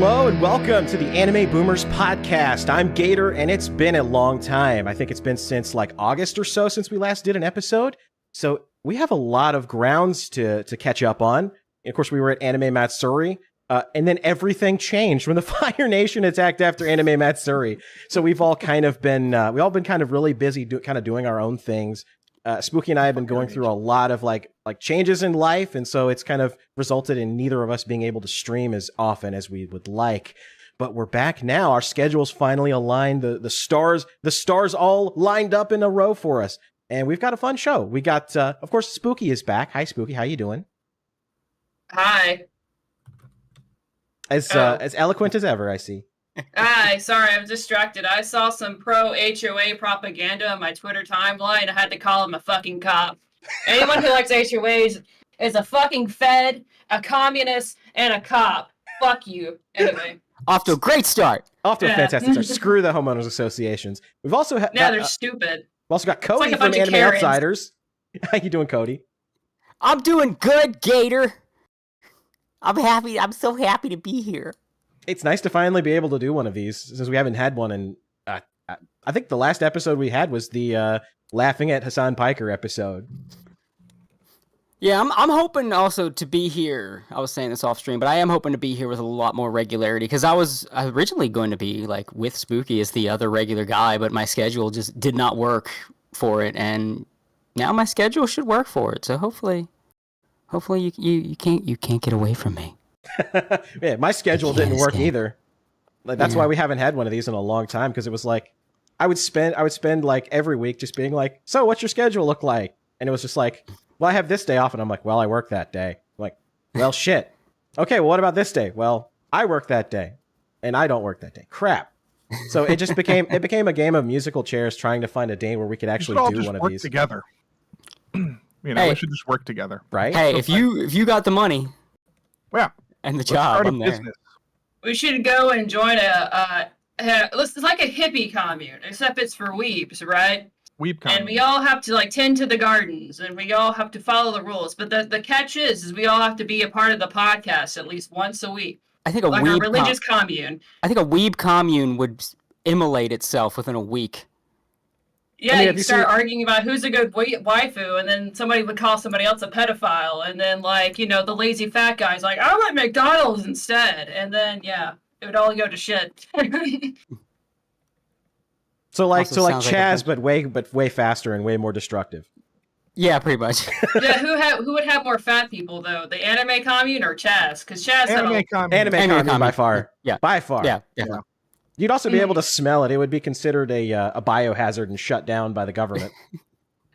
Hello and welcome to the Anime Boomers podcast. I'm Gator, and it's been a long time. I think it's been since like August or so since we last did an episode. So we have a lot of grounds to catch up on. And of course, we were at Anime Matsuri, and then everything changed when the Fire Nation attacked after Anime Matsuri. So we've all kind of been, really busy doing our own things. Spooky and I have been going through a lot of like changes in life, and so it's kind of resulted in neither of us being able to stream as often as we would like. But we're back now. Our schedules finally aligned. The stars all lined up in a row for us, and we've got a fun show. We got, of course, Spooky is back. Hi, Spooky. How you doing? Hi. As eloquent as ever, I see. Hi, sorry, I'm distracted. I saw some pro-HOA propaganda on my Twitter timeline. I had to call him a fucking cop. Anyone who likes HOAs is a fucking fed, a communist, and a cop. Fuck you. Anyway. Off to a great start. Off to a fantastic start. Screw the homeowners associations. We've also they're stupid. We've also got Cody from Anime Outsiders. How you doing, Cody? I'm doing good, Gator. I'm happy. I'm so happy to be here. It's nice to finally be able to do one of these since we haven't had one. And I think the last episode we had was the laughing at Hassan Piker episode. Yeah, I'm hoping also to be here. I was saying this off stream, but I am hoping to be here with a lot more regularity because I was originally going to be like with Spooky as the other regular guy, but my schedule just did not work for it, and now my schedule should work for it. So hopefully you can't get away from me. Yeah, my schedule didn't work either. Like, that's why we haven't had one of these in a long time, because it was like I would spend like every week just being like, so what's your schedule look like? And it was just like, well, I have this day off, and I'm like, well, I work that day. I'm like, well, shit. Okay, well, what about this day? Well, I work that day, and I don't work that day. Crap. So it just became a game of musical chairs trying to find a day where we could actually do one of these together. We should just work together, right? Hey, if you got the money, yeah. And the job, I'm there. Business. We should go and join it's like a hippie commune, except it's for weebs, right? Weeb commune. And we all have to like tend to the gardens, and we all have to follow the rules. But the catch is we all have to be a part of the podcast at least once a week. I think a religious commune. I think a weeb commune would immolate itself within a week. Yeah, you start arguing about who's a good waifu, and then somebody would call somebody else a pedophile, and then, like, the lazy fat guy's like, I want McDonald's instead, and then, yeah, it would all go to shit. So like Chaz, but way faster and way more destructive. Yeah, pretty much. Yeah, who would have more fat people, though? The anime commune or Chaz? Because Chaz anime commune by far. Yeah. By far. Yeah. You'd also be able to smell it. It would be considered a biohazard and shut down by the government.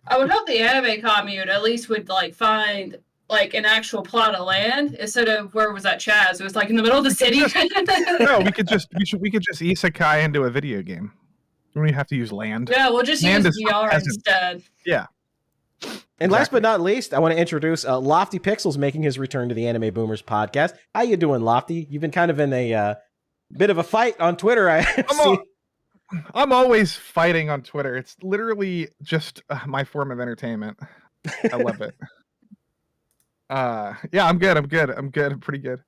I would hope the anime commune at least would like find like an actual plot of land instead of where was that Chaz? It was like in the middle of the city. No, we could just isekai into a video game. We don't even have to use land. Yeah, we'll just use VR instead. Yeah. And last but not least, I want to introduce Lofti Pixels making his return to the Anime Boomers podcast. How you doing, Lofti? You've been kind of in a bit of a fight on Twitter. I'm always fighting on Twitter. It's literally just my form of entertainment. I love it. Yeah, I'm good. I'm pretty good.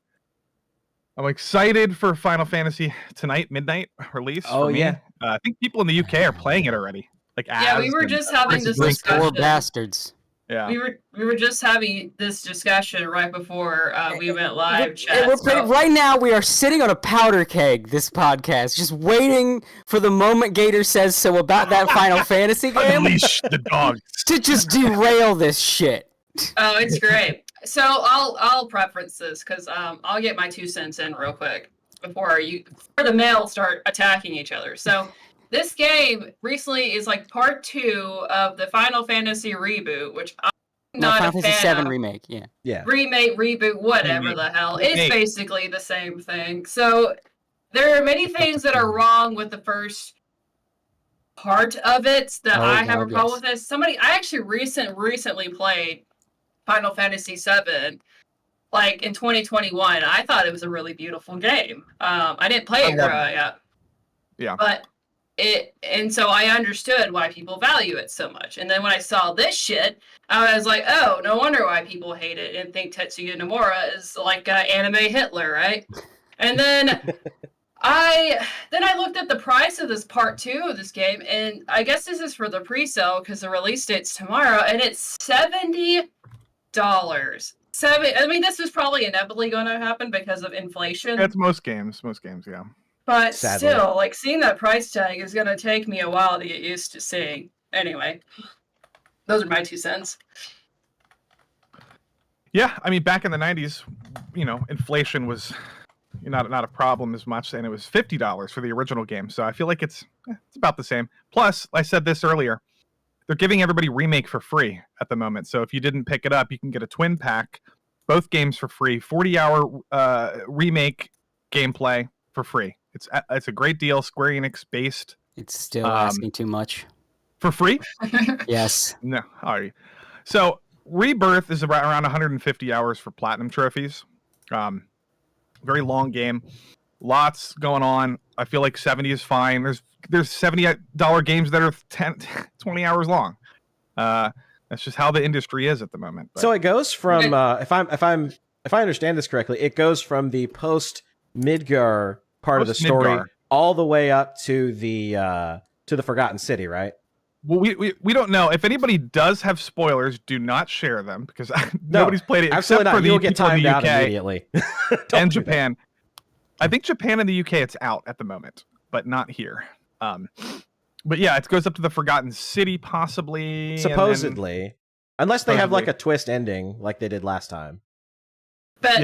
I'm excited for Final Fantasy tonight, midnight release. Oh, yeah. I think people in the UK are playing it already. We were just having this discussion. Poor bastards. Yeah. We were just having this discussion right before we went live. Right now, we are sitting on a powder keg. This podcast, just waiting for the moment Gator says so about that Final Fantasy game. Unleash the dogs to just derail this shit. Oh, it's great. So I'll preference this because I'll get my 2 cents in real quick before the males start attacking each other. So. This game recently is like part 2 of the Final Fantasy reboot, which I'm not a fan Final Fantasy VII of. remake, yeah. Remake, reboot, whatever the hell. It's basically the same thing. So there are many things that are wrong with the first part of it that I have a problem with this. I actually recently played Final Fantasy VII, like in 2021. I thought it was a really beautiful game. I didn't play it yet. Yeah. But and so I understood why people value it so much. And then when I saw this shit, I was like, oh, no wonder why people hate it and think Tetsuya Nomura is like anime Hitler, right? And then I looked at the price of this part 2 of this game, and I guess this is for the pre-sale because the release date's tomorrow, and it's $70. I mean, this is probably inevitably going to happen because of inflation. It's most games, yeah. But Sadly. still, like, seeing that price tag is going to take me a while to get used to seeing. Anyway, those are my 2 cents. Yeah, I mean, back in the 90s, inflation was not a problem as much, and it was $50 for the original game. So I feel like it's about the same. Plus, I said this earlier, they're giving everybody Remake for free at the moment. So if you didn't pick it up, you can get a twin pack, both games for free, 40-hour Remake gameplay for free. It's a great deal, Square Enix based. It's still asking too much. For free? Yes. No, all right. So Rebirth is around 150 hours for platinum trophies. Very long game, lots going on. I feel like 70 is fine. There's $70 games that are 20 hours long. That's just how the industry is at the moment. But. So it goes from if I understand this correctly, it goes from the post Midgar part of the story all the way up to the Forgotten City, right? Well, we don't know. If anybody does have spoilers, do not share them because nobody's played it except for You'll the get people in timed the out UK immediately. and Japan. I think Japan and the UK it's out at the moment, but not here. But yeah, it goes up to the Forgotten City possibly. Supposedly, unless they have like a twist ending like they did last time. But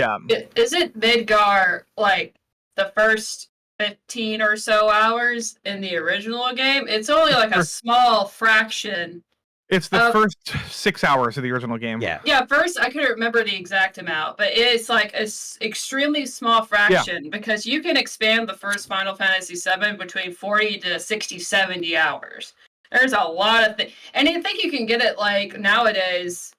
isn't Midgar like the first 15 or so hours in the original game? It's only like a small fraction. It's the first 6 hours of the original game. Yeah, first I couldn't remember the exact amount, but it's like an extremely small fraction because you can expand the first Final Fantasy VII between 40 to 60, 70 hours. There's a lot of things. And I think you can get it like nowadays,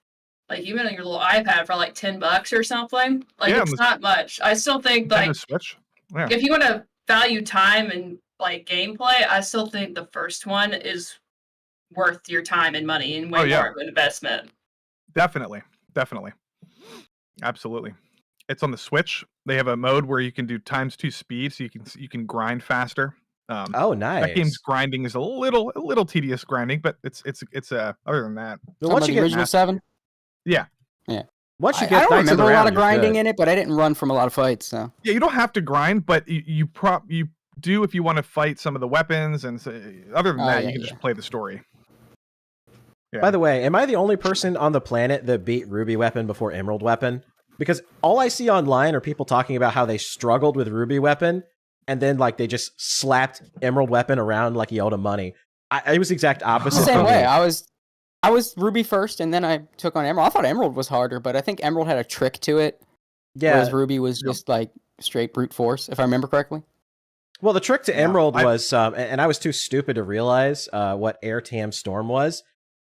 like even on your little iPad for like $10 or something. Like it's not much. I still think like Switch. If you want to value time and like gameplay, I still think the first one is worth your time and money and way more of an investment. Definitely. Absolutely. It's on the Switch. They have a mode where you can do ×2 speed, so you can grind faster. Oh, nice. That game's grinding is a little tedious grinding, but it's other than that. Once you get original 7? Yeah. Once you get I don't remember a lot of grinding good. in it, but I didn't run from a lot of fights. So yeah, you don't have to grind, but you do if you want to fight some of the weapons, and so, other than that, you can just play the story. Yeah. By the way, am I the only person on the planet that beat Ruby Weapon before Emerald Weapon? Because all I see online are people talking about how they struggled with Ruby Weapon, and then like they just slapped Emerald Weapon around like he owed them money. It was the exact opposite. Same way. I was Ruby first, and then I took on Emerald. I thought Emerald was harder, but I think Emerald had a trick to it. Yeah. Whereas Ruby was just like straight brute force, if I remember correctly. Well, the trick to Emerald was, and I was too stupid to realize what Air Tam Storm was.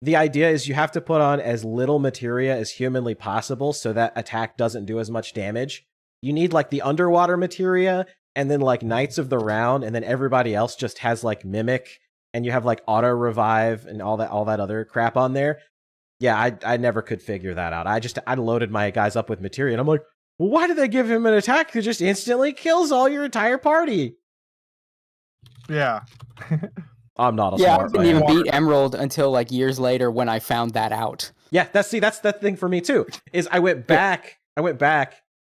The idea is you have to put on as little materia as humanly possible so that attack doesn't do as much damage. You need like the underwater materia and then like Knights of the Round, and then everybody else just has like Mimic, and you have like auto revive and all that other crap on there. Yeah, I never could figure that out. I loaded my guys up with materia, and I'm like, well, why did they give him an attack that just instantly kills all your entire party? Yeah. I'm not a smart man. I didn't even beat Emerald until like years later when I found that out. Yeah, that's the thing for me too. Is I went back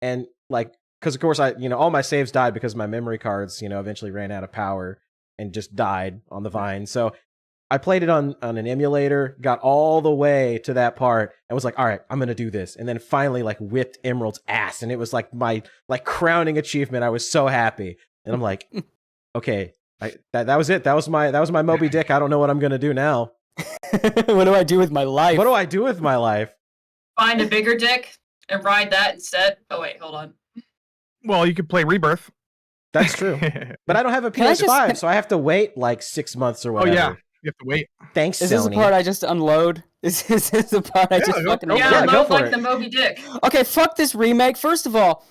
and like, because of course all my saves died because my memory cards eventually ran out of power and just died on the vine. So I played it on an emulator, got all the way to that part, and was like, all right, I'm gonna do this, and then finally like whipped Emerald's ass, and it was like my crowning achievement. I was so happy, and I'm like, okay. That was it. That was my Moby Dick. I don't know what I'm gonna do now. What do I do with my life? What do I do with my life? Find a bigger dick and ride that instead. Oh wait, hold on. Well, you could play Rebirth. That's true, but I don't have a PS5, so I have to wait like 6 months or whatever. Oh You have to wait. Thanks, Is Sony. this the part I just unload? Is this the part I just fucking unload? Yeah, go load for like it. the Moby Dick. Okay, fuck this remake. First of all,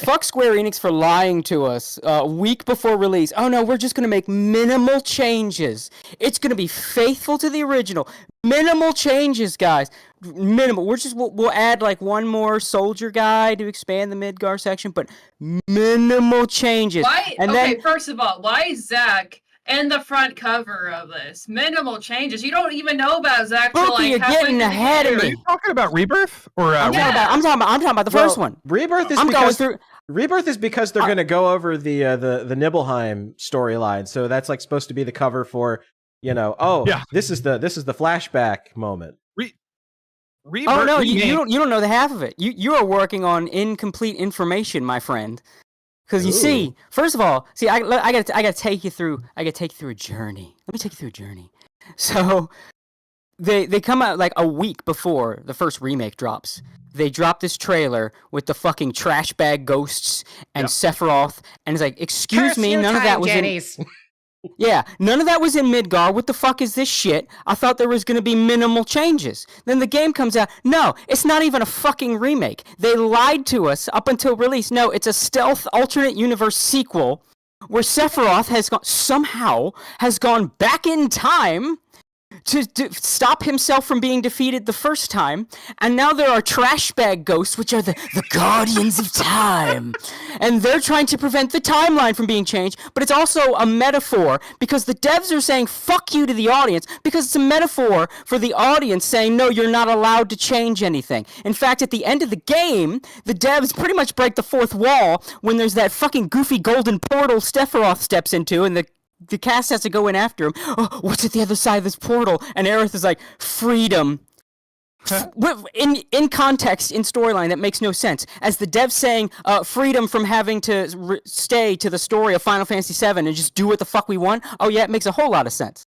fuck Square Enix for lying to us a week before release. Oh no, we're just gonna make minimal changes. It's gonna be faithful to the original. Minimal changes, guys. Minimal. We'll add like one more soldier guy to expand the Midgar section, but minimal changes. Why? And okay, then, first of all, why is Zach in the front cover of this? Minimal changes. You don't even know about Zach till Spooky, you're halfway getting through the ahead of game. me. Are you talking about Rebirth or? I'm talking about the first one. Rebirth is I'm going because through. Rebirth is because they're going to go over the Nibelheim storyline. So that's like supposed to be the cover for, this is the flashback moment. Rebirth, Oh no, you don't know the half of it. You are working on incomplete information, my friend. Because you see, first of all, I gotta take you through. I gotta take you through a journey. Let me take you through a journey. So they come out like a week before the first remake drops. They drop this trailer with the fucking trash bag ghosts and Sephiroth, and it's like, excuse me, none of that was in. Yeah, none of that was in Midgar. What the fuck is this shit? I thought there was going to be minimal changes. Then the game comes out. No, it's not even a fucking remake. They lied to us up until release. No, it's a stealth alternate universe sequel where Sephiroth somehow has gone back in time to stop himself from being defeated the first time, and now there are trash bag ghosts, which are the guardians of time, and they're trying to prevent the timeline from being changed. But it's also a metaphor, because the devs are saying fuck you to the audience, because it's a metaphor for the audience saying, no, you're not allowed to change anything. In fact, at the end of the game, the devs pretty much break the fourth wall when there's that fucking goofy golden portal Sephiroth steps into, and the cast has to go in after him. Oh, what's at the other side of this portal? And Aerith is like, freedom. In context, in storyline, that makes no sense. As the devs saying, freedom from having to stay to the story of Final Fantasy VII and just do what the fuck we want. Oh yeah, it makes a whole lot of sense.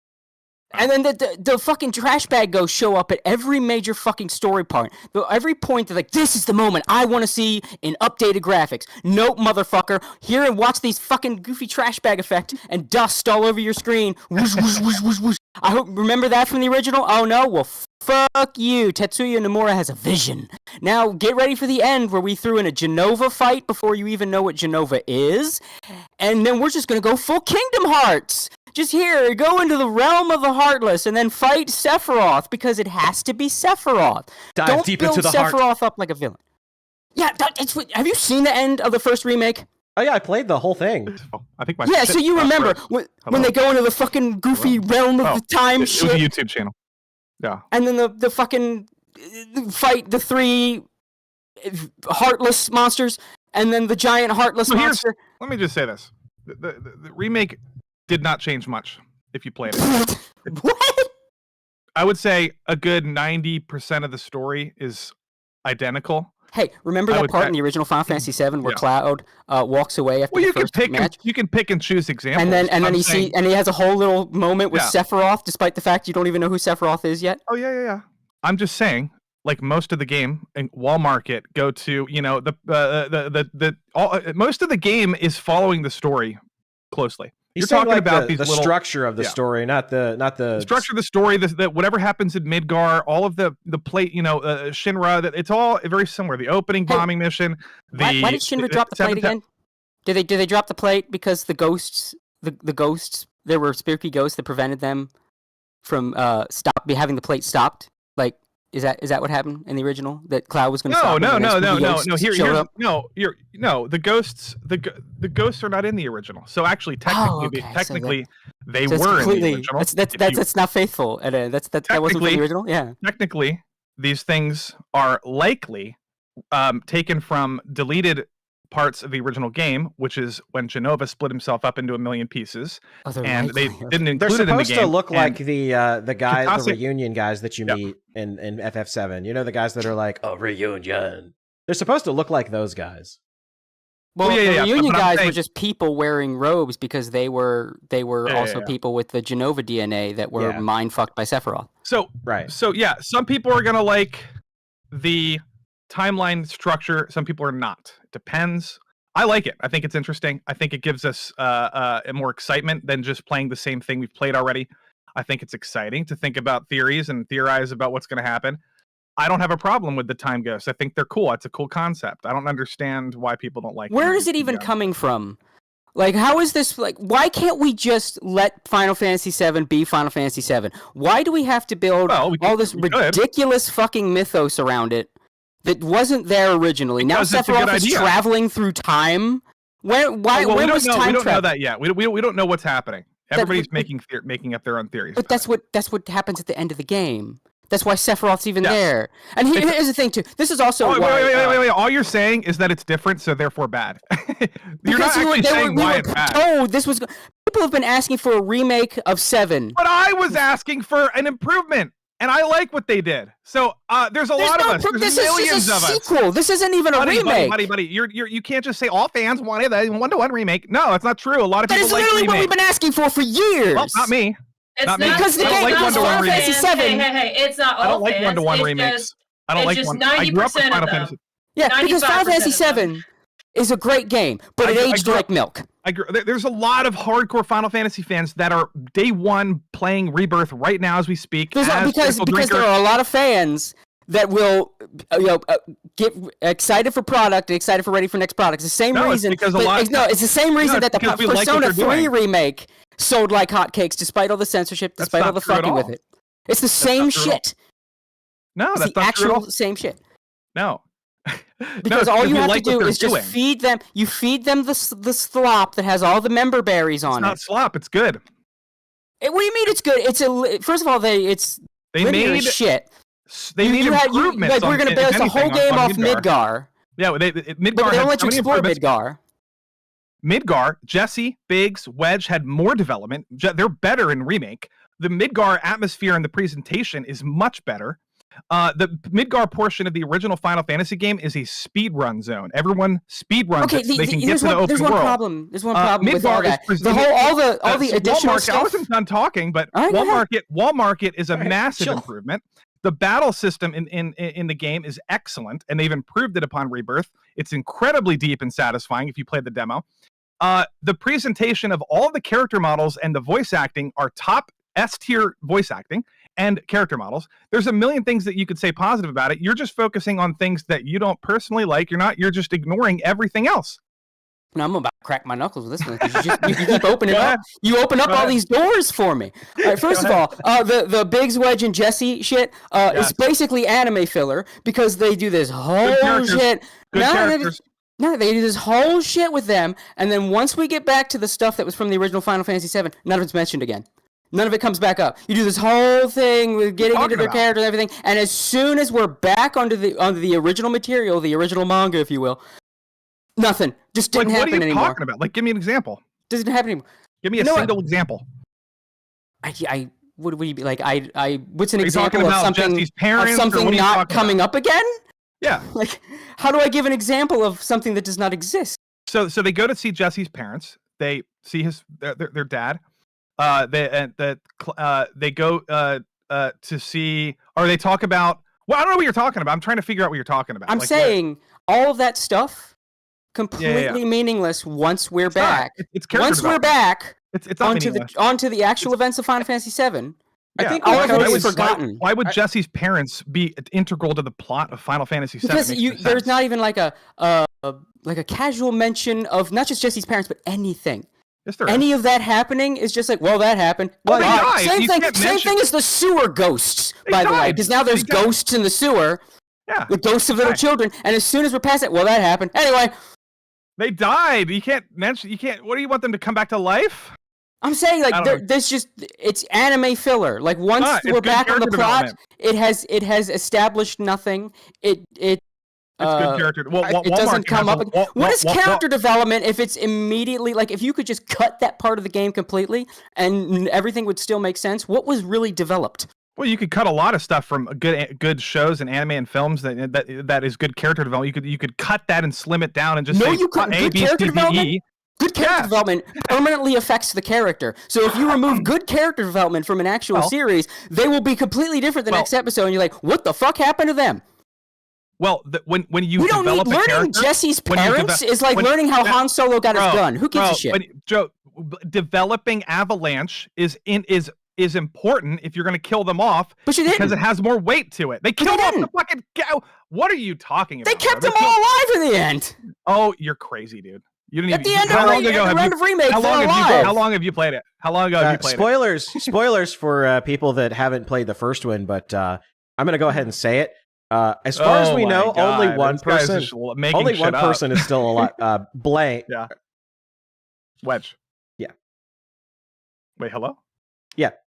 And then the fucking trash bag ghosts show up at every major fucking story part. Every point they're like, this is the moment I want to see in updated graphics. Nope, motherfucker. Here and watch these fucking goofy trash bag effect and dust all over your screen. Whoosh, whoosh, whoosh, whoosh, whoosh. I hope, remember that from the original? Oh no? Well, fuck you. Tetsuya Nomura has a vision. Now, get ready for the end where we threw in a Genova fight before you even know what Genova is. And then we're just gonna go full Kingdom Hearts. Just here, go into the realm of the Heartless and then fight Sephiroth, because it has to be Sephiroth. Dive deep into the heart. Don't build Sephiroth up like a villain. Yeah, have you seen the end of the first remake? Oh yeah, I played the whole thing. I think so you remember when they go into the fucking goofy realm of the time shit. It was a YouTube channel. Yeah. And then the fucking fight the three Heartless monsters, and then the giant Heartless monster. Let me just say this. The remake did not change much if you played it. What? I would say a good 90% of the story is identical. Hey, remember that part in the original Final Fantasy VII where Cloud walks away after the first match? You can pick and choose examples. And then he has a whole little moment with Sephiroth, despite the fact you don't even know who Sephiroth is yet. Oh yeah. I'm just saying, like most of the game in Wall Market, go to most of the game is following the story closely. You're talking like about the structure of the story, not the structure of the story. That whatever happens in Midgar, all of the plate, Shinra. That it's all very similar. The opening bombing mission. Why did Shinra drop the plate again? Did they drop the plate because the ghosts, the ghosts, there were spooky ghosts that prevented them from having the plate stopped? Like, is that what happened in the original? That Cloud was going to stop? No. The ghosts. The ghosts are not in the original. So actually, technically, they were in the original. That's not faithful. And that wasn't from the original. Yeah. Technically, these things are likely taken from deleted parts of the original game, which is when Genova split himself up into a million pieces, and they didn't include it in the game. They're supposed to look like the guys, the reunion guys that you meet in FF7. You know, the guys that are like, oh, reunion. They're supposed to look like those guys. Well, the reunion guys were just people wearing robes because they were also people with the Genova DNA that were mind fucked by Sephiroth. So some people are gonna like the timeline structure, some people are not. It depends. I like it. I think it's interesting. I think it gives us more excitement than just playing the same thing we've played already. I think it's exciting to think about theories and theorize about what's going to happen. I don't have a problem with the time ghosts. I think they're cool. It's a cool concept. I don't understand why people don't like. Where is it even coming from? Like, how is this, like, why can't we just let Final Fantasy VII be Final Fantasy VII? Why do we have to build all this ridiculous fucking mythos around it that wasn't there originally? Because now Sephiroth is traveling through time. Where was time travel? We don't know that yet. We don't know what's happening. Everybody's making up their own theories. But that's what happens at the end of the game. That's why Sephiroth's even there. And here's the thing, too. This is also wait. All you're saying is that it's different, so therefore bad. You're not actually saying why it's bad. Oh, people have been asking for a remake of 7. But I was asking for an improvement, and I like what they did. So there's a lot of us. There's millions of us. This is a sequel. This isn't even a remake. Buddy. You can't just say all fans wanted a 1-to-1 remake. No, that's not true. A lot of people like remakes. That is literally what we've been asking for years. Well, not me. It's not because the game is Final Fantasy VII. Hey, it's not all I don't like fans. 1-to-1 remakes. I don't like one. I grew up with Final Fantasy. Yeah, because Final Fantasy VII is a great game, but it aged like milk. There's a lot of hardcore Final Fantasy fans that are day one playing Rebirth right now as we speak. Because there are a lot of fans that will get excited for product, excited for ready for next product. It's the same reason. It's the same reason that the Persona 3 remake sold like hotcakes, despite all the censorship, despite all the fucking with it. It's the same shit. No, it's that's the not true at all. actual same shit. No. Because all you have to do is just feed them. You feed them the slop that has all the member berries on it. It's not slop. It's good. What do you mean it's good? First of all, they made shit. They made improvements. We're going to base the whole game off Midgar. Yeah, Midgar. But they don't let you explore Midgar. Midgar, Jesse, Biggs, Wedge had more development. They're better in remake. The Midgar atmosphere and the presentation is much better. The Midgar portion of the original Final Fantasy game is a speedrun zone. Everyone speedruns so they can get to the open world. There's one problem with all that. All the additional stuff. I wasn't done talking, but Wall Market is a massive improvement. The battle system in the game is excellent, and they've improved it upon Rebirth. It's incredibly deep and satisfying if you play the demo. The presentation of all the character models and the voice acting are top S-tier voice acting and character models. There's a million things that you could say positive about it. You're just focusing on things that you don't personally like. You're just ignoring everything else. No, I'm about to crack my knuckles with this one because you keep opening up. You open up all these doors for me. All right, first of all, the Biggs, Wedge, and Jesse shit is basically anime filler because they do this whole shit. No, they do this whole shit with them, and then once we get back to the stuff that was from the original Final Fantasy VII, none of it's mentioned again. None of it comes back up. You do this whole thing with getting into their characters and everything, and as soon as we're back onto the original material, the original manga, if you will, nothing. Just didn't happen anymore. What are you talking about? Like, give me an example. Doesn't happen anymore. Give me a single example. What would you be like? What's an example of something not coming up again? Yeah. Like, how do I give an example of something that does not exist? So they go to see Jesse's parents. They see their dad. They go to see, or they talk about. Well, I don't know what you're talking about. I'm trying to figure out what you're talking about. I'm saying all of that stuff completely meaningless once we're back. It's once we're back. It's onto the actual events of Final Fantasy VII. I think all of it is forgotten. Why would Jesse's parents be integral to the plot of Final Fantasy VII? Because there's not even like a casual mention of not just Jesse's parents, but anything. Yes, there Any is. of that happening is just like, well, that happened. Well, same thing as the sewer ghosts, by the way, because now there's ghosts in the sewer. Yeah, with ghosts of little children, and as soon as we're past it, well, that happened. Anyway, they died. You can't mention. You can't. What do you want them to come back to life? I'm saying like it's anime filler. Like once we're back on the plot, it has established nothing. It's good character. Well, it doesn't come up. What is character development if it's immediately like if you could just cut that part of the game completely and everything would still make sense? What was really developed? Well, you could cut a lot of stuff from good shows and anime and films that is good character development. You could cut that and slim it down and just say you couldn't. A, B, C, D, E. Good character development permanently affects the character. So if you remove good character development from an actual series, they will be completely different the next episode. And you're like, what the fuck happened to them? Well, when you we don't develop need learning Jesse's parents is like learning how Han Solo got his gun. Who gives a shit? Developing Avalanche is is important if you're going to kill them off, but you didn't. Because it has more weight to it. They killed off the fucking cow. What are you talking about? They kept them all alive in the end. Oh, you're crazy, dude. You didn't At even. the end How of long the ago have round you? of remake, How long have you played it? How long ago have you played it? Spoilers for people that haven't played the first one, but I'm going to go ahead and say it. As far as we know, only one person is still alive. Blank. Yeah. Wedge. Yeah. Wait, hello?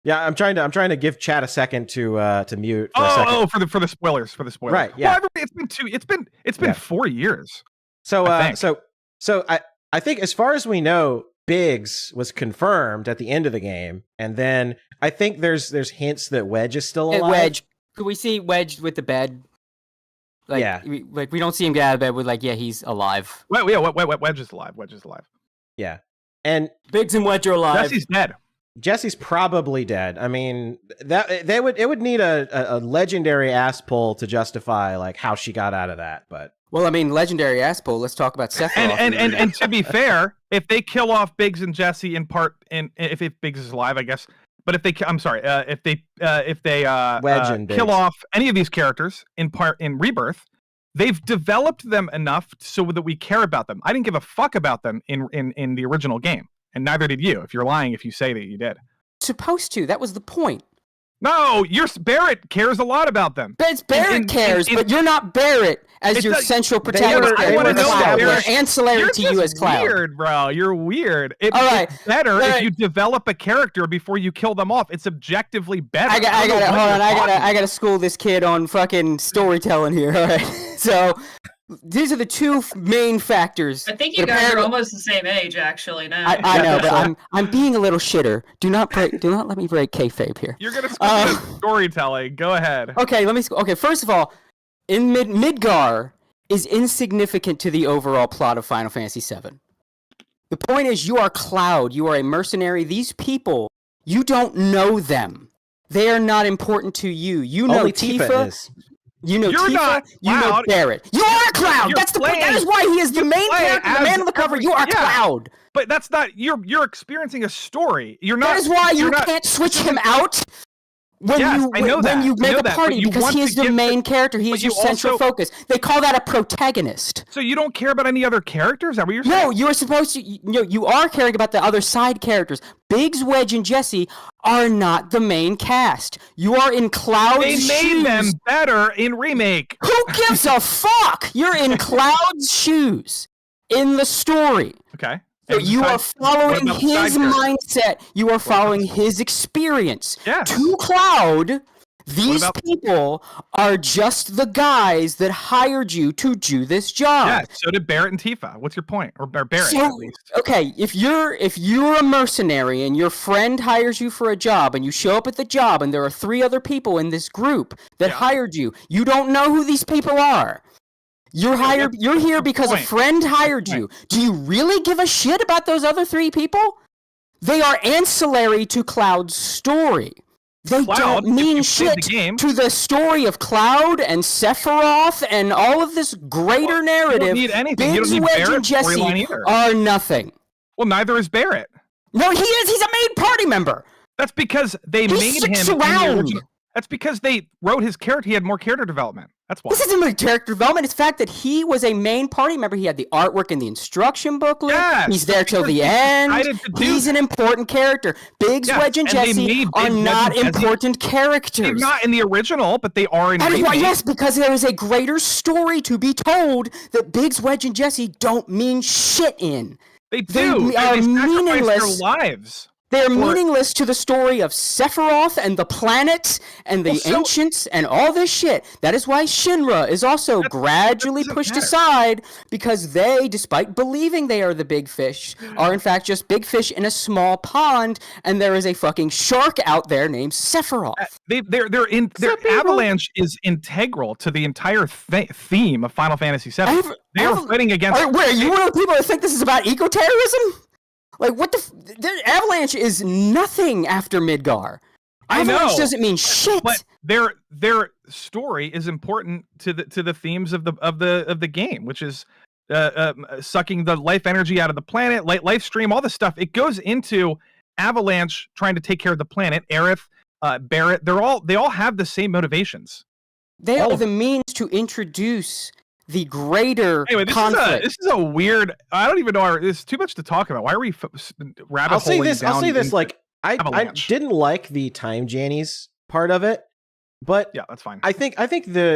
Yeah, I'm trying to give chat a second to mute for a second. Oh, for the spoilers, Right, yeah. Well, it's been 4 years. So I think as far as we know, Biggs was confirmed at the end of the game, and then I think there's hints that Wedge is still alive. Wedge. Could we see Wedge with the bed? We don't see him get out of bed with he's alive. Wedge is alive. Wedge is alive. Yeah. And Biggs and Wedge are alive. Jesse's dead. Jesse's probably dead. I mean, it would need a legendary ass pull to justify how she got out of that. But well, I mean, legendary ass pull. Let's talk about Sephiroth. And to be fair, if they kill off Biggs and Jesse if Biggs is alive, I guess. But if they kill off any of these characters in Rebirth, they've developed them enough so that we care about them. I didn't give a fuck about them in the original game. And neither did you. If you're lying, if you say that you did. Supposed to. That was the point. No, Barrett cares a lot about them. Barrett cares, but you're not Barrett as your central protagonist. They're ancillary to you as Cloud. You're weird, bro. You're weird. It's better if you develop a character before you kill them off. It's objectively better. I gotta school this kid on fucking storytelling here. All right. So these are the two main factors. I think you guys are almost the same age, actually. Now I know, but I'm being a little shitter. Do not let me break kayfabe here. You're gonna school storytelling. Go ahead. Okay, Okay, first of all, in Midgar is insignificant to the overall plot of Final Fantasy VII. The point is, you are Cloud. You are a mercenary. These people, you don't know them. They are not important to you. You know Only Tifa is. You know You're Tifa, not you know Barrett. You are Cloud! That's the point. That is why he is the main character, the man on the cover. You are Cloud. But that's not you're experiencing a story. You're not. That is why you can't switch him out when you make a party, because he is the main character. He is your central focus. They call that a protagonist. So you don't care about any other characters? Is that what you're saying? No, you are supposed to. You are caring about the other side characters. Biggs, Wedge, and Jesse are not the main cast. You are in Cloud's shoes. They made them better in Remake. Who gives a fuck? You're in Cloud's shoes in the story. Okay. So you are following his mindset. You are following his experience. Yes. To Cloud, these people are just the guys that hired you to do this job. Yeah, so did Barrett and Tifa. What's your point? Or Barrett, at least. Okay, if you're a mercenary and your friend hires you for a job and you show up at the job and there are 3 other people in this group that hired you, you don't know who these people are. You're here because a friend hired you. Do you really give a shit about those other 3 people? They are ancillary to Cloud's story. They don't mean shit to the story of Cloud and Sephiroth and all of this greater narrative. You don't need anything. Biggs, Wedge, and Jesse are nothing. Well, neither is Barrett. No, he is. He's a main party member. That's because they made him around. That's because they wrote his character. He had more character development. That's why. This isn't really character development. It's the fact that he was a main party member. He had the artwork and the instruction booklet. Yes, he's there till the end. He's an important character. Biggs, Wedge, and Jesse are not important characters. They're not in the original, but they are in the yes, because there is a greater story to be told that Biggs, Wedge, and Jesse don't mean shit in. They do. They meaningless. Their lives. They're meaningless to the story of Sephiroth and the planet and the ancients and all this shit. That is why Shinra is also gradually pushed aside, because they, despite believing they are the big fish, are in fact just big fish in a small pond, and there is a fucking shark out there named Sephiroth. Their avalanche is integral to the entire theme of Final Fantasy VII. They are fighting against. Are you one of the people that think this is about eco-terrorism? Like, what the Avalanche is nothing after Midgar. Avalanche doesn't mean shit. But their story is important to the themes of the game, which is sucking the life energy out of the planet, life stream, all this stuff. It goes into Avalanche trying to take care of the planet, Aerith, Barrett, they all have the same motivations. They are the means to introduce the greater conflict. This is a weird. I don't even know. It's too much to talk about. Why are we rabbit I'll say this. Like I didn't like the time Jannies part of it, but yeah, that's fine. I think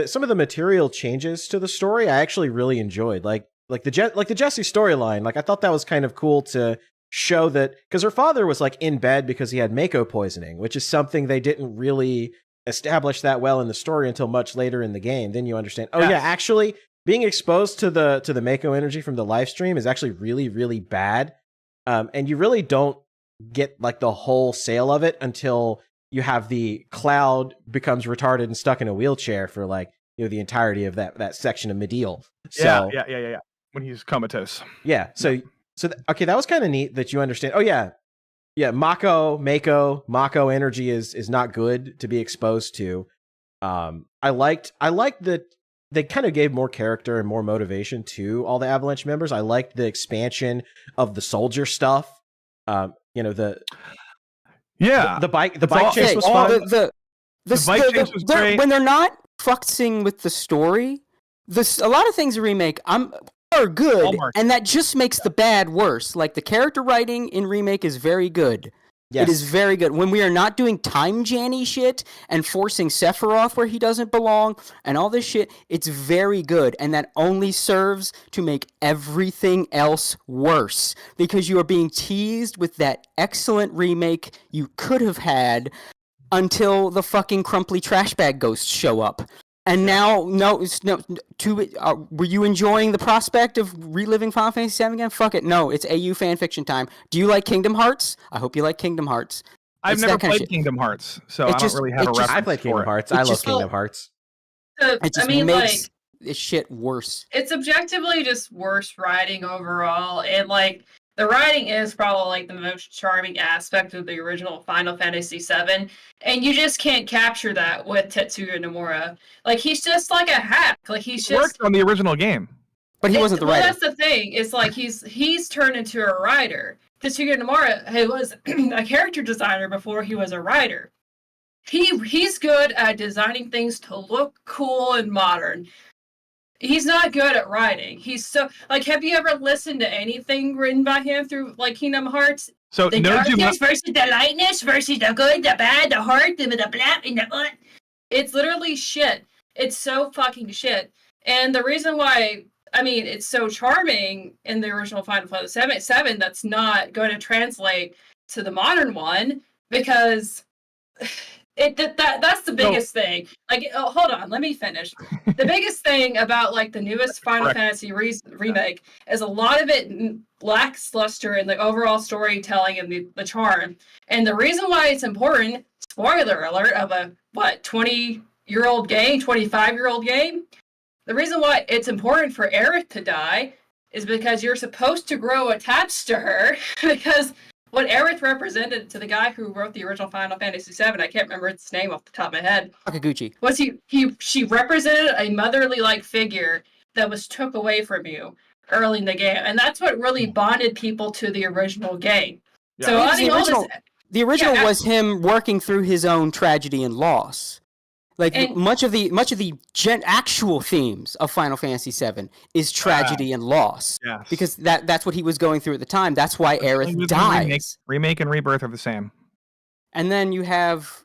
some of the material changes to the story I actually really enjoyed. Like the Jessie storyline. Like I thought that was kind of cool to show that, because her father was like in bed because he had Mako poisoning, which is something they didn't really establish that well in the story until much later in the game. Then you understand, yeah, actually being exposed to the Mako energy from the live stream is actually really, really bad. And you really don't get like the whole sale of it until you have the Cloud becomes retarded and stuck in a wheelchair for like, the entirety of that section of Medial. So, yeah. When he's comatose. Yeah. So okay, that was kind of neat that you understand. Oh yeah. Mako energy is not good to be exposed to. I liked that they kind of gave more character and more motivation to all the Avalanche members. I liked the expansion of the soldier stuff. The bike chase was fun. The bike chase was great. When they're not fucking with the story, a lot of things in Remake are good, and that just makes the bad worse. Like the character writing in Remake is very good. Yes. It is very good. When we are not doing time Janny shit and forcing Sephiroth where he doesn't belong and all this shit, it's very good. And that only serves to make everything else worse, because you are being teased with that excellent remake you could have had until the fucking crumply trash bag ghosts show up. And now, were you enjoying the prospect of reliving Final Fantasy VII again? Fuck it. No, it's AU fanfiction time. Do you like Kingdom Hearts? I hope you like Kingdom Hearts. I've never played Kingdom Hearts, so I don't really have a reference. I played Kingdom Hearts. I love Kingdom Hearts. It just makes this shit worse. It's objectively just worse writing overall, and like the writing is probably like the most charming aspect of the original Final Fantasy VII, and you just can't capture that with Tetsuya Nomura. Like he's just like a hack. Like he worked on the original game, but he wasn't the writer. That's the thing. It's like he's turned into a writer. Tetsuya Nomura, he was a character designer before he was a writer. He's good at designing things to look cool and modern. He's not good at writing. He's so like. Have you ever listened to anything written by him through like Kingdom Hearts? So the darkness versus the lightness versus the good, the bad, the hard, the black, and the what? It's literally shit. It's so fucking shit. And the reason why, I mean, it's so charming in the original Final Fantasy VII, that's not going to translate to the modern one, because that's the biggest thing. Like, hold on, let me finish. The biggest thing about like the newest Final Fantasy remake is a lot of it lacks luster in the overall storytelling and the charm. And the reason why it's important, spoiler alert, of a 20-year-old game, 25-year-old game, the reason why it's important for Aerith to die is because you're supposed to grow attached to her, because what Aerith represented to the guy who wrote the original Final Fantasy VII, I can't remember its name off the top of my head. Sakaguchi. Was she represented a motherly-like figure that was took away from you early in the game, and that's what really bonded people to the original game. Yeah. So the original was him working through his own tragedy and loss. Like much of the actual themes of Final Fantasy VII is tragedy and loss. Yes. Because that's what he was going through at the time. That's why Aerith dies. Remake and Rebirth are the same. And then you have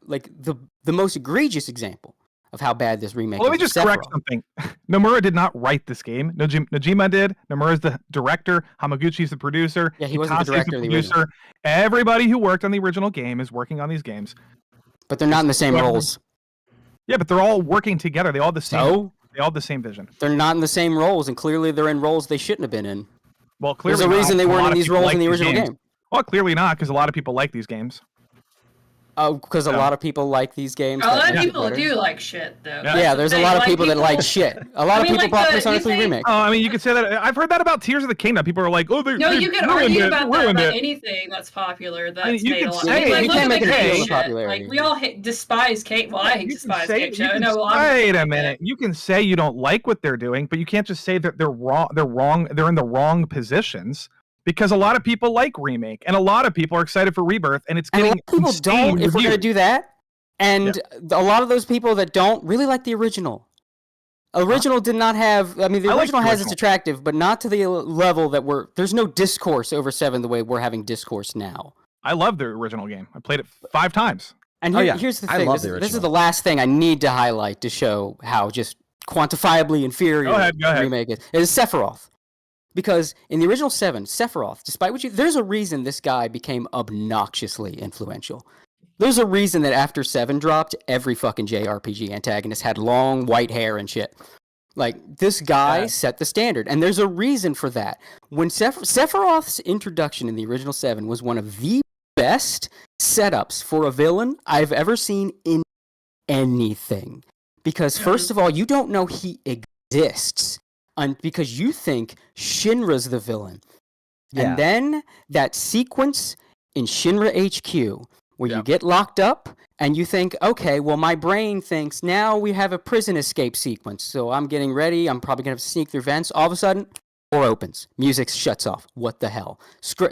like the most egregious example of how bad this remake is. Let me just correct something. Nomura did not write this game. Najima did. Nomura's the director. Hamaguchi's the producer. Yeah, he wasn't the director of the original. Everybody who worked on the original game is working on these games. But they're not in the same roles. Yeah, but they're all working together. They all the same. They all have the same vision. They're not in the same roles, and clearly they're in roles they shouldn't have been in. Well, clearly there's a reason they weren't in these roles in the original game. Well, clearly not, because a lot of people like these games. Oh, because a lot of people like these games. A lot of people do like shit, though. Yeah, there's a lot of people that like shit. A lot of people bought Persona 3 Remake. Oh, I mean, you could say that. I've heard that about Tears of the Kingdom. People are like, oh, you can argue about that about anything that's popular. That's made a lot. You can't make it popularity. Like, we all despise Kate. Well, I despise Kate Show. Wait a minute. You can say you don't like what they're doing, but you can't just say that they're wrong. They're wrong. They're in the wrong positions. because a lot of people like Remake, and a lot of people are excited for Rebirth, and it's getting people don't. If we're gonna do that, and a lot of those people that don't really like the original. Original did not have. I mean, the original has its attractive, but not to the level that there's no discourse over 7 the way we're having discourse now. I love the original game. I played it 5 times. And here's the thing. This is the last thing I need to highlight to show how just quantifiably inferior Remake is. It is Sephiroth. Because in the original 7, Sephiroth, despite there's a reason this guy became obnoxiously influential. There's a reason that after 7 dropped, every fucking JRPG antagonist had long white hair and shit. Like, this guy set the standard, and there's a reason for that. When Sephiroth's introduction in the original 7 was one of the best setups for a villain I've ever seen in anything. Because, first of all, you don't know he exists, because you think Shinra's the villain. Yeah. And then that sequence in Shinra HQ, where you get locked up, and you think, okay, well, my brain thinks, now we have a prison escape sequence, so I'm getting ready, I'm probably going to have to sneak through vents. All of a sudden, door opens, music shuts off. What the hell?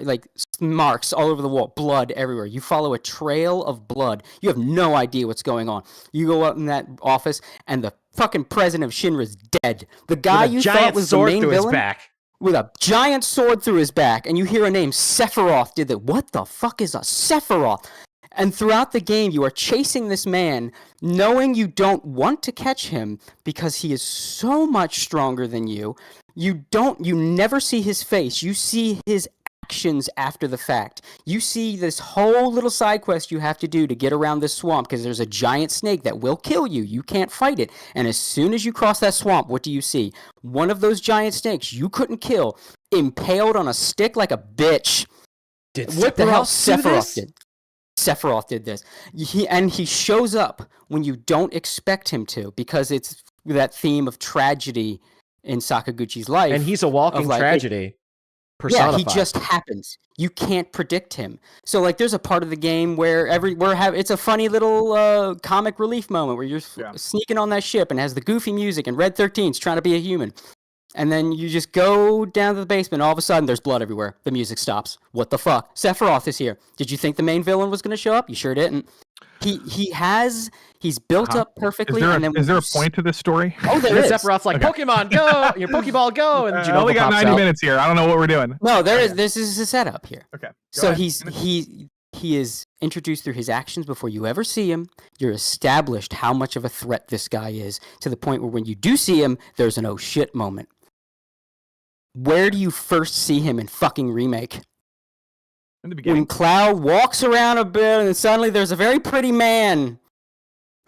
Like, marks all over the wall, blood everywhere. You follow a trail of blood. You have no idea what's going on. You go out in that office, and the fucking president of Shinra is dead. The guy you thought was the main villain, with a giant sword through his back, and you hear a name, Sephiroth, did that. What the fuck is a Sephiroth? And throughout the game, you are chasing this man, knowing you don't want to catch him because he is so much stronger than you. You never see his face. You see his actions after the fact. You see this whole little side quest you have to do to get around this swamp because there's a giant snake that will kill you. You can't fight it. And as soon as you cross that swamp, what do you see? One of those giant snakes you couldn't kill, impaled on a stick like a bitch. What the hell Sephiroth did? Sephiroth did this. He shows up when you don't expect him to, because it's that theme of tragedy in Sakaguchi's life. And he's a walking tragedy personified. Yeah, he just happens. You can't predict him. So, like, there's a part of the game where it's a funny little comic relief moment where you're sneaking on that ship and has the goofy music and Red 13's trying to be a human. And then you just go down to the basement. All of a sudden, there's blood everywhere. The music stops. What the fuck? Sephiroth is here. Did you think the main villain was going to show up? You sure didn't. He's built up perfectly. Is there a point to this story? Oh, there is. Sephiroth's like, Pokemon, go! Your Pokeball, go! And I only got 90 minutes here. I don't know what we're doing. No, this is a setup here. Okay. So he is introduced through his actions before you ever see him. You're established how much of a threat this guy is, to the point where when you do see him, there's an oh shit moment. Where do you first see him in fucking Remake? In the beginning. When Cloud walks around a bit, and suddenly there's a very pretty man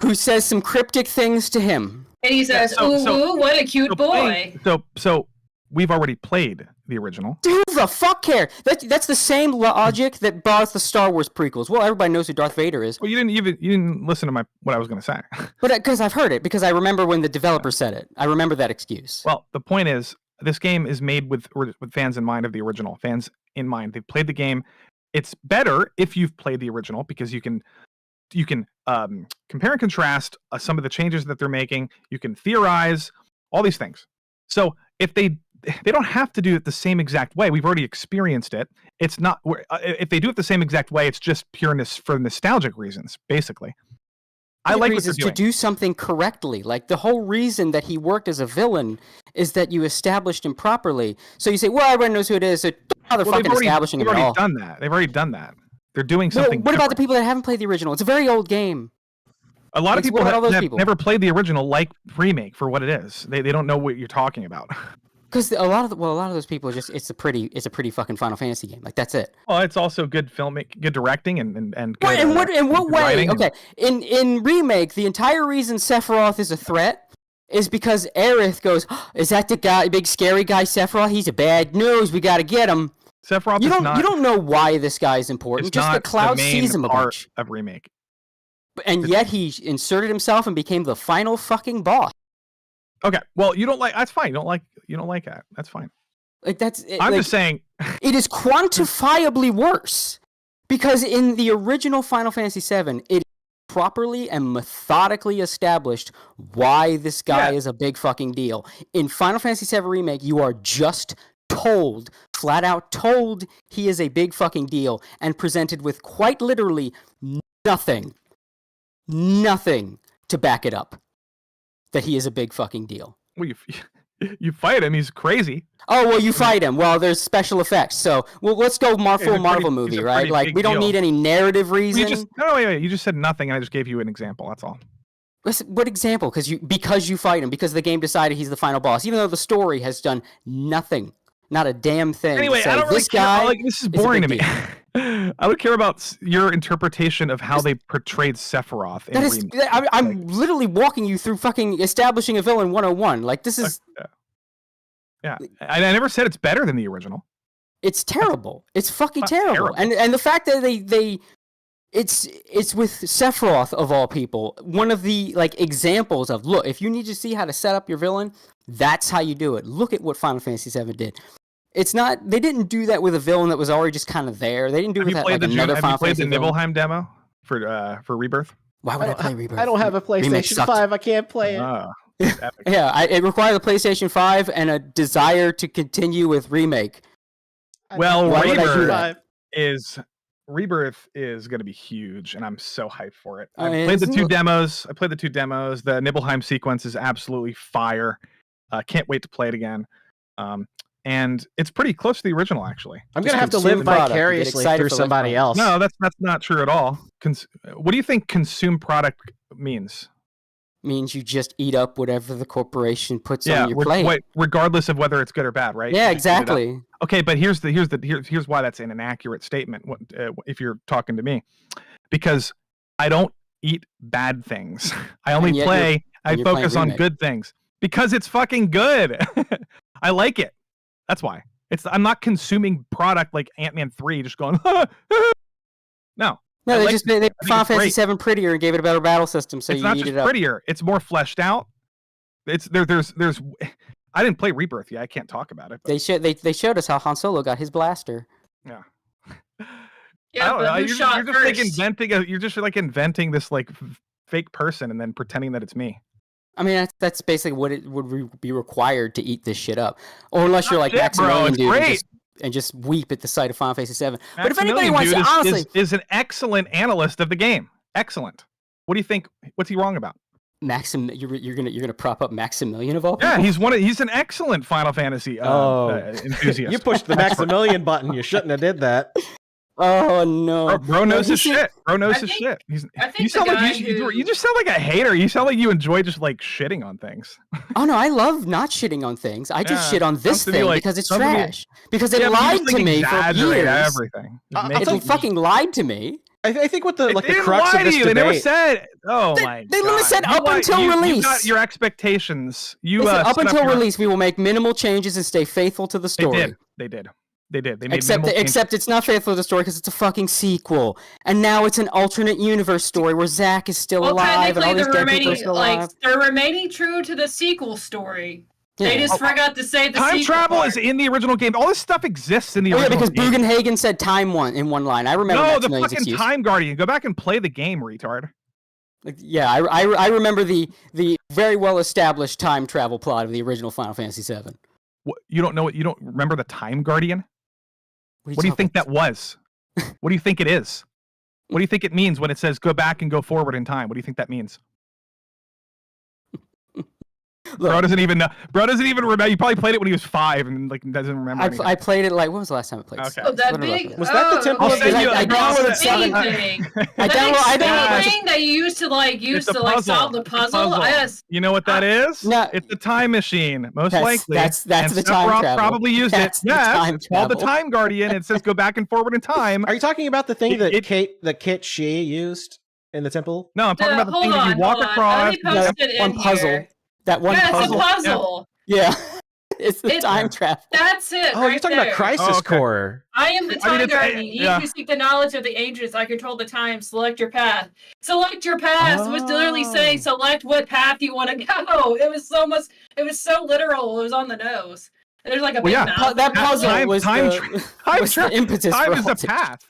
who says some cryptic things to him. And he says, ooh, what a cute boy. So we've already played the original. Who the fuck care? That's the same logic that brought the Star Wars prequels. Well, everybody knows who Darth Vader is. Well, you didn't listen to what I was going to say. But because I've heard it, because I remember when the developer said it. I remember that excuse. Well, the point is, this game is made with fans in mind of the original. Fans in mind. They've played the game. It's better if you've played the original, because you can compare and contrast some of the changes that they're making. You can theorize all these things. So if they don't have to do it the same exact way. We've already experienced it. It's not if they do it the same exact way, it's just pureness for nostalgic reasons, basically. I like what they're doing. To do something correctly. Like, the whole reason that he worked as a villain is that you established him properly. So you say, well, everyone knows who it is. So they're fucking establishing him at all. They've already done that. They're doing something What about the people that haven't played the original? It's a very old game. A lot of people have never played the original, like Remake, for what it is. They don't know what you're talking about. Because a lot of those people are just it's a pretty fucking Final Fantasy game. Like, that's it. Well, it's also good filmmaking, good directing, and good, in what way? Okay, in Remake, the entire reason Sephiroth is a threat is because Aerith goes, "Is that the guy, big scary guy Sephiroth? He's a bad news. We got to get him." Sephiroth you don't know why this guy is important. It's just not that Cloud the main sees him a part bunch. of Remake. And yet he inserted himself and became the final fucking boss. Okay, well, you don't like. That's fine. You don't like that. That's fine. Like, that's. I'm just saying. It is quantifiably worse, because in the original Final Fantasy VII, it properly and methodically established why this guy is a big fucking deal. In Final Fantasy VII Remake, you are just flat out told he is a big fucking deal, and presented with quite literally nothing to back it up that he is a big fucking deal. Well, you fight him, he's crazy. Oh, well, you fight him. Well, there's special effects. So, let's go full Marvel movie, right? Like, we don't need any narrative reason. Wait. You just said nothing, and I just gave you an example. That's all. What example? Because you fight him, because the game decided he's the final boss, even though the story has done nothing, not a damn thing. Anyway, I don't really care. This is boring to me. I don't care about your interpretation of how they portrayed Sephiroth. I'm literally walking you through fucking establishing a villain 101. Like, this is. Yeah, I never said it's better than the original. It's terrible. It's fucking terrible. And the fact that it's with Sephiroth of all people, one of the examples of, look, if you need to see how to set up your villain, that's how you do it. Look at what Final Fantasy VII did. It's not. They didn't do that with a villain that was already just kind of there. They didn't do that like another Final Fantasy. Have you played the Nibelheim demo for Rebirth? Why would I play Rebirth? I don't have a PlayStation 5. I can't play it. Yeah, it required a PlayStation 5 and a desire to continue with Remake. Well, Rebirth is going to be huge, and I'm so hyped for it. I played the two demos. The Nibelheim sequence is absolutely fire. Can't wait to play it again. And it's pretty close to the original, actually. I'm going to have to live vicariously through somebody else. No, that's not true at all. What do you think consume product means? Means you just eat up whatever the corporation puts on your plate, regardless of whether it's good or bad, right? Yeah, exactly. Okay, but here's why that's an inaccurate statement. If you're talking to me, because I don't eat bad things. I only I focus on good things because it's fucking good. I like it. That's why. I'm not consuming product like Ant-Man 3, just going. No. No, they made Final Fantasy VII prettier and gave it a better battle system, so it's you not eat just it up. Prettier. It's more fleshed out. There's. I didn't play Rebirth yet. I can't talk about it. But... They showed us how Han Solo got his blaster. Yeah. Yeah, but you're just inventing this fake person and then pretending that it's me. I mean, that's basically what it would be required to eat this shit up, or unless you're like Maximilian Dude and just weep at the sight of Final Fantasy VII. But if anybody wants to, honestly, is an excellent analyst of the game. Excellent. What do you think? What's he wrong about? You're gonna prop up Maximilian of all people? Yeah, he's an excellent Final Fantasy enthusiast. You pushed the Maximilian button. You shouldn't have did that. Oh no! Bro knows his shit. Bro knows his shit. You just sound like a hater. You sound like you enjoy just shitting on things. Oh no, I love not shitting on things. I just shit on this thing because it's trash. Because it lied to me for years. Everything. It fucking lied to me. I think what the crux of this debate. They never said. Oh my! They literally said up until release. You got your expectations. Up until release, we will make minimal changes and stay faithful to the story. They did. They made except it's not faithful to the story because it's a fucking sequel, and now it's an alternate universe story where Zack is still alive and all these dead people are still alive. They're remaining true to the sequel story. Yeah. They just forgot to say the time travel is in the original game. All this stuff exists in the original game. Yeah, because game. Bugenhagen said time in one line. I remember. No, the fucking Time Guardian. Go back and play the game, retard. Yeah, I remember the very well established time travel plot of the original Final Fantasy VII. What, you don't remember the Time Guardian? What do you think that was? What do you think it is? What do you think it means when it says go back and go forward in time? What do you think that means? Look, bro doesn't even know. Bro doesn't even remember. You probably played it when he was 5 and doesn't remember. I played it when was the last time I played? Okay. Oh, that big. Was that the Temple of thing that you used to solve the puzzle? Yes. You know what that is? No, it's the time machine. Most likely. That's the time travel. Probably used it. Yeah. It's called the Time Guardian. It says go back and forward in time. Are you talking about the thing that Kit Shi used in the temple? No, I'm talking about the thing that you walk across. One puzzle. That one puzzle. It's a puzzle. Yeah. It's the time travel. That's it. Oh, you're talking about Crisis Core. I am the time guardian. You seek the knowledge of the ancients. I control the time. Select your path. Select your path was literally saying select what path you want to go. It was so much. It was so literal. It was on the nose. There's a big mouth. That puzzle was the impetus. Time is a path.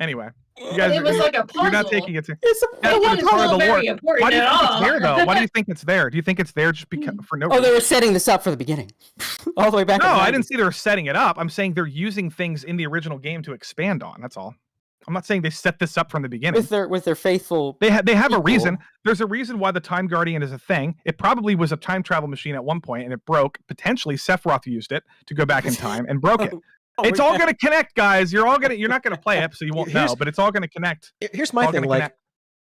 Anyway. You guys, it was like a puzzle. You're not taking it. It wasn't very important Why do you at think all. it's there, though? Why do you think it's there? Do you think it's there just because for no reason? Oh, they were setting this up for the beginning, all the way back. No, I didn't see they were setting it up. I'm saying they're using things in the original game to expand on. That's all. I'm not saying they set this up from the beginning. With their faithful. They have a reason. There's a reason why the Time Guardian is a thing. It probably was a time travel machine at one point, and it broke. Potentially, Sephiroth used it to go back in time and broke it. It's all going to connect, guys. You're not going to play it, so you won't know. But it's all going to connect. Here's my thing. Like,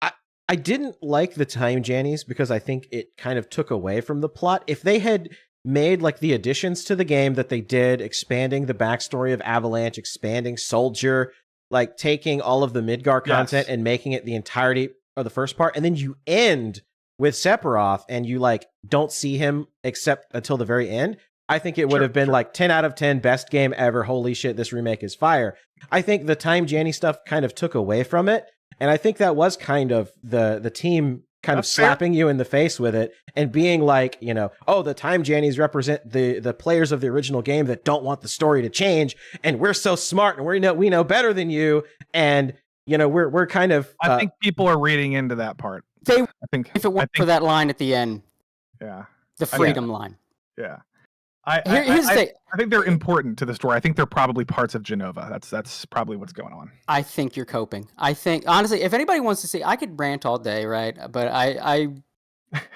I didn't like the Time Jannies because I think it kind of took away from the plot. If they had made like the additions to the game that they did, expanding the backstory of Avalanche, expanding Soldier, like taking all of the Midgar content and making it the entirety of the first part, and then you end with Sephiroth and you like don't see him except until the very end, I think it would have been like 10 out of 10 best game ever. Holy shit, this remake is fire. I think the Time Janny stuff kind of took away from it, and I think that was kind of the team kind of slapping you in the face with it and being like, you know, oh, the Time Jannies represent the players of the original game that don't want the story to change, and we're so smart and we know better than you, and you know we're kind of. I think people are reading into that part. I think if it weren't for that line at the end, the freedom line. Yeah. I think they're important to the story. I think they're probably parts of Genova. That's probably what's going on. I think you're coping. I think honestly, if anybody wants to see, I could rant all day, right? But I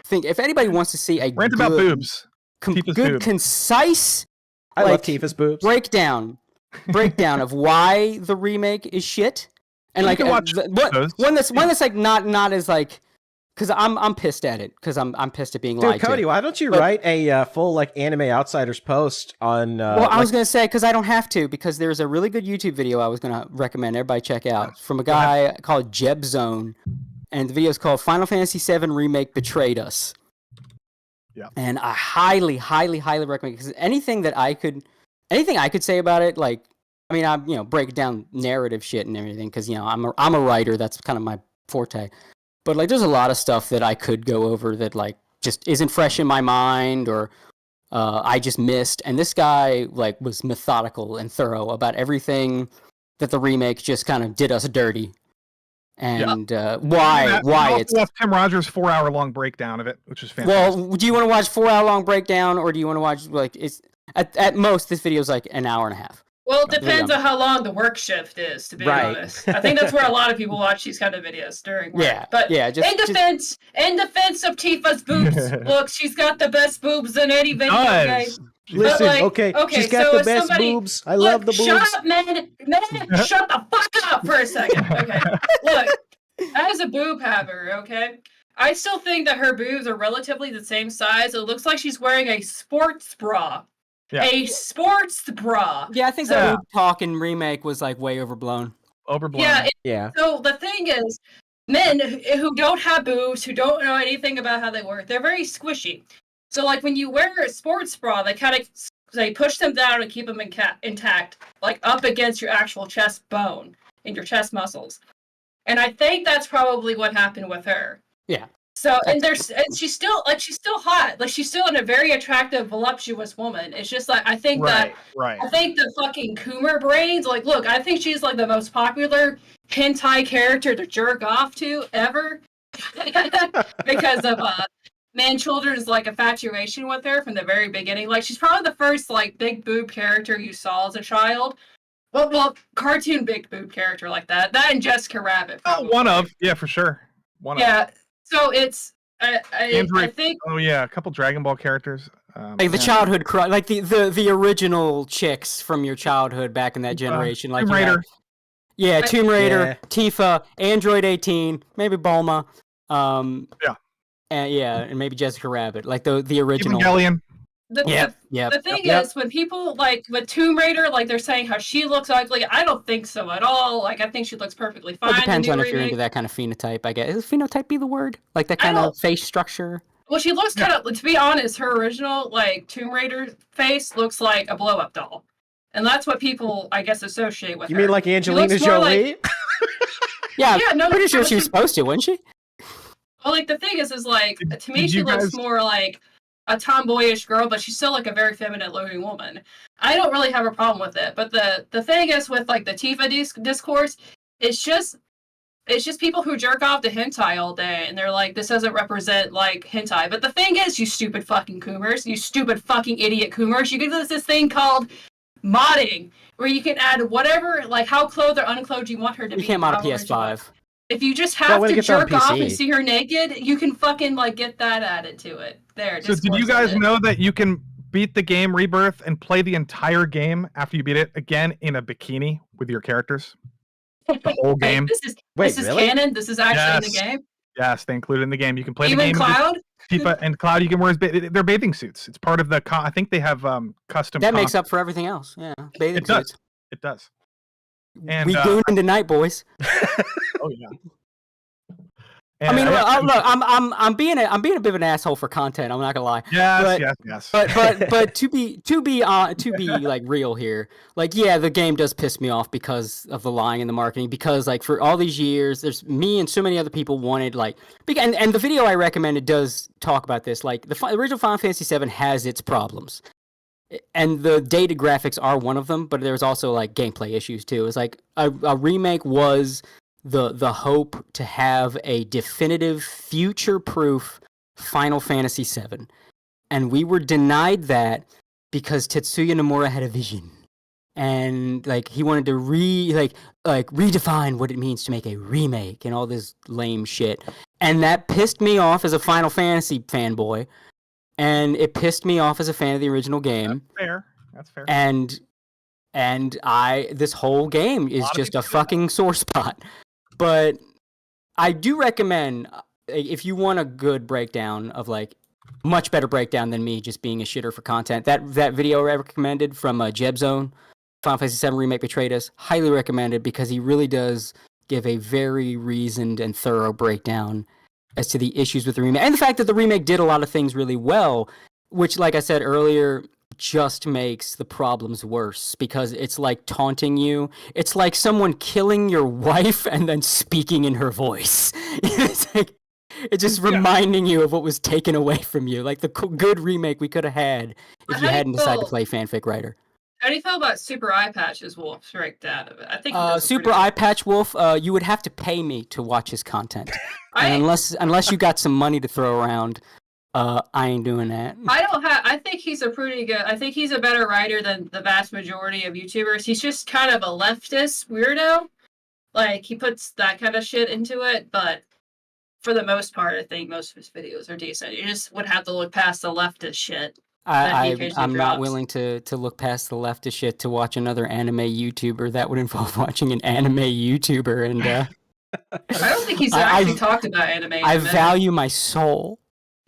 think if anybody wants to see a rant about boobs, concise, I love Tifa's boobs breakdown of why the remake is shit, and like one that's like not as like. Because I'm pissed at it. Because I'm pissed at being lied to. Cody, why don't you write a full like Anime Outsiders post on? Well, I was gonna say because I don't have to, because there's a really good YouTube video I was gonna recommend everybody check out from a guy called Jebzone, and the video is called "Final Fantasy VII Remake Betrayed Us." Yeah. And I highly, highly, highly recommend, because anything I could say about it, like, I mean, I'm break down narrative shit and everything, because I'm a writer. That's kind of my forte. But like, there's a lot of stuff that I could go over that like just isn't fresh in my mind, or I just missed. And this guy like was methodical and thorough about everything that the remake just kind of did us dirty. And why it's Tim Rogers' 4-hour-long breakdown of it, which is fantastic. Well, do you want to watch 4-hour-long breakdown, or do you want to watch like it's at most this video is like an hour and a half? Well, it depends on how long the work shift is, to be honest. I think that's where a lot of people watch these kind of videos during work. In defense of Tifa's boobs, look, she's got the best boobs in any video game. Listen, okay, she's got the best boobs. I love the boobs. Shut up, man, shut the fuck up for a second. Okay, look, as a boob haver, okay, I still think that her boobs are relatively the same size. It looks like she's wearing a sports bra. Yeah. A sports bra. Yeah, I think the talk in remake was like way overblown. Yeah. So the thing is, men who don't have boobs, who don't know anything about how they work, they're very squishy. So like when you wear a sports bra, they push them down and keep them intact, like up against your actual chest bone and your chest muscles. And I think that's probably what happened with her. Yeah. So and she's still hot, like she's still a very attractive, voluptuous woman. It's just like I think I think the fucking Coomer brains, like, look, I think she's like the most popular hentai character to jerk off to ever because of children's like infatuation with her from the very beginning. Like she's probably the first like big boob character you saw as a child. Well, cartoon big boob character like that. That and Jessica Rabbit. For sure. So it's I think. Oh yeah, a couple Dragon Ball characters. Like the childhood crush, like the original chicks from your childhood back in that generation, like Tomb Raider. Tomb Raider, Tifa, Android 18, maybe Bulma. And maybe Jessica Rabbit, like the original. Evangelion. The thing is, when people like with Tomb Raider, like they're saying how she looks ugly, I don't think so at all. Like I think she looks perfectly fine. It depends on if you're into that kind of phenotype, I guess. Is phenotype be the word? Like that kind of face structure? Well, she looks kind of, to be honest, her original like Tomb Raider face looks like a blow-up doll. And that's what people, I guess, associate with her. You mean like Angelina Jolie? Pretty sure she was supposed to, wasn't she? Well, like the thing is like, to me, she looks more like a tomboyish girl, but she's still like a very feminine-looking woman. I don't really have a problem with it, but the thing is with like the Tifa discourse, it's just people who jerk off to hentai all day, and they're like, this doesn't represent, like, hentai. But the thing is, you stupid fucking coomers, you stupid fucking idiot coomers, you can do this thing called modding, where you can add whatever, like, how clothed or unclothed you want her to be. You can't mod a PS5. If you just have to jerk off and see her naked, you can fucking, like, get that added to it. There. So did you guys know that you can beat the game Rebirth and play the entire game after you beat it again in a bikini with your characters? The whole game. This is canon. This is actually in the game. Yes, they included it in the game. You can play Even the game. Cloud. Tifa and Cloud. You can wear their bathing suits. It's part of the. I think they have custom. That makes up for everything else. Yeah, bathing suits. It does. And we goon in the night, boys. Oh yeah. And I mean, look, I'm being a bit of an asshole for content. I'm not gonna lie. Yes. But to be like real here, like yeah, the game does piss me off because of the lying and the marketing. Because like for all these years, there's me and so many other people wanted like, and the video I recommended does talk about this. Like the original Final Fantasy VII has its problems, and the dated graphics are one of them. But there's also like gameplay issues too. It's like a remake was the hope to have a definitive future-proof Final Fantasy VII. And we were denied that because Tetsuya Nomura had a vision. And like he wanted to redefine what it means to make a remake and all this lame shit. And that pissed me off as a Final Fantasy fanboy. And it pissed me off as a fan of the original game. That's fair. And this whole game is just a fucking sore spot. But I do recommend, if you want a good breakdown of like much better breakdown than me just being a shitter for content, that video I recommended from Jebzone, Final Fantasy VII Remake Betrayed Us, highly recommended because he really does give a very reasoned and thorough breakdown as to the issues with the remake and the fact that the remake did a lot of things really well, which, like I said earlier, just makes the problems worse because it's like taunting you. It's like someone killing your wife and then speaking in her voice. It's just reminding you of what was taken away from you. Like the good remake we could have had if you hadn't decided to play fanfic writer. How do you feel about Super Eye Patch's Wolf right out of it? I think Super Eye Patch Wolf, you would have to pay me to watch his content. Unless you got some money to throw around, I ain't doing that. I think he's a pretty good. I think he's a better writer than the vast majority of YouTubers. He's just kind of a leftist weirdo. Like he puts that kind of shit into it, but for the most part, I think most of his videos are decent. You just would have to look past the leftist shit. I'm not willing to look past the leftist shit to watch another anime YouTuber. That would involve watching an anime YouTuber, and I don't think he's actually talked about anime. I value my soul.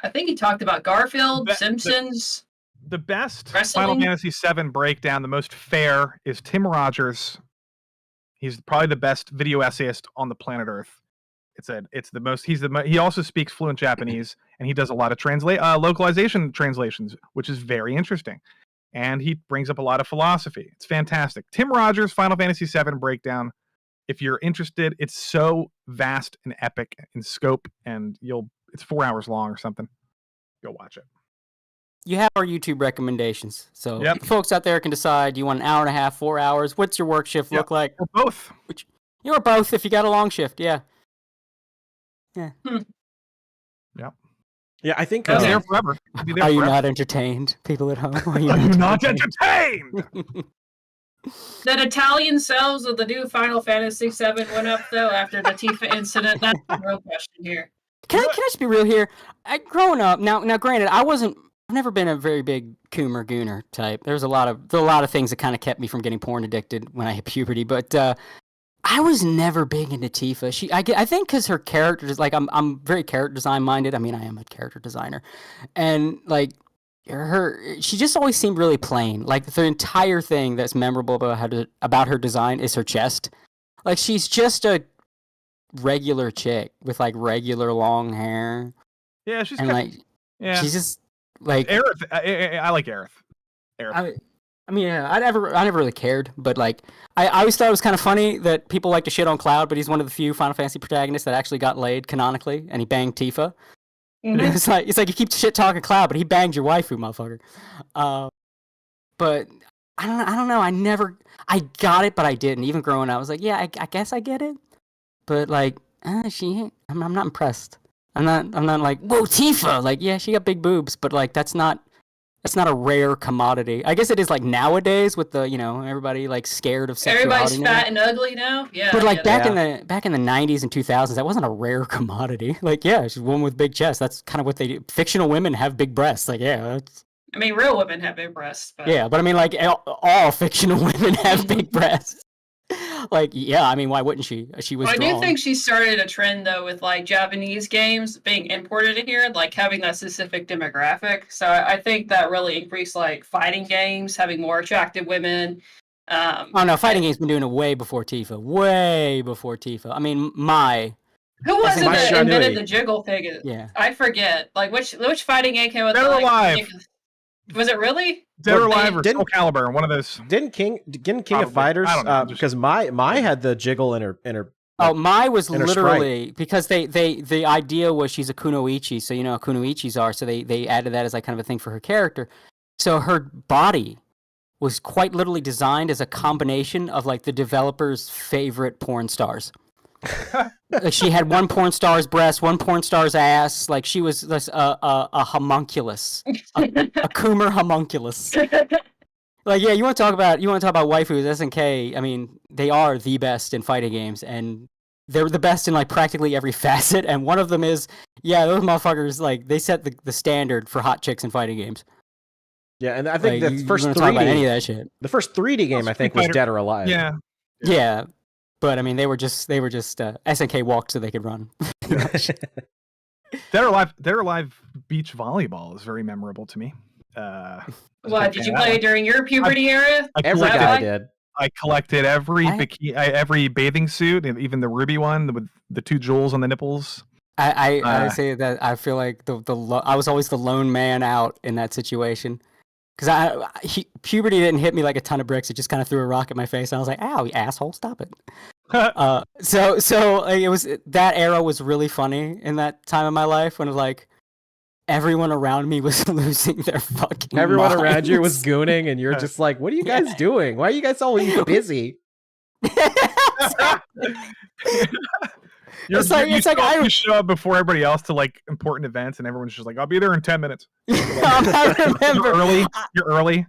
I think he talked about Garfield, Simpsons. The best wrestling. Final Fantasy VII breakdown, the most fair, is Tim Rogers. He's probably the best video essayist on the planet Earth. He also speaks fluent Japanese, and he does a lot of localization translations, which is very interesting. And he brings up a lot of philosophy. It's fantastic. Tim Rogers, Final Fantasy VII breakdown. If you're interested, it's so vast and epic in scope, and it's 4 hours long or something. Go watch it. You have our YouTube recommendations. So folks out there can decide, do you want an hour and a half, 4 hours? What's your work shift look like? Or both. Or both if you got a long shift, yeah. Yeah. Yeah, I think... I'll be there forever. Are you not entertained, people at home? Are you not entertained? That Italian sales of the new Final Fantasy VII went up, though, after the Tifa incident. That's the real question here. Can I just be real here? Growing up, now granted, I've never been a very big Coomer Gooner type. There was a lot of things that kind of kept me from getting porn addicted when I hit puberty, but I was never big into Tifa. I think because her character is like I'm very character design minded. I mean, I am a character designer, and like she just always seemed really plain. Like the entire thing that's memorable about her design is her chest. Like she's just a regular chick with like regular long hair. Yeah, she's she's just like Aerith. I like Aerith. I mean, I never really cared, but like I always thought it was kind of funny that people like to shit on Cloud, but he's one of the few Final Fantasy protagonists that actually got laid canonically, and he banged Tifa. Mm-hmm. It's like you keep shit talking Cloud, but he banged your waifu, motherfucker. But I don't know. I got it, but I didn't. Even growing up, I was like, yeah, I guess I get it, but like, I'm not impressed. I'm not like, whoa, Tifa. Like, yeah, she got big boobs, but like, that's not a rare commodity. I guess it is like nowadays with the, everybody like scared of sexuality. Everybody's fat and ugly now. Yeah. But like back in the 90s and 2000s, that wasn't a rare commodity. Like, yeah, she's a woman with big chest. That's kind of what they do. Fictional women have big breasts. Like, yeah, that's. I mean, real women have big breasts. But... Yeah, but I mean, like, all fictional women have big breasts. Like, yeah, I mean, why wouldn't she? She was. I do think she started a trend though with like Japanese games being imported in here, like having that specific demographic. So I think that really increased like fighting games having more attractive women. Oh no, fighting games been doing it way before Tifa. Way before Tifa. I mean, who was it that invented the jiggle thing? Yeah, I forget. Like which fighting game came with? Dead or Alive. Was it really? Dead or Alive or Soul Calibur? One of those. Didn't King of Fighters? Because Mai had the jiggle in her. Oh, Mai was literally because the idea was she's a kunoichi, so how kunoichis are, so they added that as like kind of a thing for her character. So her body was quite literally designed as a combination of like the developer's favorite porn stars. Like she had one porn star's breast, one porn star's ass. Like she was a homunculus, a Coomer homunculus. Like, yeah, you want to talk about waifus? SNK. I mean, they are the best in fighting games, and they're the best in like practically every facet. And one of them is, yeah, those motherfuckers like they set the standard for hot chicks in fiting games. Yeah, and I think like, the first 3D, any of that shit. The first 3D game I think was Dead or Alive. Yeah. But I mean, they were just SNK walked so they could run. Dead or Alive beach volleyball is very memorable to me. What did you play during your puberty era? Every guy did. I collected every bathing suit, and even the ruby one with the 2 jewels on the nipples. I say that I feel like I was always the lone man out in that situation. Because puberty didn't hit me like a ton of bricks. It just kind of threw a rock at my face. And I was like, ow, you asshole, stop it. So it was, that era was really funny in that time of my life when it was like, everyone around me was losing their fucking Everyone minds. around you was gooning, and you're just like, what are you guys doing? Why are you guys always busy? You show up before everybody else to like important events, and everyone's just like, "I'll be there in 10 minutes." I remember. You're early.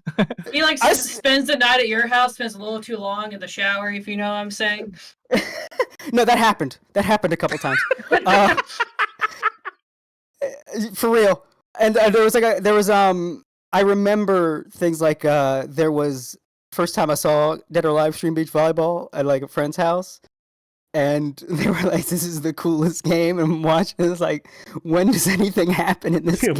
He like spends the night at your house, spends a little too long in the shower, if you know what I'm saying. No, that happened. That happened a couple times. For real. And there was I remember things like there was first time I saw Dead or Alive stream beach volleyball at like a friend's house. And they were like, "This is the coolest game." And I'm watching. It's like, when does anything happen in this game?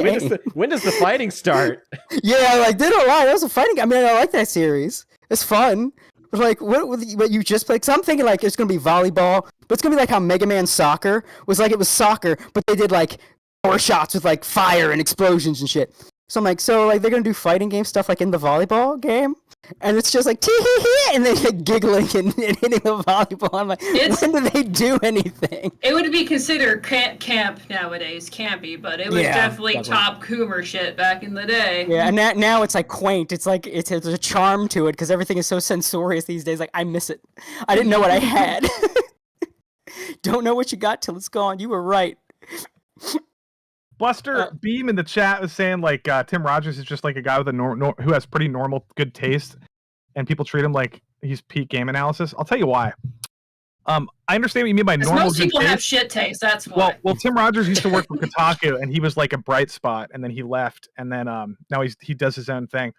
When does the fighting start? Yeah, like Dead or Alive. That was a fighting. I mean, I like that series. It's fun. But like, what you just played? Because I'm thinking like it's gonna be volleyball, but it's gonna be like how Mega Man Soccer was like. It was soccer, but they did like power shots with like fire and explosions and shit. So I'm like, they're gonna do fighting game stuff like in the volleyball game. And it's just like tee-hee-hee, and they like giggling and hitting the volleyball. I'm like, when do they do anything? It would be considered camp nowadays, campy, but it was definitely top Coomer shit back in the day. Yeah, and now it's like quaint. It's like there's a charm to it because everything is so sensorious these days. Like I miss it. I didn't know what I had. Don't know what you got till it's gone. You were right. Buster Beam in the chat was saying like Tim Rogers is just like a guy with who has pretty normal good taste, and people treat him like he's peak game analysis. I'll tell you why. I understand what you mean by normal. Most people have shit taste. That's why. Well, Tim Rogers used to work for Kotaku, and he was like a bright spot, and then he left, and then now he does his own thing.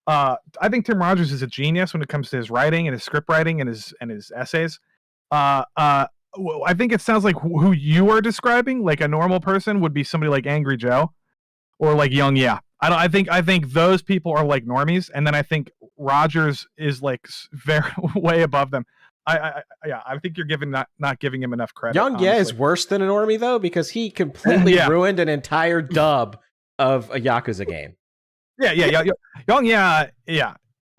I think Tim Rogers is a genius when it comes to his writing and his script writing and his essays. I think it sounds like who you are describing, like a normal person, would be somebody like Angry Joe or like Young Yeah. I think those people are like normies, and then I think Rogers is like very way above them. I think you're not giving him enough credit. Young Yeah is worse than a normie though, because he completely ruined an entire dub of a Yakuza game. Yeah. Young Yeah.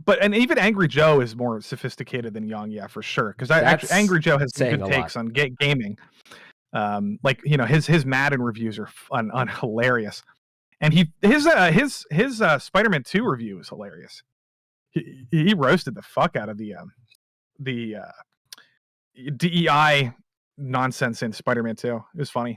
But even Angry Joe is more sophisticated than Young Yeah for sure, because Angry Joe has some good takes on gaming. Like his Madden reviews are hilarious, and his Spider-Man 2 review is hilarious. he roasted the fuck out of the DEI nonsense in Spider-Man 2. It was funny.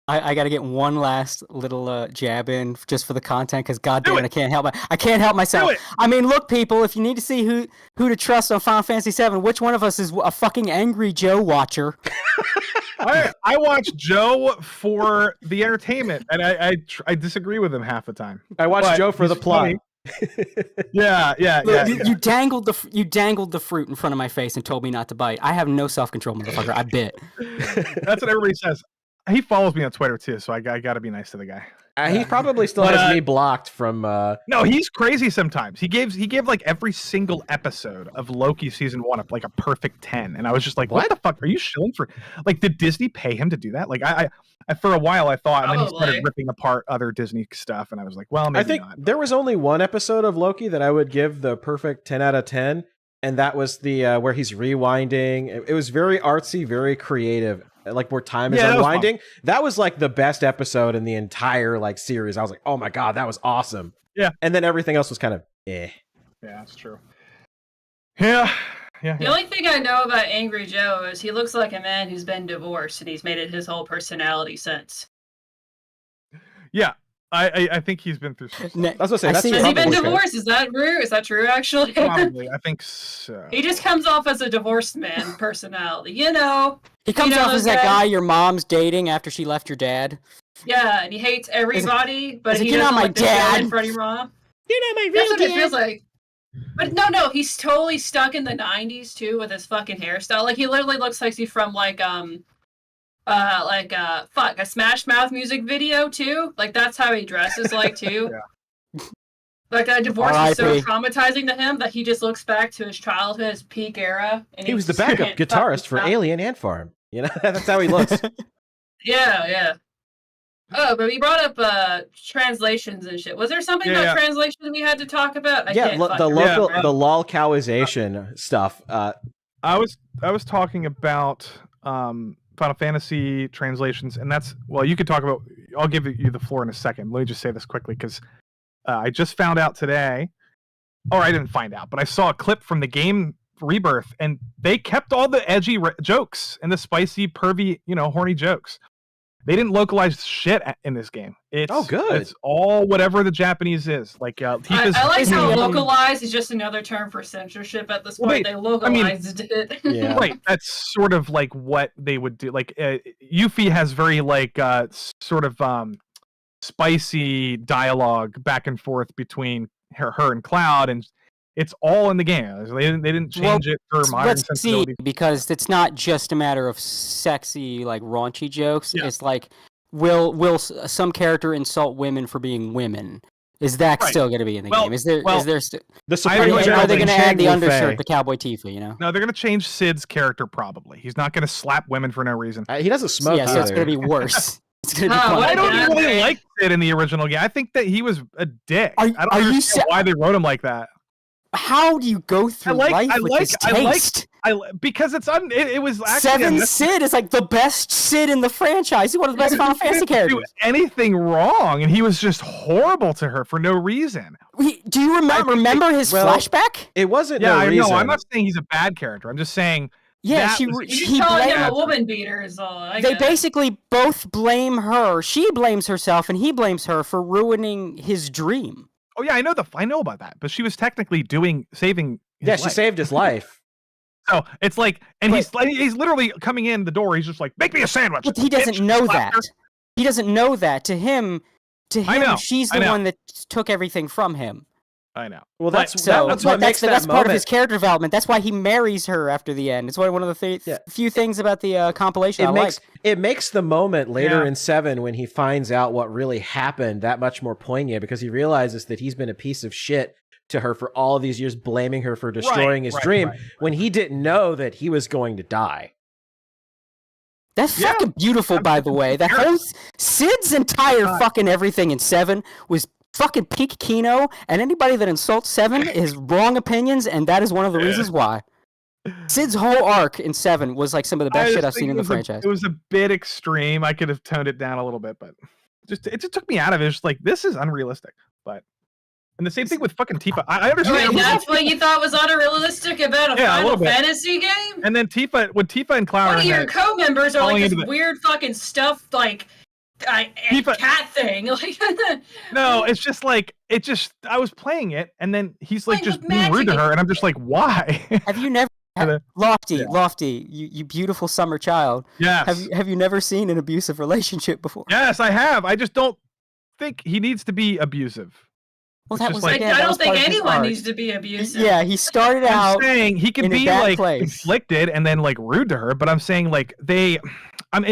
I got to get one last little jab in just for the content because goddamn it, I can't help myself. I mean, look, people, if you need to see who to trust on Final Fantasy VII, which one of us is a fucking angry Joe watcher? I watch Joe for the entertainment, and I disagree with him half the time. I watch Joe for the plot. Yeah. You dangled the fruit in front of my face and told me not to bite. I have no self-control, motherfucker. I bit. That's what everybody says. He follows me on Twitter too, so I got to be nice to the guy. He probably still has me blocked from. No, he's crazy sometimes. He gave like every single episode of Loki season 1 like a perfect 10, and I was just like, what the fuck are you shilling for? Like, did Disney pay him to do that? Like, I for a while I thought, and then he started ripping apart other Disney stuff, and I was like, well, maybe I think not. There was only one episode of Loki that I would give the perfect 10 out of 10, and that was the where he's rewinding. It was very artsy, very creative. Like where time is unwinding. That was like the best episode in the entire like series. I was like, oh my god, that was awesome. Yeah. And then everything else was kind of eh. Yeah, that's true. Yeah. The only thing I know about Angry Joe is he looks like a man who's been divorced and he's made it his whole personality since. Yeah. I think he's been through some stuff. I was gonna say, has he been divorced? Is that true? Is that true, actually? Probably. I think so. He just comes off as a divorced man personality, you know? He comes off as that guy your mom's dating after she left your dad. Yeah, and he hates everybody, but he doesn't not my dad in front of your mom. You're not my real That's what dad. it feels like. But no, he's totally stuck in the 90s, too, with his fucking hairstyle. Like, he literally looks like he's from, a Smash Mouth music video too. Like that's how he dresses like too. Yeah. Like that divorce is so traumatizing to him that he just looks back to his childhood, his peak era. And he was the backup guitarist for Alien Ant Farm. You know, that's how he looks. Yeah. Oh, but we brought up translations and shit. Was there something about translations we had to talk about? The lolcalization stuff. I was talking about Final Fantasy translations, and that's, well, you could talk about, I'll give you the floor in a second. Let me just say this quickly, because I just found out today, or I didn't find out, but I saw a clip from the game Rebirth, and they kept all the edgy jokes and the spicy, pervy, horny jokes. They didn't localize shit in this game. Good. It's all whatever the Japanese is. Like Tifa's, I like how localized is just another term for censorship at this point. They localized it. Yeah. Right. That's sort of like what they would do. Like Yuffie has very like sort of spicy dialogue back and forth between her and Cloud, and it's all in the game. They didn't change it for modern sensibility. Because it's not just a matter of sexy, like raunchy jokes. Yeah. It's like, will some character insult women for being women? Is that still going to be in the game? Is there are they going to add the undershirt, the cowboy Tifa? No, they're going to change Sid's character probably. He's not going to slap women for no reason. He doesn't smoke. Yeah, so it's going to be worse. It's gonna be I don't really like Sid in the original game. I think that he was a dick. I don't understand why they wrote him like that. How do you go through life with this taste? Because it was actually Seven Sid is like the best Sid in the franchise. He's one of the best Final Fantasy characters. Do anything wrong, and he was just horrible to her for no reason. Do you remember his flashback? It wasn't. Yeah, no reason. I'm not saying he's a bad character. I'm just saying. Yeah, he calling him a woman beater is all. They basically both blame her. She blames herself, and he blames her for ruining his dream. Oh yeah, I know about that, but she was technically saving. She saved his life. So it's like, and he's literally coming in the door. He's just like, make me a sandwich. But he doesn't know that. He doesn't know that. To him, she's the one that took everything from him. I know. Well, that's part of his character development. That's why he marries her after the end. It's one of the few things about the compilation It makes the moment later in 7 when he finds out what really happened that much more poignant, because he realizes that he's been a piece of shit to her for all of these years, blaming her for destroying his dream when he didn't know that he was going to die. That's fucking beautiful, by the way. That whole Sid's entire fucking everything in 7 was fucking peak Kino, and anybody that insults 7 is wrong opinions, and that is one of the reasons why. Sid's whole arc in 7 was like some of the best shit I've seen in the franchise. It was a bit extreme. I could have toned it down a little bit, but it just took me out of it. It's just like, this is unrealistic. But And the same thing with fucking Tifa. I understand. Wait, that's what you thought was unrealistic about a Final Fantasy game? And then Tifa and Cloud. One of your co-members are like this weird fucking stuffed like cat thing. Like no, it's just like I was playing it, and then he's like just being rude to her, and I'm just like, why? Have you never? Lofti, you beautiful summer child. Yes. Have you never seen an abusive relationship before? Yes, I have. I just don't think he needs to be abusive. Well, that was like, I don't think anyone needs to be abusive. Yeah, he started out. I'm saying he can be like conflicted and then like rude to her, but I'm saying like and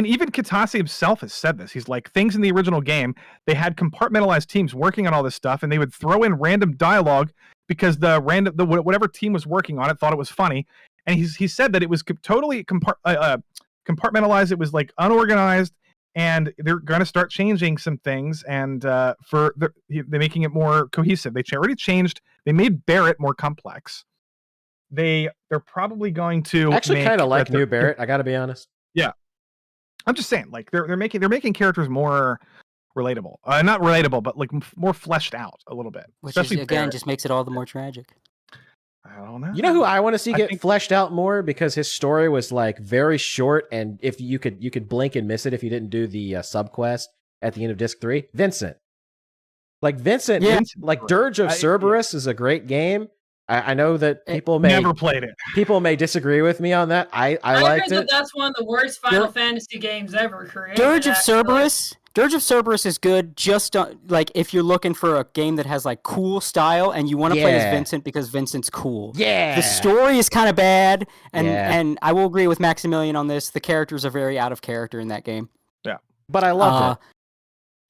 even Kitase himself has said this. He's like, things in the original game, they had compartmentalized teams working on all this stuff, and they would throw in random dialogue because whatever team was working on it thought it was funny, and he said that it was totally compartmentalized. It was like unorganized. And they're going to start changing some things, and they're making it more cohesive. They already changed. They made Barrett more complex. They're probably going to actually kind of like new Barrett. I got to be honest. Yeah, I'm just saying, like they're making characters more relatable. Not relatable, but like more fleshed out a little bit. Which is, again just makes it all the more tragic. I don't know. You know who I want to see get fleshed out more, because his story was like very short, and if you could blink and miss it if you didn't do the subquest at the end of Disc 3. Vincent, like Dirge of Cerberus is a great game. I know that people may never played it. People may disagree with me on that. I liked it. That's one of the worst Final Fantasy games ever created. Dirge of Cerberus is good. Just like if you're looking for a game that has like cool style and you want to play as Vincent because Vincent's cool. Yeah. The story is kind of bad, and I will agree with Maximilian on this. The characters are very out of character in that game. Yeah, but I love it.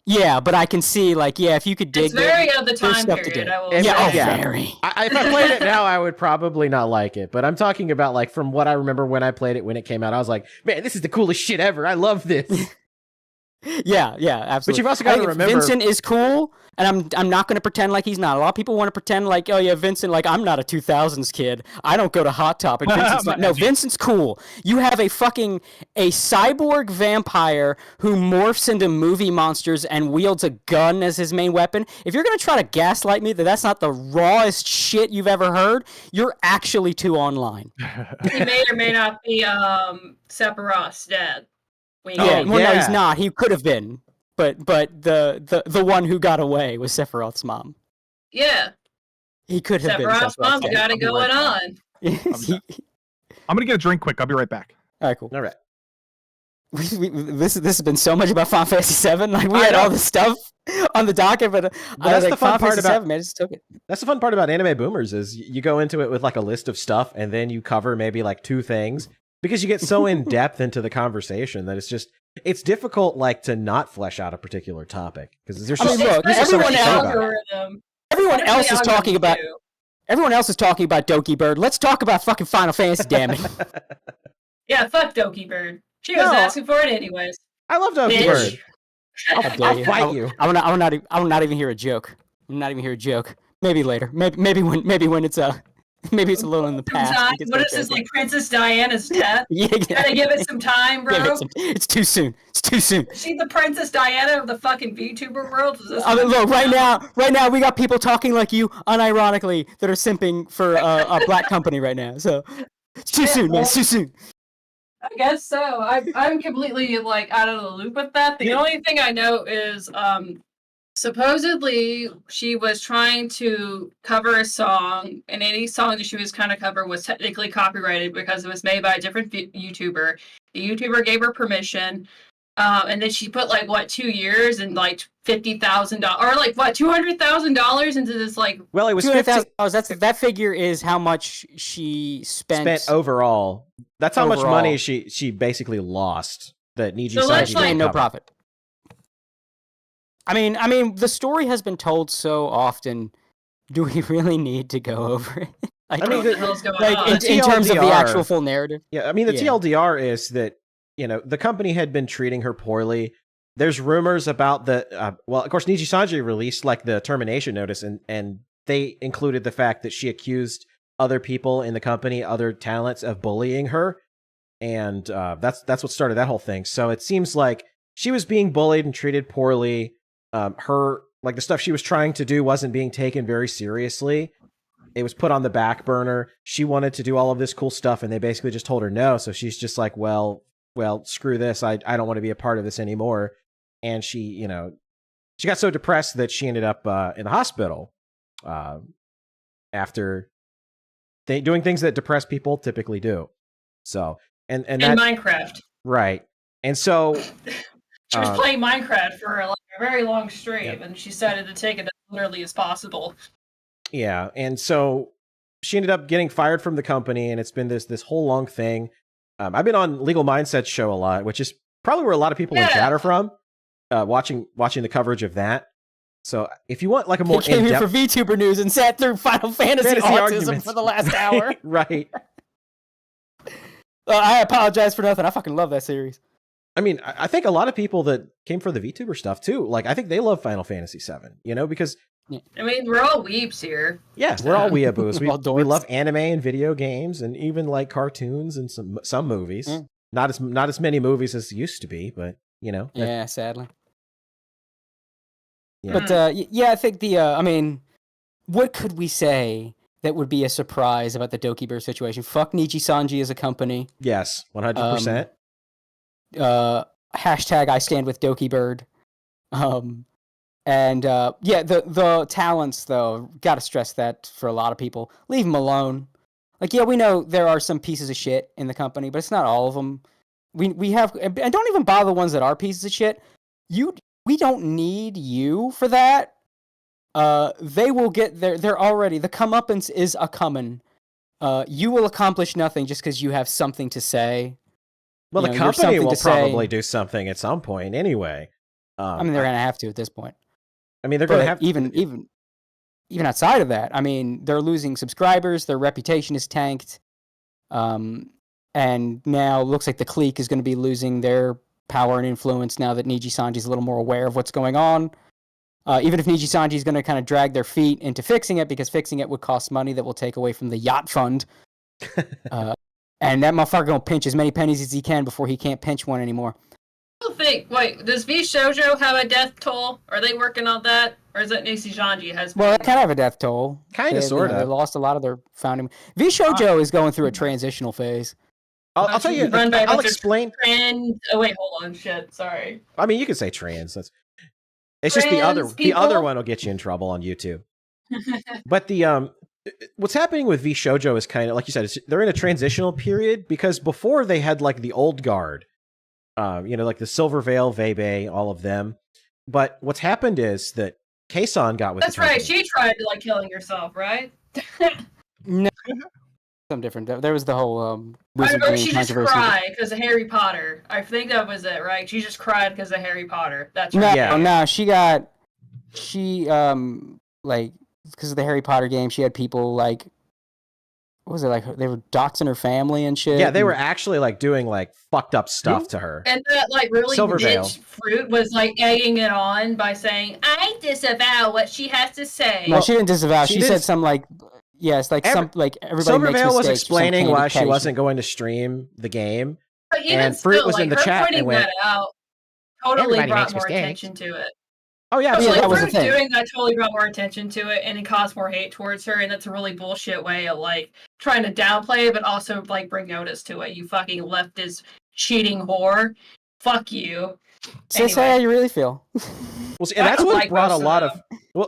Yeah, but I can see if you could dig. It's very of the time period. Very. If I played it now, I would probably not like it. But I'm talking about like from what I remember when I played it when it came out. I was like, man, this is the coolest shit ever. I love this. Yeah, absolutely. But you've also got to remember, Vincent is cool, and I'm not going to pretend like he's not. A lot of people want to pretend like, oh yeah, Vincent, like I'm not a 2000s kid. I don't go to Hot Topic. Vincent's not. No, Vincent's cool. You have a cyborg vampire who morphs into movie monsters and wields a gun as his main weapon. If you're going to try to gaslight me that that's not the rawest shit you've ever heard, you're actually too online. He may or may not be Sephiroth's dad. No, he's not. He could have been, but the one who got away was Sephiroth's mom. Yeah, he could have been. Sephiroth's mom's got it going on. I'm gonna get a drink quick. I'll be right back. All right, cool. All right. This has been so much about Final Fantasy VII. Like we had all this stuff on the docket, but that's the fun part about. 7, man, just took it. That's the fun part about Anime Boomers is you go into it with like a list of stuff, and then you cover maybe like 2 things. Because you get so in depth into the conversation that it's difficult like to not flesh out a particular topic because there's everyone else is talking about Doki Bird. Let's talk about fucking Final Fantasy, damn it. Yeah, fuck Doki Bird. She was asking for it anyways. I love Doki Bird. I'll fight you. I will not even hear a joke. I'm not even hear a joke. Maybe later. Maybe when it's maybe it's a little in the past. What is this, like Princess Diana's death? Gotta give it some time, bro. It's too soon. Is she the Princess Diana of the fucking VTuber world? Look, right now, we got people talking like you, unironically, that are simping for a black company right now. So it's too soon, man. It's too soon. I guess so. I'm completely like out of the loop with that. The only thing I know is supposedly she was trying to cover a song, and any song that she was trying to cover was technically copyrighted because it was made by a different YouTuber. The YouTuber gave her permission, and then she put like 2 years and like $50,000 or like $200,000 into this like. Well, it was $200,000. That figure is how much she spent overall. That's how much money she basically lost. That Niji Sanji made no profit. I mean, the story has been told so often. Do we really need to go over it? Like, in terms of the actual full narrative. Yeah, I mean, the TLDR is that the company had been treating her poorly. There's rumors about of course, Niji Sanji released like the termination notice, and they included the fact that she accused other people in the company, other talents, of bullying her, and that's what started that whole thing. So it seems like she was being bullied and treated poorly. Her like the stuff she was trying to do wasn't being taken very seriously. It was put on the back burner. She wanted to do all of this cool stuff, and they basically just told her no. So she's just like, well, screw this. I don't want to be a part of this anymore. And she got so depressed that she ended up in the hospital after doing things that depressed people typically do. So and that, Minecraft, right? And so she was playing Minecraft for a very long stream, and she decided to take it as literally as possible. Yeah, and so she ended up getting fired from the company, and it's been this whole long thing. I've been on Legal Mindset's show a lot, which is probably where a lot of people in chat are from, watching the coverage of that. So if you want like a more came here for VTuber news and sat through Final Fantasy autism arguments for the last hour. Right. I apologize for nothing. I fucking love that series. I mean, I think a lot of people that came for the VTuber stuff too, like I think they love Final Fantasy VII, because I mean, we're all weebs here. Yeah, we're all weeaboos. we love anime and video games and even like cartoons and some movies. Not as many movies as used to be, but Yeah, sadly. Yeah. But I think I mean, what could we say that would be a surprise about the Doki Bear situation? Fuck Niji Sanji as a company. Yes, 100%. Hashtag I stand with Doki Bird. And the talents though, gotta stress that for a lot of people, leave them alone. Like, yeah, we know there are some pieces of shit in the company, but it's not all of them. We have, and don't even bother the ones that are pieces of shit. We don't need you for that. They will get there. They're already, the comeuppance is a coming. You will accomplish nothing just because you have something to say. Well, the company will probably do something at some point anyway. I mean, they're going to have to at this point. I mean, they're going to have even outside of that. I mean, they're losing subscribers. Their reputation is tanked. And now it looks like the clique is going to be losing their power and influence now that Niji Sanji is a little more aware of what's going on. Even if Niji Sanji is going to kind of drag their feet into fixing it, because fixing it would cost money that will take away from the yacht fund. And that motherfucker going to pinch as many pennies as he can before he can't pinch one anymore. Wait, does V Shoujo have a death toll? Are they working on that? Or is it Niji Sanji has? Well, they kind of have a death toll. Kind of, sort of. They lost a lot of their founding. V Shoujo is going through a transitional phase. I'll tell you. I'll explain. Oh wait, hold on. Shit, sorry. I mean, you can say trans. It's just the other one will get you in trouble on YouTube. But what's happening with V Shoujo is kind of like you said. They're in a transitional period because before they had like the old guard. Like the Silver Veil, Vebe, all of them. But what's happened is that Kaisen got with. That's right. She tried to killing herself, right? No, something different. There was the whole she just cried because of Harry Potter. I think that was it, right? She just cried because of Harry Potter. That's right. No, because of the Harry Potter game, she had people like. What was it like? They were doxing her family and shit. Yeah, they were actually like doing like fucked up stuff to her. And that really bitch fruit was like egging it on by saying, "I disavow what she has to say." No, she didn't disavow. She said some like, yes, like everybody. Silver Veil was explaining why she wasn't going to stream the game, and Fruit was in the chat and went, "Totally brought more attention to it." Oh yeah, that was the thing. Doing that totally brought more attention to it, and it caused more hate towards her, and that's a really bullshit way of like trying to downplay it, but also like bring notice to it. You fucking leftist cheating whore. Fuck you. Say how you really feel. Well, see, and that's what brought a lot of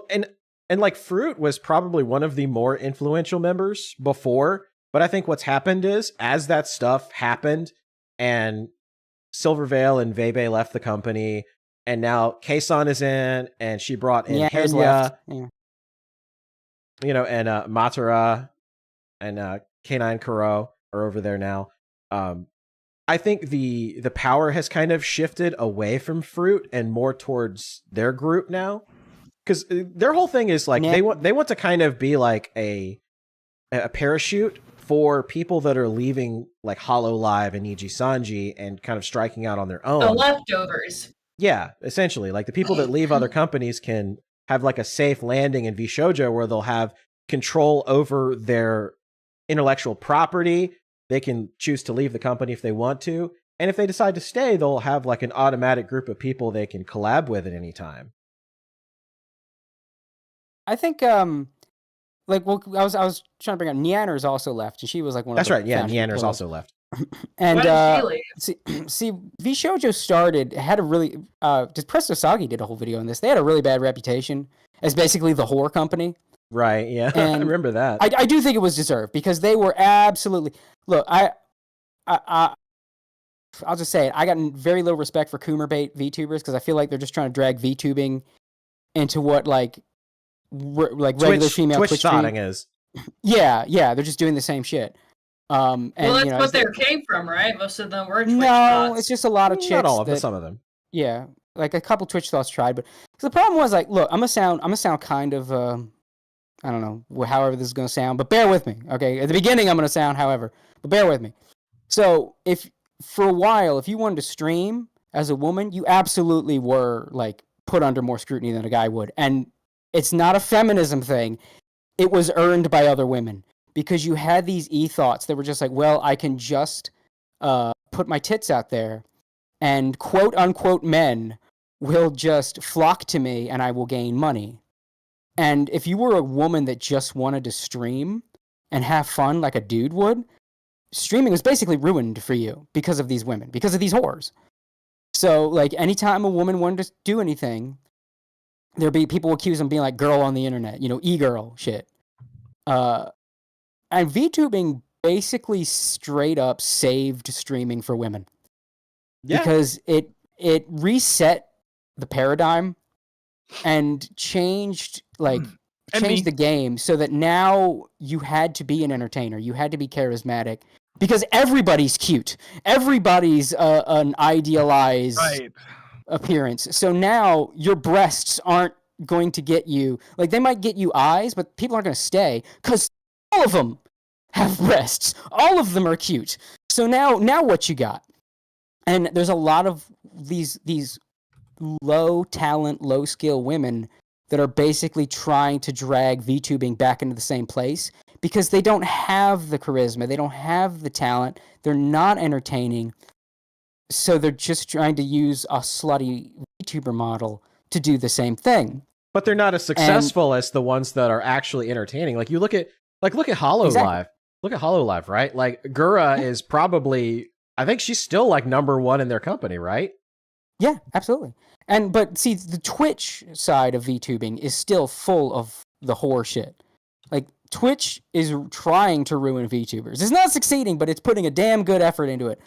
and like Fruit was probably one of the more influential members before, but I think what's happened is as that stuff happened, and Silver Veil and Vebe left the company. And now Kaisen is in, and she brought in Henya, and Matara and K9 Kuro are over there now. I think the power has kind of shifted away from Fruit and more towards their group now, because their whole thing is like they want to kind of be like a parachute for people that are leaving like Hollow Live and Niji Sanji and kind of striking out on their own. The leftovers. Yeah, essentially. Like the people that leave other companies can have like a safe landing in V Shoujo where they'll have control over their intellectual property. They can choose to leave the company if they want to. And if they decide to stay, they'll have like an automatic group of people they can collab with at any time. I think like well, I was trying to bring up Nianer's also left, and she was like one That's of the right. Yeah, founding Nianer's pillars. also left. And Why did she leave? see, VShojo started had a really just Presto Sagi did a whole video on this. They had a really bad reputation as basically the whore company. Right. Yeah, I remember that. I do think it was deserved because they were absolutely look. I'll just say it. I got very little respect for Coomer bait VTubers because I feel like they're just trying to drag VTubing into what like regular female Twitch Twitch thoughting is. Yeah, they're just doing the same shit. And, well, that's you know, what they came from, right? Most of them were Twitch no, thoughts. it's just a lot of chicks. Not all of them, some of them. Yeah, like a couple Twitch thoughts tried, but the problem was like, look, I'm gonna sound kind of I don't know, however this is gonna sound, but bear with me, okay? At the beginning, I'm gonna sound however, but bear with me. So if for a while, if you wanted to stream as a woman, you absolutely were like put under more scrutiny than a guy would, and it's not a feminism thing. It was earned by other women because you had these thoughts that were just like, well, I can just put my tits out there and quote unquote men will just flock to me and I will gain money. And if you were a woman that just wanted to stream and have fun like a dude would, streaming was basically ruined for you because of these women, because of these whores. So like anytime a woman wanted to do anything, there'd be people accuse them of being like girl on the internet, you know, e-girl shit. And VTubing basically straight up saved streaming for women. Yeah. Because it reset the paradigm and changed the game so that now you had to be an entertainer. You had to be charismatic because everybody's cute. Everybody's an idealized appearance. So now your breasts aren't going to get you, like they might get you eyes, but people aren't going to stay because all of them have breasts. All of them are cute. So now what you got? And there's a lot of these low talent, low skill women that are basically trying to drag VTubing back into the same place because they don't have the charisma, they don't have the talent, they're not entertaining, so they're just trying to use a slutty VTuber model to do the same thing. But they're not as successful as the ones that are actually entertaining. Like you look at Hololive. Exactly. Look at Hololive, right? Like Gura is probably, I think she's still like number one in their company, right? Yeah, absolutely. But see, the Twitch side of VTubing is still full of the whore shit. Like Twitch is trying to ruin VTubers. It's not succeeding, but it's putting a damn good effort into it.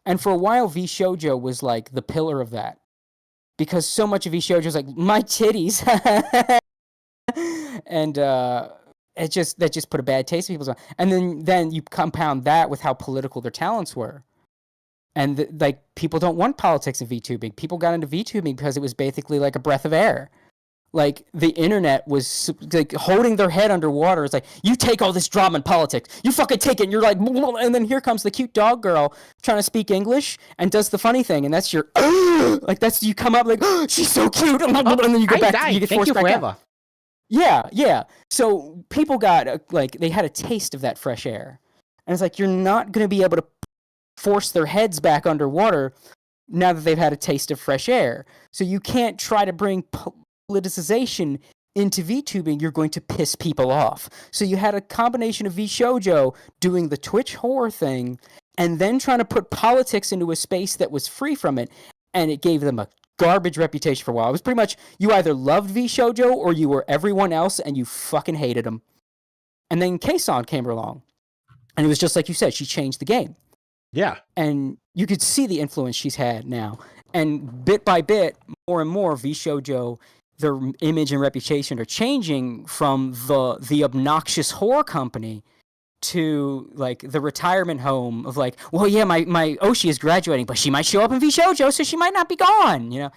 And for a while, VShojo was like the pillar of that. Because so much of VShojo is like, my titties. And that just put a bad taste in people's mouth. And then you compound that with how political their talents were. And like people don't want politics in VTubing. People got into VTubing because it was basically like a breath of air. Like the internet was like holding their head underwater. It's like, you take all this drama and politics, you fucking take it, and you're like, and then here comes the cute dog girl trying to speak English and does the funny thing, and that's your like that's you come up like, oh, she's so cute, and then you go back, you get forced back out. Yeah. So people got like they had a taste of that fresh air, and it's like you're not going to be able to force their heads back underwater now that they've had a taste of fresh air. So you can't try to bring politicization into VTubing. You're going to piss people off. So you had a combination of VShojo doing the Twitch whore thing and then trying to put politics into a space that was free from it, and it gave them a garbage reputation for a while. It was pretty much you either loved VShojo or you were everyone else and you fucking hated them. And then Kaisen came along, and it was just like you said, she changed the game. Yeah. And you could see the influence she's had now. And bit by bit, more and more, VShojo, their image and reputation are changing from the obnoxious whore company to like the retirement home of like, well, yeah, my Oshi is graduating, but she might show up in VShojo, so she might not be gone, you know?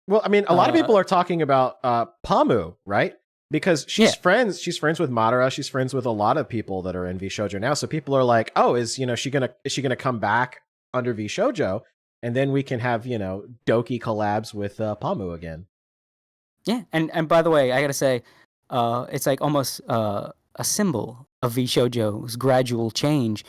Well, I mean, a lot of people are talking about Pamu, right? Because she's friends with Madara, she's friends with a lot of people that are in VShojo now. So people are like, oh, is she gonna come back under VShojo? And then we can have, Doki collabs with Pamu again. Yeah, and by the way, I gotta say, it's like almost a symbol of VShojo's gradual change.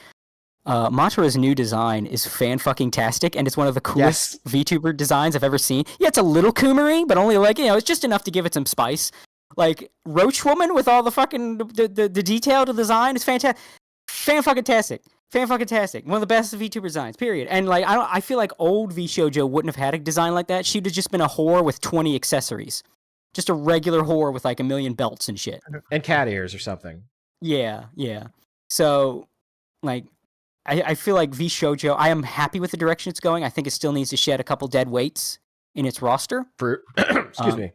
Matara's new design is fan-fucking-tastic, and it's one of the coolest VTuber designs I've ever seen. Yeah, it's a little Kumery, but only like, it's just enough to give it some spice. Like Roach Woman with all the fucking the detailed design is fantastic. Fan-fucking-tastic. Fan-fucking-tastic. One of the best VTuber designs, period. And like I feel like old VShojo wouldn't have had a design like that. She'd have just been a whore with 20 accessories. Just a regular whore with like a million belts and shit. And cat ears or something. Yeah. So, like, I feel like VShojo, I am happy with the direction it's going. I think it still needs to shed a couple dead weights in its roster. Fruit. Excuse me.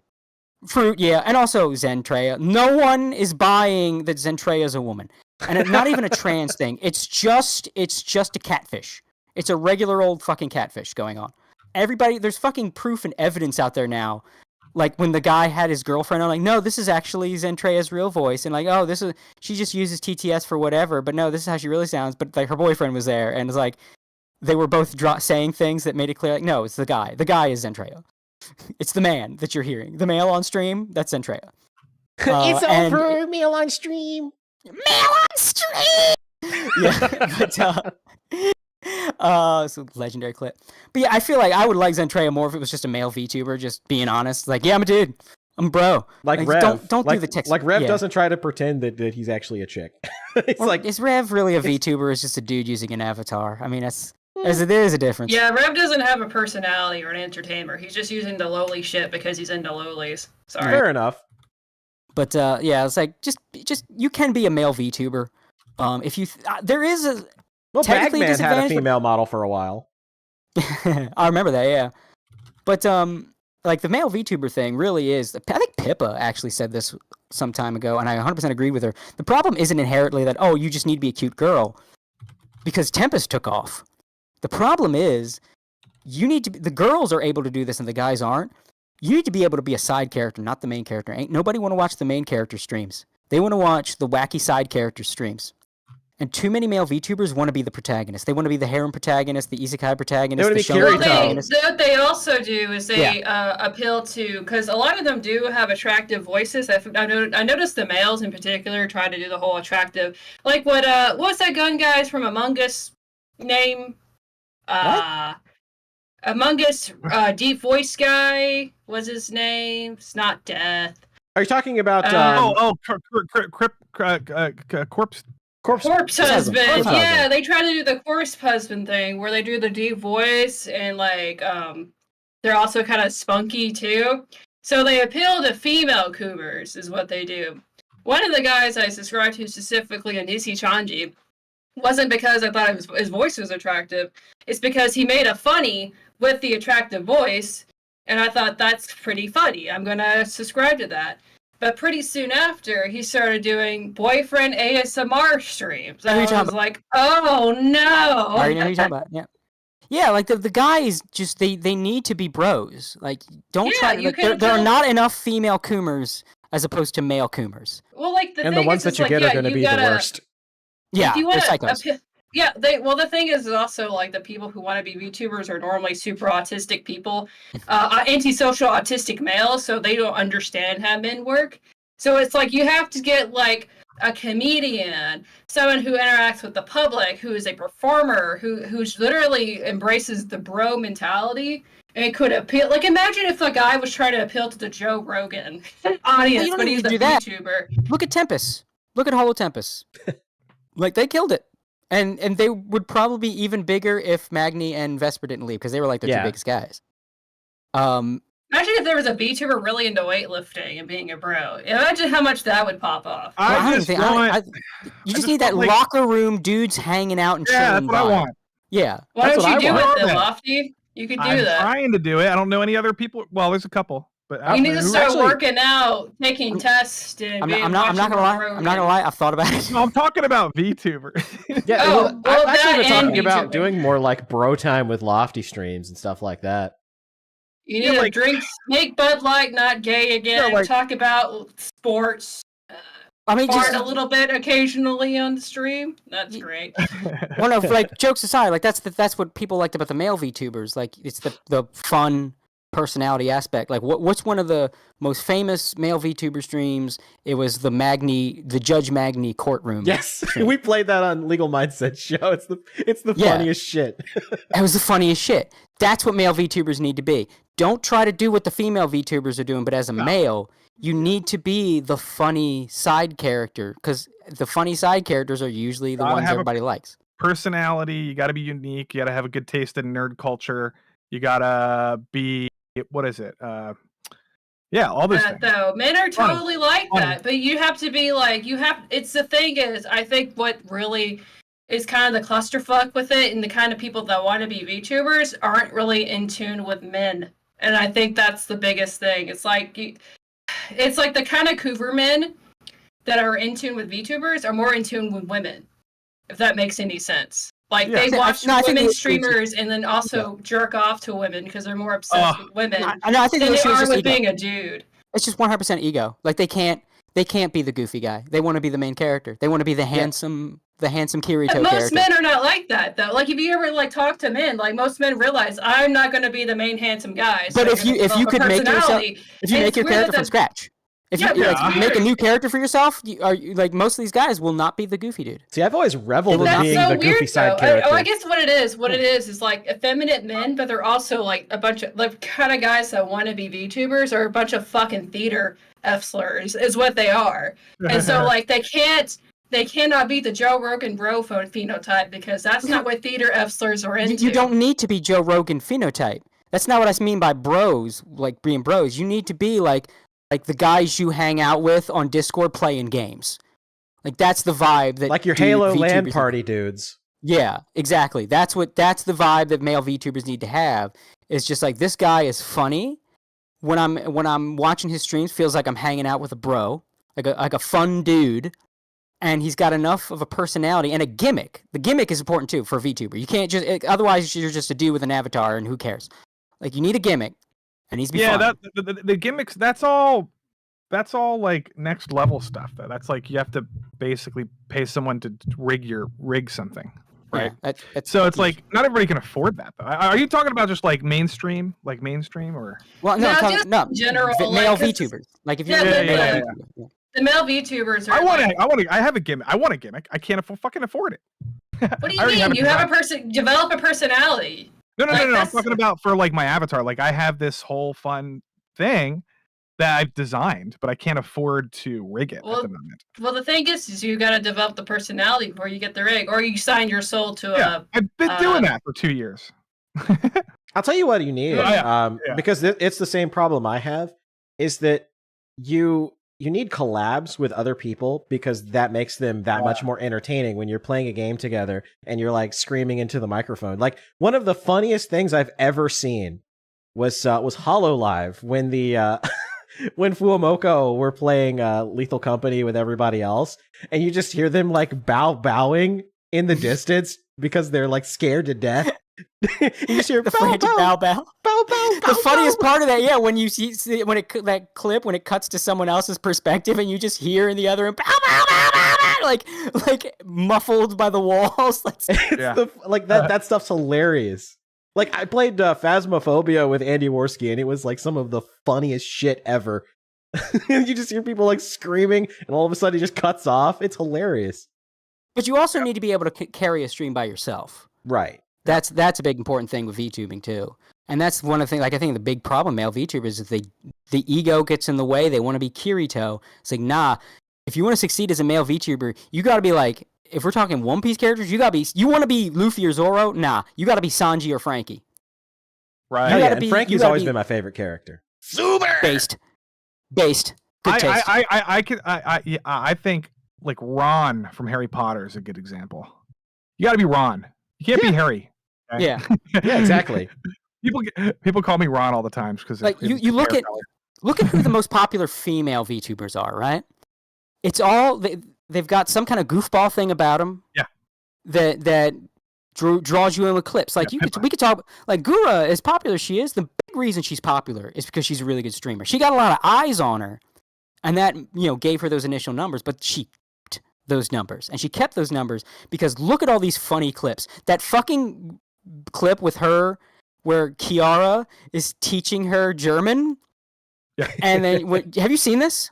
Fruit, yeah. And also Zentreya. No one is buying that Zentreya is a woman. And not even a trans thing. It's just a catfish. It's a regular old fucking catfish going on. Everybody, there's fucking proof and evidence out there now. Like when the guy had his girlfriend, I'm like, no, this is actually Zentreya's real voice, and like, oh, she just uses TTS for whatever, but no, this is how she really sounds. But like her boyfriend was there, and it's like they were both saying things that made it clear, like, no, it's the guy. The guy is Zentreya. It's the man that you're hearing. The male on stream, that's Zentreya. It's over. Male on stream. Male on stream. Yeah, but it's a legendary clip. But yeah, I feel like I would like Zentreya more if it was just a male VTuber, just being honest. Like, yeah, I'm a dude. I'm a bro. Like Rev. Don't do the text. Like Rev doesn't try to pretend that he's actually a chick. It's like, is Rev really a VTuber or is just a dude using an avatar? I mean, there is a difference. Yeah, Rev doesn't have a personality or an entertainer. He's just using the lowly shit because he's into lowlies. Sorry. Fair enough. But yeah, it's like just you can be a male VTuber. If you there is a Bagman had a female model for a while. I remember that, yeah. But like the male VTuber thing really is. I think Pippa actually said this some time ago, and I 100% agree with her. The problem isn't inherently that you just need to be a cute girl, because Tempest took off. The problem is you need to. The girls are able to do this, and the guys aren't. You need to be able to be a side character, not the main character. Ain't nobody want to watch the main character streams. They want to watch the wacky side character streams. And too many male VTubers want to be the protagonist. They want to be the harem protagonist, the isekai protagonist, the shonen protagonist. What they also do is they appeal to, because a lot of them do have attractive voices. I noticed the males in particular try to do the whole attractive, like what's that gun guy's from Among Us name? Among Us deep voice guy was his name. It's not Death. Are you talking about? Corpse husband. Yeah, they try to do the corpse husband thing where they do the deep voice and like they're also kind of spunky too. So they appeal to female cougars is what they do. One of the guys I subscribe to specifically, Niji Sanji, wasn't because I thought his voice was attractive. It's because he made a funny with the attractive voice, and I thought that's pretty funny. I'm gonna subscribe to that. But pretty soon after, he started doing boyfriend ASMR streams. I was like, oh no! I know who you're talking about. Yeah, yeah. Like the guys just they need to be bros. Like don't try. Like, there are not enough female coomers as opposed to male coomers. Well, like the ones that you get are going to be the worst. Yeah, they're psychos. Yeah, the thing is also like the people who want to be VTubers are normally super autistic people, antisocial autistic males, so they don't understand how men work. So it's like you have to get like a comedian, someone who interacts with the public, who is a performer, who's literally embraces the bro mentality and could appeal. Like imagine if the guy was trying to appeal to the Joe Rogan audience, but he's a VTuber. Look at Tempest. Look at Holo Tempest. Like they killed it. And they would probably be even bigger if Magni and Vesper didn't leave, because they were like their two biggest guys. Imagine if there was a VTuber really into weightlifting and being a bro. Imagine how much that would pop off. You just need that locker room dudes hanging out and chilling. Yeah, that's what I want. Yeah. Why don't you do it then, Lofty? You could do that. I'm trying to do it. I don't know any other people. Well, there's a couple. But you need to start working out, taking tests, and I'm not gonna lie. I've thought about it. No, I'm talking about VTuber. Yeah, I've actually been talking about doing more like bro time with Lofty streams and stuff like that. You need to drink snake Bud Light, not gay again. Talk about sports. Fart a little bit occasionally on the stream. That's great. One of like jokes aside, like that's what people liked about the male VTubers. Like it's the fun personality aspect. Like, what's one of the most famous male VTuber streams? It was the Judge Magni courtroom. Yes, we played that on Legal Mindset show. It's the funniest shit. It was the funniest shit. That's what male VTubers need to be. Don't try to do what the female VTubers are doing, but as a male, you need to be the funny side character, because the funny side characters are usually the ones everybody likes. Personality, you got to be unique. You got to have a good taste in nerd culture. You got to be, what is it? All this things. Though men are totally like that, but you have to be like, it's the thing is, I think what really is kind of the clusterfuck with it, and the kind of people that want to be VTubers aren't really in tune with men, and I think that's the biggest thing. It's like the kind of cougar men that are in tune with VTubers are more in tune with women, if that makes any sense. Like, they watch women streamers and then also jerk off to women because they're more obsessed with women I think than they are with ego. being a dude. It's just 100% ego. Like, they can't be the goofy guy. They want to be the main character. They want to be the handsome Kirito But most character. men are not like that, though. Like, if you ever talk to men, like, most men realize I'm not going to be the main handsome guy. So but if you could make your character from scratch. If you make a new character for yourself, most of these guys will not be the goofy dude. See, I've always reveled in being the goofy side character. I guess what it is like effeminate men, but they're also like a bunch of like kind of guys that want to be VTubers or a bunch of fucking theater F-slurs is what they are. And so like they cannot be the Joe Rogan bro phenotype, because that's not what theater F-slurs are into. You don't need to be Joe Rogan phenotype. That's not what I mean by bros, like being bros. You need to be like the guys you hang out with on Discord playing games. Like, that's the vibe that... Like your Halo LAN party dudes. Yeah, exactly. That's the vibe that male VTubers need to have. It's just like, this guy is funny. When I'm watching his streams, feels like I'm hanging out with a bro. Like a fun dude. And he's got enough of a personality and a gimmick. The gimmick is important, too, for a VTuber. You can't just... Otherwise, you're just a dude with an avatar, and who cares? Like, you need a gimmick. It needs to be fun. The gimmicks, that's all like next level stuff, though. That's like you have to basically pay someone to rig something, right? Yeah, it's like not everybody can afford that, though. Are you talking about just like mainstream or? Well, no, general male VTubers. Like, if you're the male VTubers are. I have a gimmick. I want a gimmick. I can't fucking afford it. What do you mean? You have develop a personality. No. I'm talking about for like my avatar. Like, I have this whole fun thing that I've designed, but I can't afford to rig it at the moment. Well, the thing is you got to develop the personality before you get the rig, or you sign your soul to I've been doing that for 2 years. I'll tell you what you need, because it's the same problem I have, is that you need collabs with other people, because that makes them that much more entertaining when you're playing a game together and you're like screaming into the microphone. Like, one of the funniest things I've ever seen was HoloLive when the when Fuomoko were playing Lethal Company with everybody else, and you just hear them like bowing in the distance because they're like scared to death. You just hear the frantic bow. The funniest part of that, when you see when that clip when it cuts to someone else's perspective and you just hear in the other room like muffled by the walls. That stuff's hilarious. Like, I played Phasmophobia with Andy Worski, and it was like some of the funniest shit ever. You just hear people like screaming, and all of a sudden it just cuts off. It's hilarious. But you also need to be able to carry a stream by yourself. Right. That's a big important thing with VTubing too. And that's one of the things, like, I think the big problem male VTubers is the ego gets in the way. They want to be Kirito. It's like, nah, if you want to succeed as a male VTuber, you got to be like, if we're talking One Piece characters, you want to be Luffy or Zoro? Nah, you got to be Sanji or Frankie. Right. And Frankie's always been my favorite character. Super! Based. Good taste. I think, like, Ron from Harry Potter is a good example. You got to be Ron. You can't be Harry. Okay? Yeah. Yeah, exactly. People call me Ron all the time because like you look at who the most popular female VTubers are, right? It's all they've got some kind of goofball thing about them. Yeah. That draws you in with clips. Like we could talk like Gura, as popular as she is, the big reason she's popular is because she's a really good streamer. She got a lot of eyes on her, and that gave her those initial numbers, but she kept those numbers. And she kept those numbers because look at all these funny clips. That fucking clip with her where Kiara is teaching her German. Yeah. And then, have you seen this?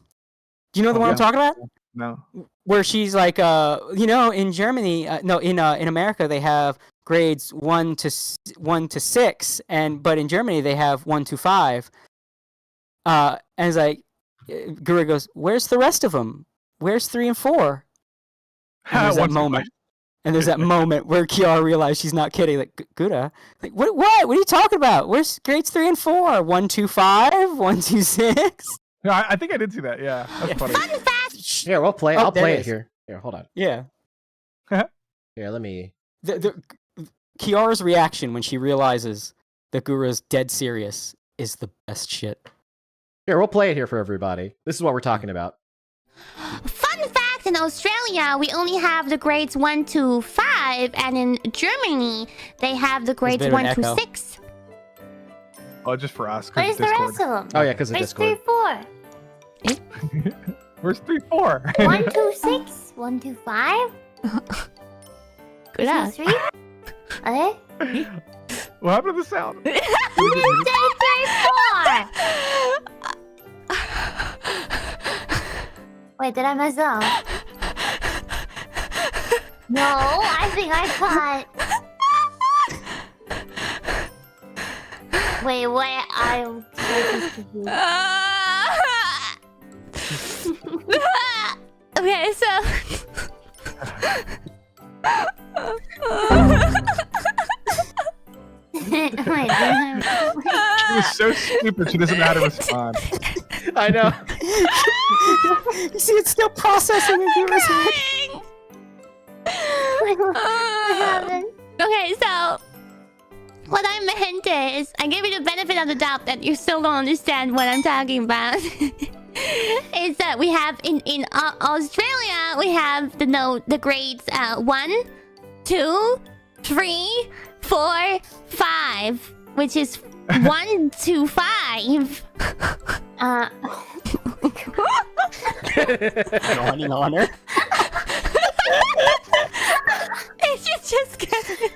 Do you know the one I'm talking about? No. Where she's like, in Germany, in America they have grades 1 to 6, but in Germany they have 1 to 5. And it's like, Gura goes, "Where's the rest of them? Where's 3 and 4?" And there's that moment. And there's that moment where Kiara realized she's not kidding. Like, Gura, like, what are you talking about? Where's grades 3 and 4? 1 to 5, 1 to 6. No, I think I did see that. Yeah, that's funny. Fun fact. Here, we'll play. I'll play it here. Here, hold on. Yeah. Here, let me. Kiara's reaction when she realizes that Gura's dead serious is the best shit. Here, we'll play it here for everybody. This is what we're talking about. Fun fact, in Australia, we only have the grades 1 to 5, and in Germany, they have the grades 1 to 6. Oh, just for us. Where's the rest of them? Oh, yeah, because of Discord. 3, 4? Where's 3, 4? 1 to 6? 1 to 5? Good ass. 3? Okay. What happened to the sound? You did say 3, 4! Wait, did I mess up? No, I think I caught... Wait, I'm so confused. Okay, so... She was so stupid, she doesn't know how to respond. I know. You see, it's still processing in Gura's head. What happened? Okay, so... What I meant is, I gave you the benefit of the doubt that you still don't understand what I'm talking about. Is that we have in Australia, we have the grades 1, 2, 3, 4, 5, which is 1 to 5. Yawning on her. It's just kidding.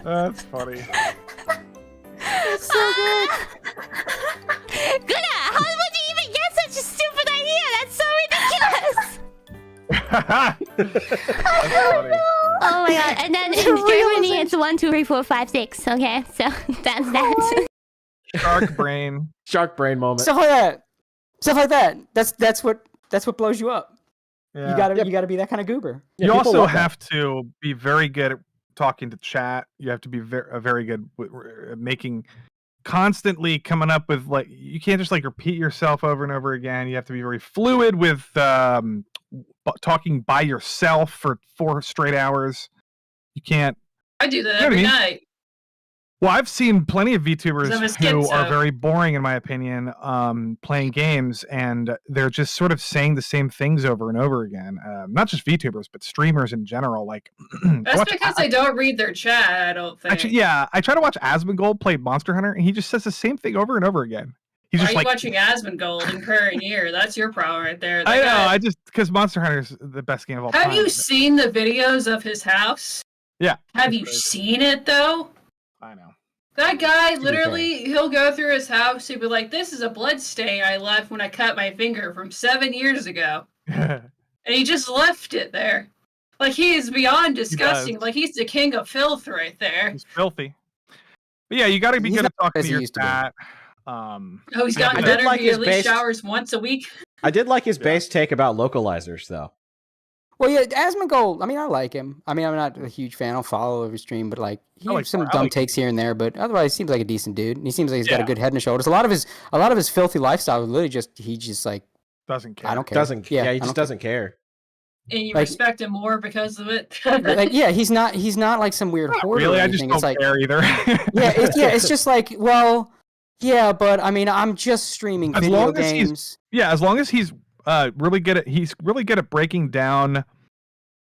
That's funny. It's so good. Guna, how would you even get such a stupid idea? That's so ridiculous. That's funny. Oh my god! And then in Germany, it's 1, 2, 3, 4, 5, 6. Okay, so that's that. Shark brain. Shark brain moment. Stuff like that. That's what blows you up. Yeah. You gotta be that kind of goober. Yeah, You people also love that. have to be very good at talking to chat. You have to be very good at making constantly coming up with, like, you can't just like repeat yourself over and over again. You have to be very fluid with talking by yourself for 4 straight hours. You can't. I do that You know what every I mean? night. Well, I've seen plenty of I'm a VTubers who schizo. are very boring, in my opinion, playing games, and they're just sort of saying the same things over and over again. Not just VTubers, but streamers in general. Like, That's because they don't read their chat, I don't think. Actually, yeah, I try to watch Asmongold play Monster Hunter, and he just says the same thing over and over again. He's Why just are you like, watching Asmongold and Prairie Near? That's your problem right there. I That know, guy- I just because Monster Hunter is the best game of all time. Have you seen the videos of his house? Yeah. Have you seen it, though? I know. That guy, be literally, he'll go through his house, he'll be like, this is a blood stain I left when I cut my finger from 7 years ago. And he just left it there. Like, he is beyond disgusting. does. Like, he's the king of filth right there. He's filthy. But yeah, you got to be He's good at not talking as to he your used to be. chat. Oh, he's gotten I did better. like He his at least base- showers once a week. I did like his base take about localizers, though. Well, yeah, Asmongold, I mean, I like him. I mean, I'm not a huge fan. I'll follow every stream, but like, he has some dumb takes here and there. But otherwise, he seems like a decent dude. And he seems like he's got a good head and shoulders. A lot of his filthy lifestyle is literally he just like, Doesn't care. I don't care. Doesn't. Yeah, he I just don't doesn't care. And you Like- respect him more because of it. Like, yeah, he's not like some weird hoarder Really, or I just anything. don't It's like, care either. it's just like, well, yeah, but I mean, I'm just streaming As video long as he's- games. Yeah, as long as he's really good at breaking down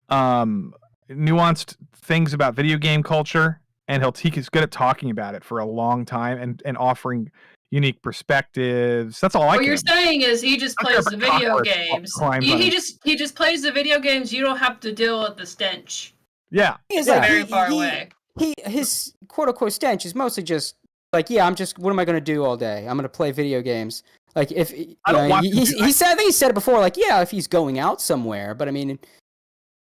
nuanced things about video game culture, and he's good at talking about it for a long time and offering unique perspectives. That's all I What can. you're saying is he just I don't care plays the about video cockroach games. crimes on He it. just plays the video games. You don't have to deal with the stench. Yeah. He's like very far away. His quote unquote stench is mostly just like, yeah, what am I gonna do all day? I'm gonna play video games. Like if I think he said it before, like, yeah, if he's going out somewhere, but I mean,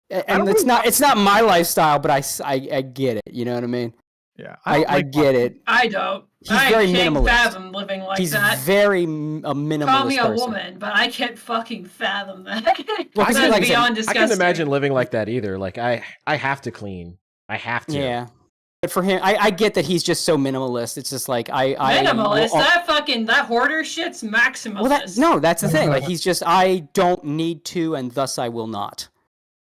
and it's not my lifestyle, but I get it. You know what I mean? Yeah, I get it. I don't. He's very minimalist. Fathom living like that. He's very a minimalist. Call me a person. woman, but I can't fucking fathom that. Well, that's beyond disgusting. I can't imagine living like that either. Like I have to clean. I have to. Yeah. But for him, I get that he's just so minimalist. It's just like minimalist. That hoarder shit's maximalist. Well, that's the thing. Like he's just, I don't need to, and thus I will not.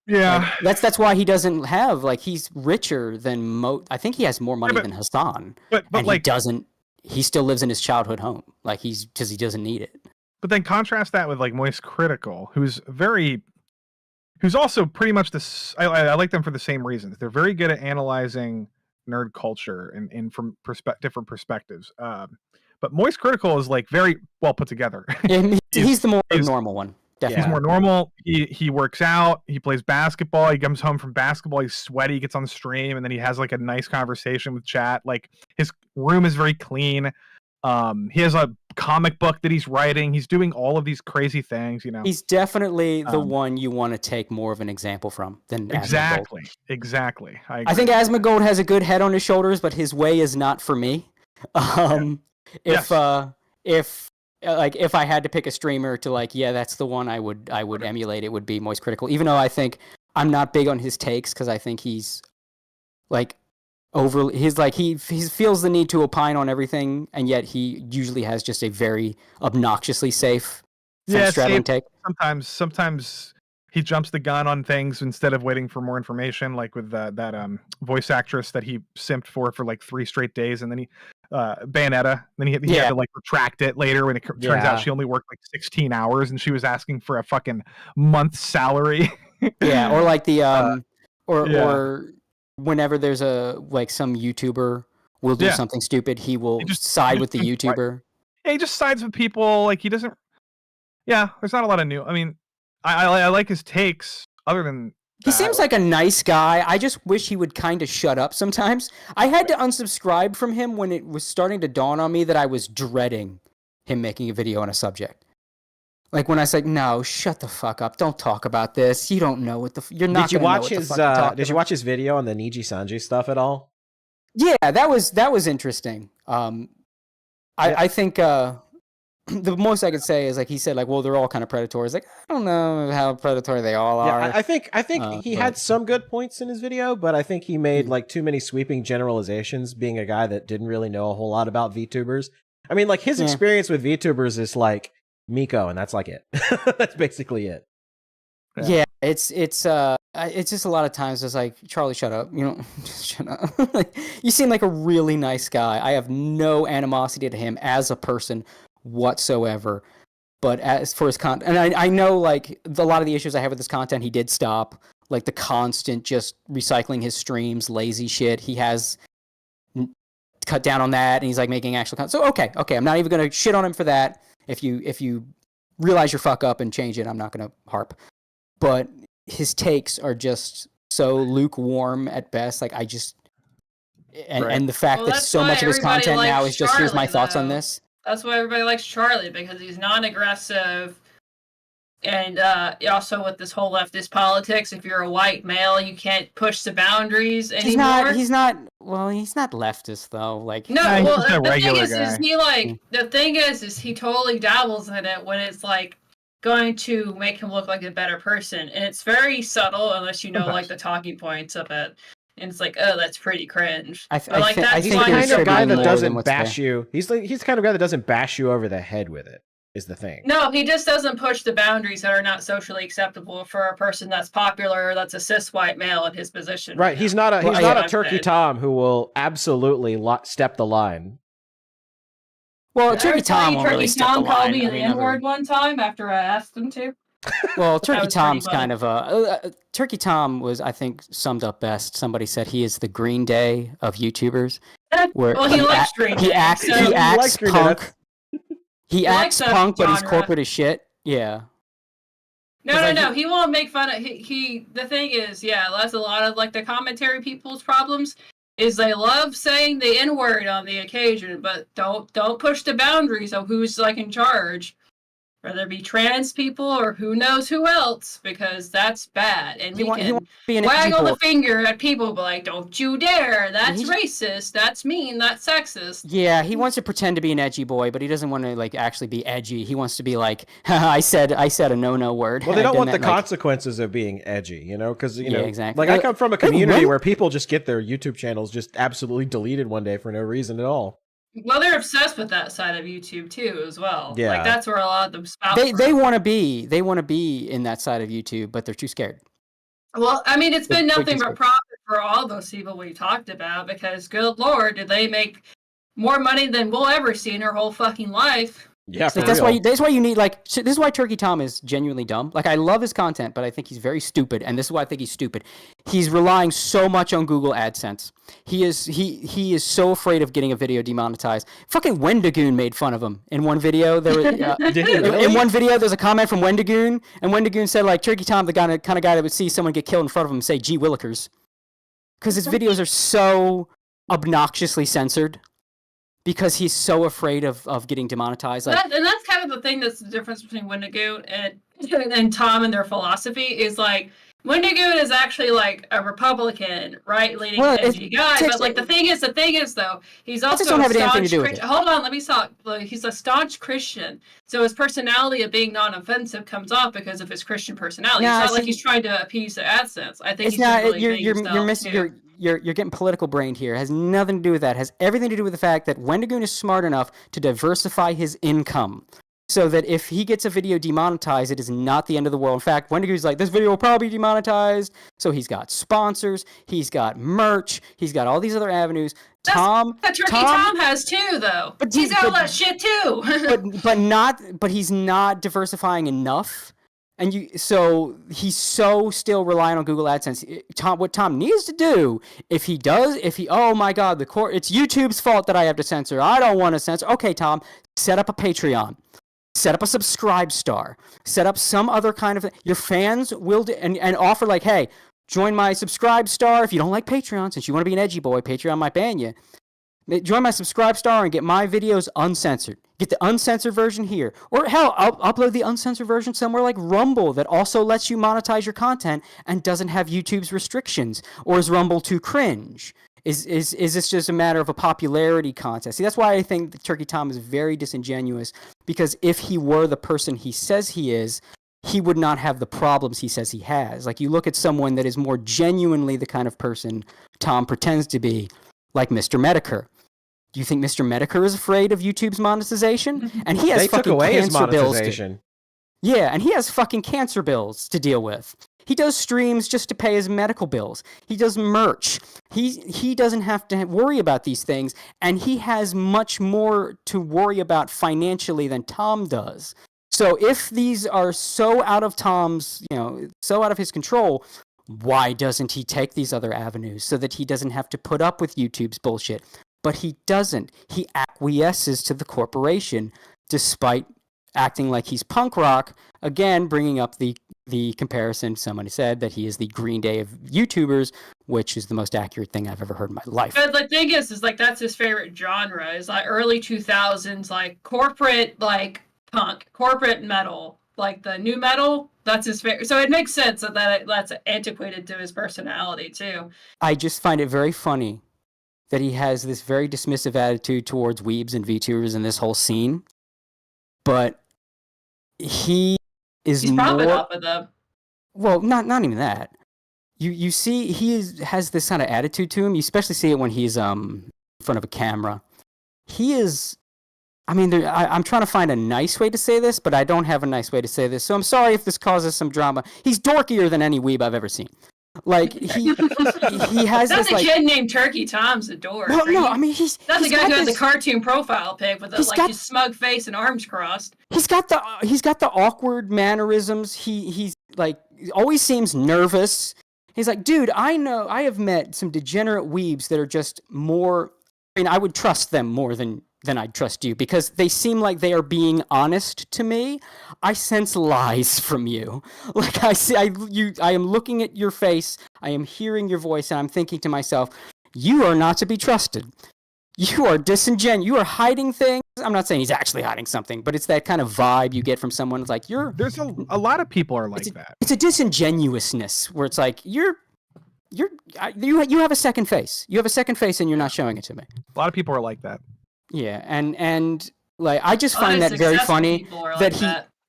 Yeah. Like, that's why he doesn't have, like, he's richer than I think he has more money than Hassan. But like, he still lives in his childhood home. Like because he doesn't need it. But then contrast that with like Moist Critical, who's also pretty much this. I like them for the same reasons. They're very good at analyzing nerd culture and from different perspectives. But Moist Critical is like very well put together. Yeah, he's the more normal one. Definitely. He's more normal. He works out. He plays basketball. He comes home from basketball. He's sweaty. He gets on the stream, and then he has like a nice conversation with chat. Like his room is very clean. He has a comic book that he's writing. He's doing all of these crazy things. You know, he's definitely the one you want to take more of an example from than exactly. Asmongold. Exactly. I think Asmongold has a good head on his shoulders, but his way is not for me. If I had to pick a streamer to like, yeah, that's the one I would emulate, it would be Moist Critical. Even though I think I'm not big on his takes because I think he's like he feels the need to opine on everything, and yet he usually has just a very obnoxiously safe straddling take. Sometimes he jumps the gun on things instead of waiting for more information, like with that voice actress that he simped for like 3 straight days, and then he Bayonetta. Then he had to like retract it later when it turns out she only worked like 16 hours and she was asking for a fucking month's salary. Yeah, or like the or whenever there's some YouTuber will do something stupid, he will side with the YouTuber. Yeah, he just sides with people. Like he doesn't. Yeah, there's not a lot of new. I mean, I like his takes. Other than he seems like a nice guy. I just wish he would kind of shut up sometimes. I had to unsubscribe from him when it was starting to dawn on me that I was dreading him making a video on a subject. Like when I said, "No, shut the fuck up! Don't talk about this. You don't know what you're not." Did you watch his? Did you watch his video on the Niji Sanji stuff at all? Yeah, that was interesting. I think the most I could say is like he said, like, well, they're all kind of predators. Like, I don't know how predatory they all are. Yeah, I think he had some good points in his video, but I think he made like too many sweeping generalizations. Being a guy that didn't really know a whole lot about VTubers. I mean, like his experience with VTubers is like Miko, and that's like it. That's basically it. Yeah, it's just a lot of times it's like, Charlie, shut up. You know, just shut up. Like, you seem like a really nice guy. I have no animosity to him as a person whatsoever. But as for his content, and I know like a lot of the issues I have with his content, he did stop. Like the constant just recycling his streams, lazy shit. He has cut down on that, and he's like making actual content. So okay, I'm not even gonna shit on him for that. If you realize your fuck up and change it, I'm not gonna harp. But his takes are just so lukewarm at best. Like and the fact that so much of his content now is just here's my thoughts on this. That's why everybody likes Charlie, because he's non-aggressive, and also with this whole leftist politics, if you're a white male, you can't push the boundaries anymore. He's not leftist though. Like no, well, the thing is he totally dabbles in it when it's like going to make him look like a better person, and it's very subtle unless you know like the talking points of it. And it's like, oh, that's pretty cringe. He's the kind of guy that doesn't bash you. He's the kind of guy that doesn't bash you over the head with it. Is the thing. No, he just doesn't push the boundaries that are not socially acceptable for a person that's popular, that's a cis white male in his position. Right. He's not a Turkey Tom who will absolutely step the line. Well, Turkey Tom won't really step the line. Called me the N-word one time after I asked him to. Well, Turkey Tom's kind of Turkey Tom was, I think, summed up best. Somebody said he is the Green Day of YouTubers. Well, he likes Green Day. He acts punk. He acts punk, but he's corporate as shit. Yeah. No. He won't make fun of. He. The thing is, that's a lot of like the commentary people's problems. Is they love saying the N-word on the occasion, but don't push the boundaries of who's like in charge. Whether it be trans people or who knows who else, because that's bad. And you can waggle the finger at people, but like, don't you dare! That's racist. That's mean. That's sexist. Yeah, he wants to pretend to be an edgy boy, but he doesn't want to like actually be edgy. He wants to be like, I said a no word. Well, they don't want the consequences of being edgy, you know, because you know, exactly. Like I come from a community where people just get their YouTube channels just absolutely deleted one day for no reason at all. Well, they're obsessed with that side of YouTube too, as well. Yeah, like that's where a lot of them spout. They want to be in that side of YouTube, but they're too scared. Well, I mean, it's been nothing but profit for all those people we talked about, because good lord, did they make more money than we'll ever see in our whole fucking life. Yeah, that's why you need this is why Turkey Tom is genuinely dumb. Like I love his content, but I think he's very stupid, and this is why I think he's stupid. He's relying so much on Google AdSense. He is so afraid of getting a video demonetized. Fucking Wendigoon made fun of him in one video. There was in one video there's a comment from Wendigoon, and Wendigoon said like Turkey Tom, the kind of guy that would see someone get killed in front of him and say "Gee Willikers," because his videos are so obnoxiously censored. Because he's so afraid of getting demonetized. And that's kind of the thing that's the difference between Wendigo and Tom and their philosophy is like Wendigo is actually like a Republican, right-leaning edgy guy. But like the thing is though, he's also a staunch Christian. Hold on, let me talk. He's a staunch Christian. So his personality of being non-offensive comes off because of his Christian personality. It's not like he's trying to appease the AdSense. I think you're missing You're getting political brained here. It has nothing to do with that. It has everything to do with the fact that Wendigoon is smart enough to diversify his income. So that if he gets a video demonetized, it is not the end of the world. In fact, Wendigoon's like, this video will probably be demonetized. So he's got sponsors, he's got merch, he's got all these other avenues. Tom has too, though. But he's got all that shit too. but he's not diversifying enough. So he's so still relying on Google AdSense. What Tom needs to do, oh my God, it's YouTube's fault that I have to censor. I don't want to censor. Okay, Tom, set up a Patreon. Set up a Subscribe Star. Set up some other kind of thing. Your fans will and offer like, hey, join my Subscribe Star. If you don't like Patreon, since you want to be an edgy boy, Patreon might ban you. Join my Subscribe Star and get my videos uncensored. Get the uncensored version here. Or hell, I'll upload the uncensored version somewhere like Rumble that also lets you monetize your content and doesn't have YouTube's restrictions. Or is Rumble too cringe? Is this just a matter of a popularity contest? See, that's why I think that Turkey Tom is very disingenuous, because if he were the person he says he is, he would not have the problems he says he has. Like, you look at someone that is more genuinely the kind of person Tom pretends to be, like Mr. Medicare. Do you think Mr. Medicare is afraid of YouTube's monetization? And he has fucking cancer bills. Yeah, and he has fucking cancer bills to deal with. He does streams just to pay his medical bills. He does merch. He doesn't have to worry about these things, and he has much more to worry about financially than Tom does. So if these are so out of Tom's, so out of his control, why doesn't he take these other avenues so that he doesn't have to put up with YouTube's bullshit? But he doesn't. He acquiesces to the corporation despite acting like he's punk rock, again, bringing up the comparison. Somebody said that he is the Green Day of YouTubers, which is the most accurate thing I've ever heard in my life. But the thing is like that's his favorite genre. Is like early 2000s, like corporate, like punk, corporate metal, like the new metal. That's his favorite. So it makes sense that's antiquated to his personality too. I just find it very funny that he has this very dismissive attitude towards weebs and VTubers in this whole scene, but he's propping up with them. Well, not even that. You see, has this kind of attitude to him. You especially see it when he's in front of a camera. He is. I mean, I'm trying to find a nice way to say this, but I don't have a nice way to say this. So I'm sorry if this causes some drama. He's dorkier than any weeb I've ever seen. Like he has that's this. That's a kid named Turkey Tom's a dork. Well, no, I mean that's the guy who had the cartoon profile pic with his smug face and arms crossed. He's got the awkward mannerisms. He's like always seems nervous. He's like, dude, I have met some degenerate weebs that are just more. I mean, I would trust them more than then I'd trust you, because they seem like they are being honest to me. I sense lies from you. Like I am looking at your face, I am hearing your voice, and I'm thinking to myself, you are not to be trusted. You are disingenuous. You are hiding things. I'm not saying he's actually hiding something, but it's that kind of vibe you get from someone. It's like There's a lot of people are like that. It's a disingenuousness where it's like you have a second face. You have a second face, and you're not showing it to me. A lot of people are like that. Yeah, and like I just find that very funny that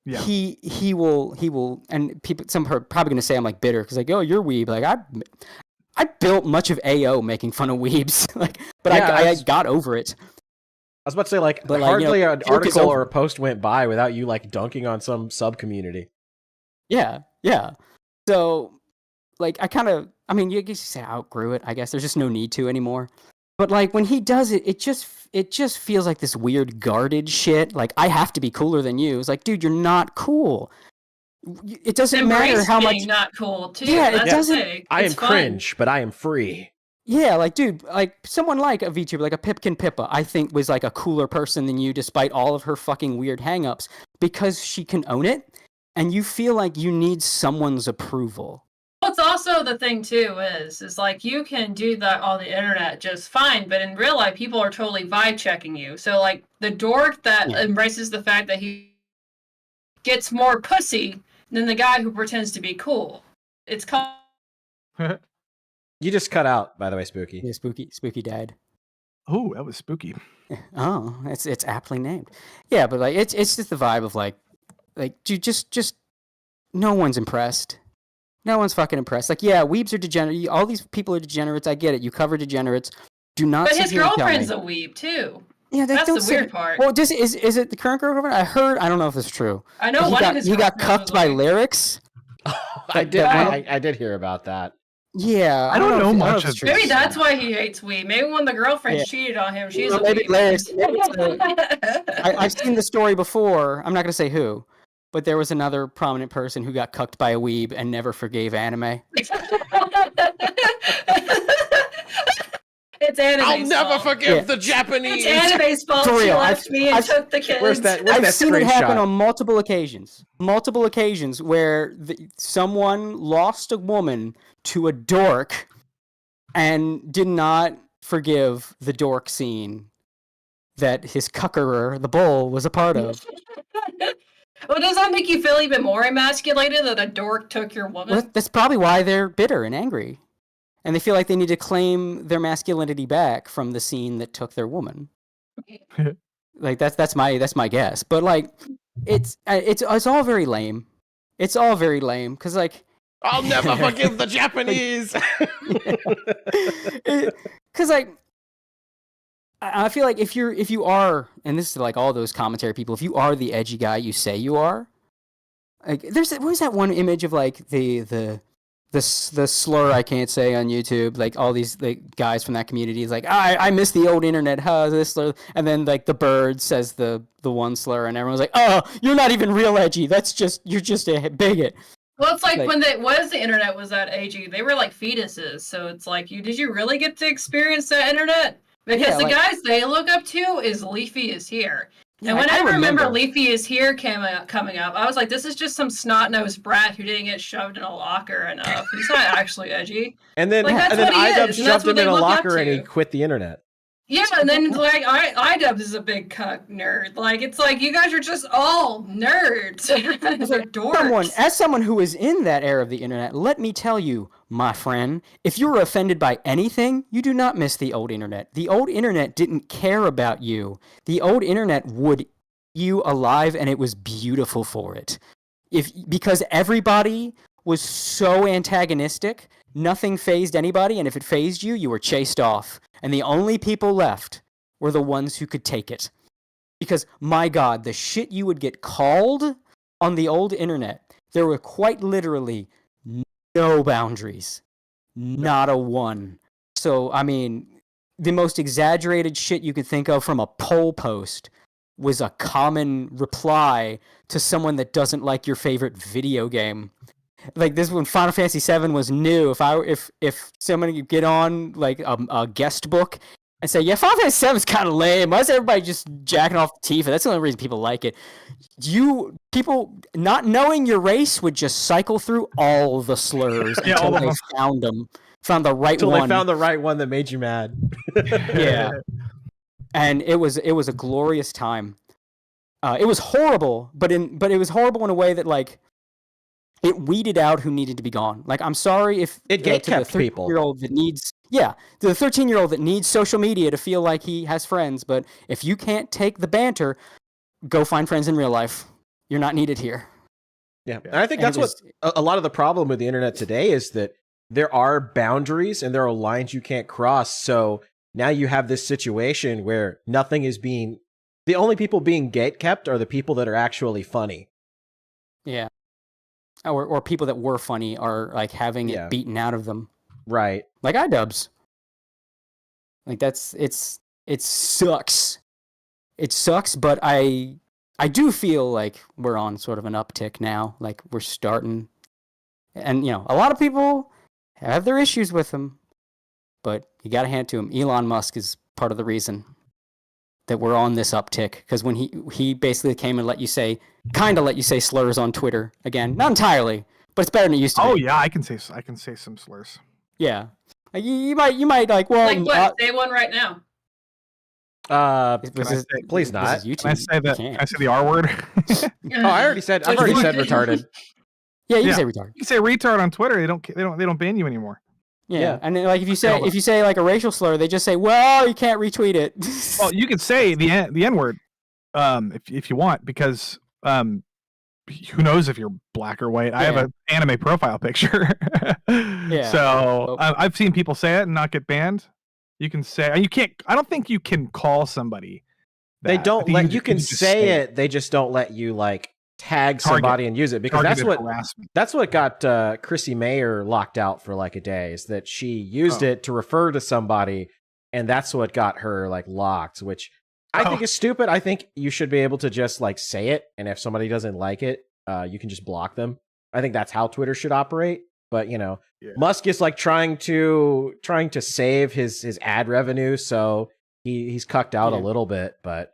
he will, and people, some are probably gonna say I'm like bitter because like, oh, you're weeb. Like I built much of AO making fun of weebs, like, but yeah, I got over it. I was about to say, like, hardly an article or a post went by without you like dunking on some sub community. Yeah. So, like, I mean, you guess you say I outgrew it. I guess there's just no need to anymore. But like when he does it, it just feels like this weird guarded shit. Like I have to be cooler than you. It's like, dude, you're not cool. It doesn't matter how much. Not cool too. Yeah, it doesn't. I am cringe, but I am free. Yeah, like, dude, like someone like a VTuber, like a Pipkin Pippa, I think was like a cooler person than you, despite all of her fucking weird hangups, because she can own it, and you feel like you need someone's approval. What's also the thing too is like you can do that on the internet just fine, but in real life people are totally vibe checking you. So like the dork that embraces the fact that he gets more pussy than the guy who pretends to be cool. It's called. You just cut out, by the way, Spooky. Yeah, Spooky died. Oh, that was spooky. Oh, it's aptly named. Yeah, but like it's just the vibe of like dude, just no one's impressed. No one's fucking impressed. Like, yeah, weebs are degenerate. All these people are degenerates. I get it. You cover degenerates. Do not. But his girlfriend's a weeb too. Yeah, that's the weird part. Well, is it the current girlfriend? I don't know if it's true. I know he got cucked by lyrics. I did hear about that. Yeah, I don't know much of Maybe that's why he hates weeb. Maybe when the girlfriend cheated on him, she's a maybe weeb. lyrics. I've seen the story before. I'm not gonna say who. But there was another prominent person who got cucked by a weeb and never forgave anime. It's anime's I'll never fault. forgive the Japanese. It's anime's fault. For real, She left me and took the kids. Where's that I've seen it happen screenshot? on multiple occasions where someone lost a woman to a dork and did not forgive the dork scene that his cuckerer, the bull, was a part of. Well, does that make you feel even more emasculated that a dork took your woman? Well, that's probably why they're bitter and angry. And they feel like they need to claim their masculinity back from the scene that took their woman. Like that's my guess. But like it's all very lame. It's all very lame cuz like I'll never forgive the Japanese. Cuz like I feel like if you are, and this is like all those commentary people, if you are the edgy guy you say you are, like where's that one image of like the slur I can't say on YouTube, like all these like guys from that community is like I miss the old internet, this slur, and then like the bird says the one slur, and everyone's like, oh, you're not even real edgy, you're just a bigot. Well, it's like when the internet was that edgy, they were like fetuses, so it's like did you really get to experience that internet? Because the guys they look up to is Leafy is Here. And when I remember Leafy is Here coming up, I was like, this is just some snot-nosed brat who didn't get shoved in a locker enough. He's not actually edgy. And then iDub shoved him in a locker and he quit the internet. Yeah, and then like iDubbbz is a big cuck nerd. Like it's like you guys are just all nerds. They're dorks. As someone who is in that era of the internet, let me tell you, my friend, if you were offended by anything, you do not miss the old internet. The old internet didn't care about you. The old internet would eat you alive, and it was beautiful for it. Because everybody was so antagonistic, nothing fazed anybody, and if it fazed you, you were chased off. And the only people left were the ones who could take it. Because, my God, the shit you would get called on the old internet, there were quite literally no boundaries. Not a one. So, I mean, the most exaggerated shit you could think of from a poll post was a common reply to someone that doesn't like your favorite video game. Like this when Final Fantasy VII was new, if someone could get on like a guest book and say, yeah, Final Fantasy VII is kind of lame. Why is everybody just jacking off Tifa? That's the only reason people like it. People not knowing your race would just cycle through all the slurs until they found the right one. Until they found the right one that made you mad. Yeah. And it was a glorious time. It was horrible, but it was horrible in a way that like it weeded out who needed to be gone. Like, I'm sorry if it gatekept people. The 13-year-old that needs social media to feel like he has friends, but if you can't take the banter, go find friends in real life. You're not needed here. Yeah, and I think that's what a lot of the problem with the internet today is, that there are boundaries and there are lines you can't cross. So now you have this situation where nothing is being... The only people being gatekept are the people that are actually funny. Yeah. Or people that were funny are like having it beaten out of them. Right. Like iDubbbz. Like it sucks. It sucks, but I do feel like we're on sort of an uptick now. Like we're starting, and you know, a lot of people have their issues with him, but you got to hand it to him. Elon Musk is part of the reason that we're on this uptick, because when he basically came and let you say slurs on Twitter again. Not entirely, but it's better than it used to be. Oh yeah, I can say some slurs. Yeah, like, you might like, well, like what? Say one right now. Please not. Can I say that? Can I say the R word? I've already said retarded. Yeah, you can say retard. You can say retard on Twitter. They don't ban you anymore. Yeah, and then, like if you say like a racial slur, they just say, "Well, you can't retweet it." Well, you could say the N word, if you want, because who knows if you're black or white? I have an anime profile picture. Yeah. So I've seen people say it and not get banned. You can say you can't. I don't think you can call somebody. They don't let you can say it. They just don't let you like tag somebody and use it, because that's what got Chrissy Mayer locked out for like a day, is that she used it to refer to somebody, and that's what got her like locked, which I think is stupid. I think you should be able to just like say it, and if somebody doesn't like it, you can just block them. I think that's how Twitter should operate. But you know, Musk is like trying to save his ad revenue, so he's cucked out a little bit, but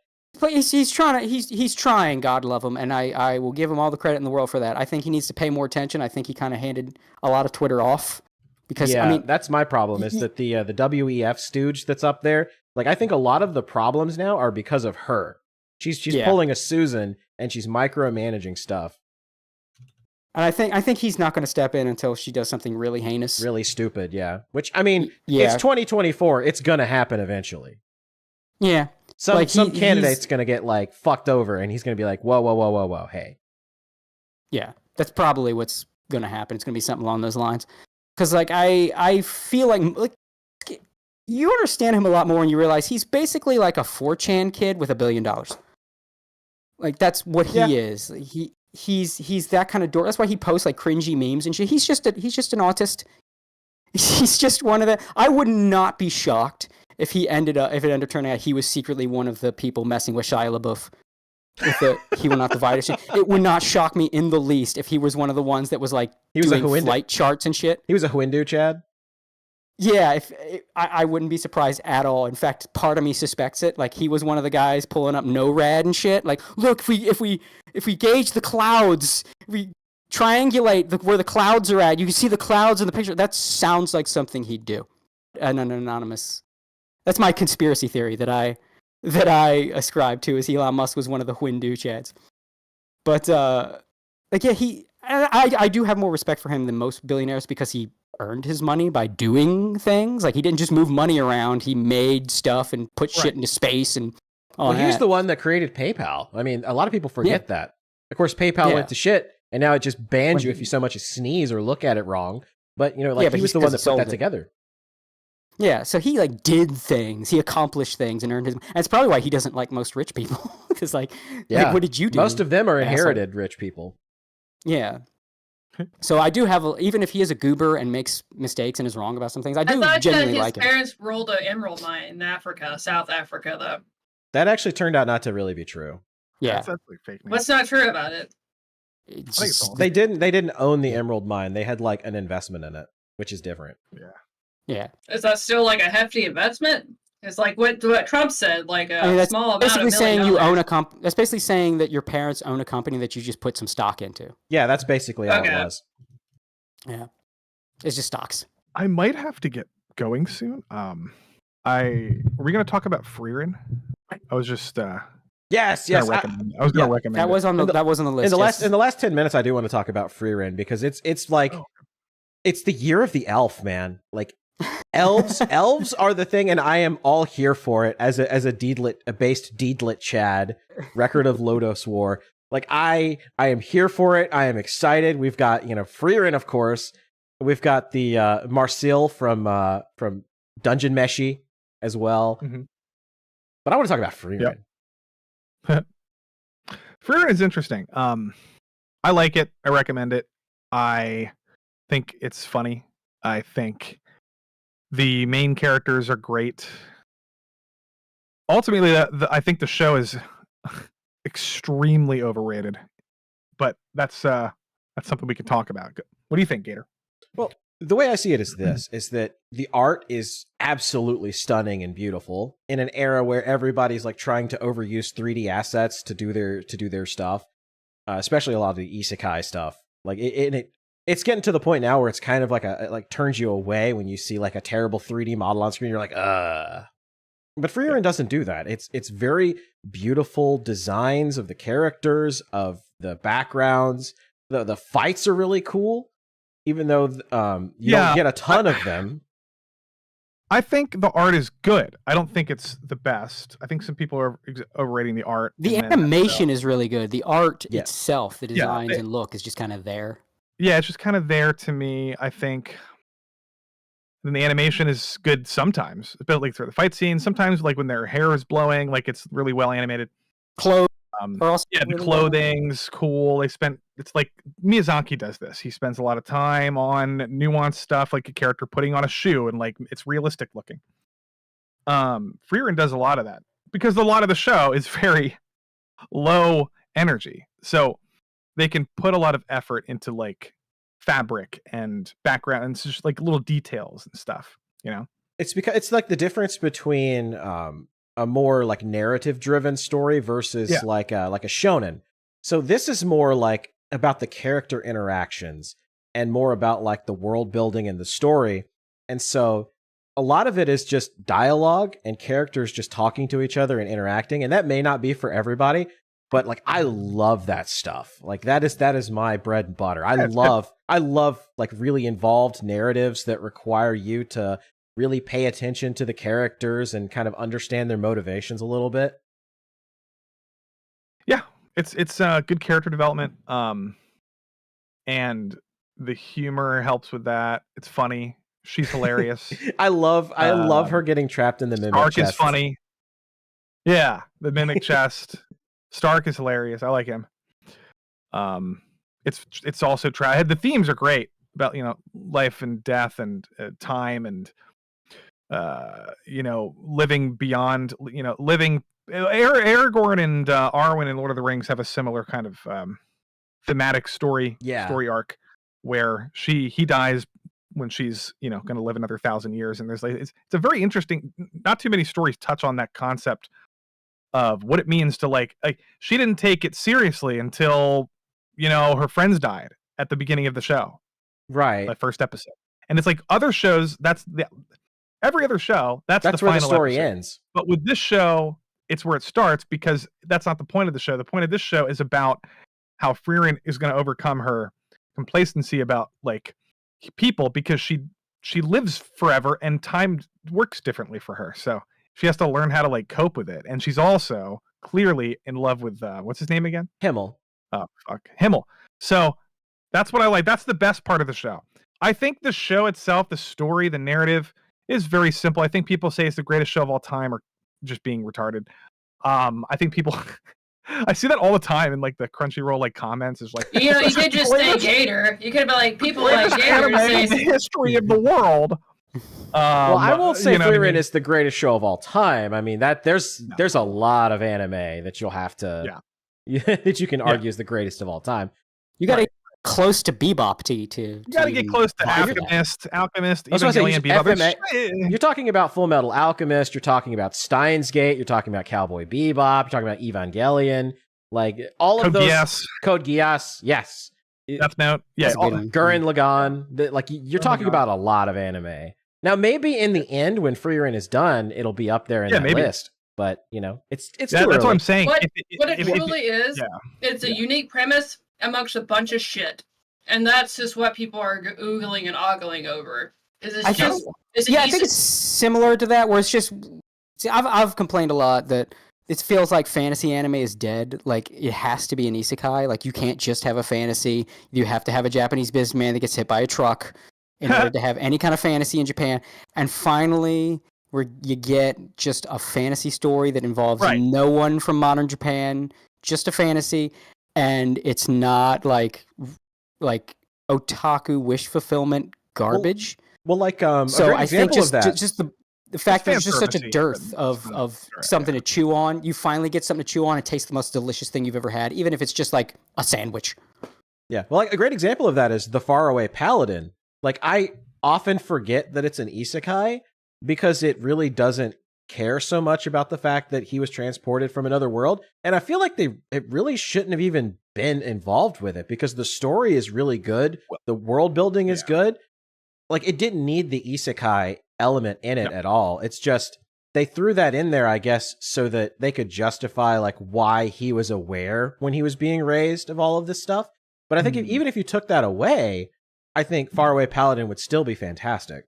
he's trying. God love him, and I will give him all the credit in the world for that. I think he needs to pay more attention. I think he kind of handed a lot of Twitter off, because I mean, that's my problem, is that the WEF stooge that's up there. Like, I think a lot of the problems now are because of her. She's pulling a Susan, and she's micromanaging stuff. And I think he's not going to step in until she does something really heinous, really stupid. Yeah, which I mean, it's 2024. It's going to happen eventually. Yeah. Some candidate's going to get like fucked over, and he's going to be like, whoa, hey. Yeah, that's probably what's going to happen. It's going to be something along those lines. Because like I feel like you understand him a lot more when you realize he's basically like a 4chan kid with $1 billion. Like that's what he is. He's that kind of dork. That's why he posts like cringy memes and shit. He's just an autist. He's just one of the. I would not be shocked if it ended up turning out he was secretly one of the people messing with Shia LaBeouf. He will not divide us. It would not shock me in the least if he was one of the ones that was like doing flight charts and shit. He was a Hindu, Chad. Yeah, I wouldn't be surprised at all. In fact, part of me suspects it. Like he was one of the guys pulling up NORAD and shit. Like, look, if we gauge the clouds, we triangulate where the clouds are at. You can see the clouds in the picture. That sounds like something he'd do. An anonymous. That's my conspiracy theory that I ascribe to, is Elon Musk was one of the Hindu chads. But I do have more respect for him than most billionaires, because he earned his money by doing things. Like, he didn't just move money around. He made stuff and put shit into space and all that. Well, he was the one that created PayPal. I mean, a lot of people forget that. Of course, PayPal went to shit, and now it just bans you if you so much as sneeze or look at it wrong. But, you know, like, he was the one that put that together. Yeah, so he, like, did things. He accomplished things and earned his... And it's probably why he doesn't like most rich people. Because, like, what did you do? Most of them are inherited rich people. Yeah. So I do have, even if he is a goober and makes mistakes and is wrong about some things, I do genuinely like him. His parents rolled an emerald mine in Africa, South Africa, though. That actually turned out not to really be true. Yeah. That's like fake news. What's not true about it? They didn't own the emerald mine. They had like an investment in it, which is different. Yeah. Is that still like a hefty investment? It's like what Trump said, like that's small amount basically of saying you own a That's basically saying that your parents own a company that you just put some stock into. Yeah, that's basically all it was. Yeah, it's just stocks. I might have to get going soon. Are we going to talk about Frieren? I was just yes. I was going to recommend that. Was on the that was on the list. In the last 10 minutes, I do want to talk about Frieren because it's like it's the year of the elf, man. Like elves are the thing, and I am all here for it as a based Deedlit Chad record of Lodos War. Like I am here for it. I am excited. We've got Frieren, of course. We've got the Marcel from Dungeon Meshi as well. Mm-hmm. But I want to talk about Frieren. Yep. Frieren is interesting. I like it. I recommend it. I think it's funny. I think the main characters are great. Ultimately, I think the show is extremely overrated. But that's something we can talk about. What do you think, Gator? Well, the way I see it is this, is that the art is absolutely stunning and beautiful in an era where everybody's like trying to overuse 3D assets to do their stuff, especially a lot of the isekai stuff. Like it's getting to the point now where it's kind of like turns you away when you see like a terrible 3D model on screen. You're like, But Frieren doesn't do that. It's very beautiful designs of the characters, of the backgrounds. The fights are really cool. Even though you don't get a ton of them. I think the art is good. I don't think it's the best. I think some people are overrating the art. The animation is really good. The art itself, the designs and look is just kind of there. Yeah, it's just kind of there to me, I think. And the animation is good sometimes. It's like through the fight scenes. Sometimes like when their hair is blowing, like it's really well animated. Clothes. The clothing's cool. It's like Miyazaki does this. He spends a lot of time on nuanced stuff, like a character putting on a shoe, and like it's realistic looking. Frieren does a lot of that because a lot of the show is very low energy, so they can put a lot of effort into like fabric and background and just like little details and stuff. It's because it's like the difference between a more like narrative driven story versus like a shonen. So this is more like about the character interactions and more about like the world building and the story. And so a lot of it is just dialogue and characters just talking to each other and interacting. And that may not be for everybody, but like I love that stuff. Like that is my bread and butter. I love like really involved narratives that require you to really pay attention to the characters and kind of understand their motivations a little bit. Yeah, it's good character development, and the humor helps with that. It's funny. She's hilarious. I love her getting trapped in the mimic Stark chest. is funny. Yeah, the mimic chest. Stark is hilarious. I like him. It's also the themes are great about life and death and time and living beyond living. Aragorn and Arwen in Lord of the Rings have a similar kind of thematic story arc where he dies when she's going to live another 1,000 years, and there's like it's a very interesting. Not too many stories touch on that concept of what it means to like she didn't take it seriously until her friends died at the beginning of the show, right? The first episode, and it's like other shows. Every other show. That's the where final the story episode. ends. But with this show, it's where it starts because that's not the point of the show. The point of this show is about how Frieren is going to overcome her complacency about like people because she lives forever and time works differently for her. So she has to learn how to like cope with it. And she's also clearly in love with what's his name again? Himmel. Oh fuck, Himmel. So that's what I like. That's the best part of the show. I think the show itself, the story, the narrative is very simple. I think people say it's the greatest show of all time or just being retarded. I think people I see that all the time in like the Crunchyroll like comments is like you could just say Gator. You could have been like people like Gator in the history of the world. Well, I won't say Frieren is the greatest show of all time. I mean that there's a lot of anime that you'll have to that you can argue is the greatest of all time. You got to close to Bebop to you gotta get close to Alchemist, Evangelion, Bebop. You're talking about Full Metal Alchemist. You're talking about Steins Gate. You're talking about Cowboy Bebop. You're talking about Evangelion. Like all of those. Code Geass. Yes. Death Note. Yeah. Gurren Lagann. Like you're talking about a lot of anime. Now maybe in the end, when Frieren is done, it'll be up there in that list. But it's too early. That's what I'm saying. What it truly is, it's a unique premise amongst a bunch of shit, and that's just what people are oogling and ogling over. I think it's similar to that, where it's just. See, I've complained a lot that it feels like fantasy anime is dead. Like it has to be an isekai. Like you can't just have a fantasy. You have to have a Japanese businessman that gets hit by a truck in order to have any kind of fantasy in Japan. And finally, where you get just a fantasy story that involves no one from modern Japan, just a fantasy, and it's not like otaku wish fulfillment garbage. Well, like so I think just the fact that there's just such a dearth of something to chew on. You finally get something to chew on. It tastes the most delicious thing you've ever had, even if it's just like a sandwich. Yeah, well, like a great example of that is The Faraway Paladin. Like I often forget that it's an isekai because it really doesn't care so much about the fact that he was transported from another world. And I feel like it really shouldn't have even been involved with it because the story is really good. The world building is good. Like it didn't need the isekai element in it at all. It's just they threw that in there, I guess, so that they could justify like why he was aware when he was being raised of all of this stuff. But I think even if you took that away, I think Faraway Paladin would still be fantastic.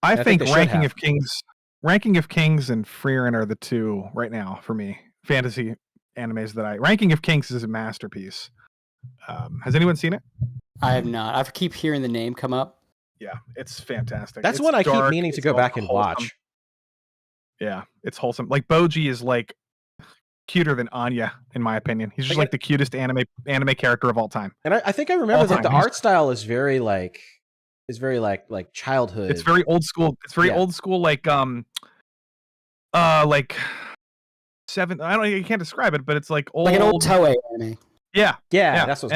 I think Ranking of Kings and Frieren are the two right now for me. Fantasy animes Ranking of Kings is a masterpiece. Has anyone seen it? I have not. I keep hearing the name come up. Yeah, it's fantastic. That's what I keep meaning to go back and watch. Yeah, it's wholesome. Like Boji is like cuter than Anya, in my opinion. He's just like the cutest anime character of all time. And I think I remember that the art style is very like childhood. It's very old school. It's very old school, like seven. You can't describe it, but it's like old, like an old Toei anime. Yeah, that's what.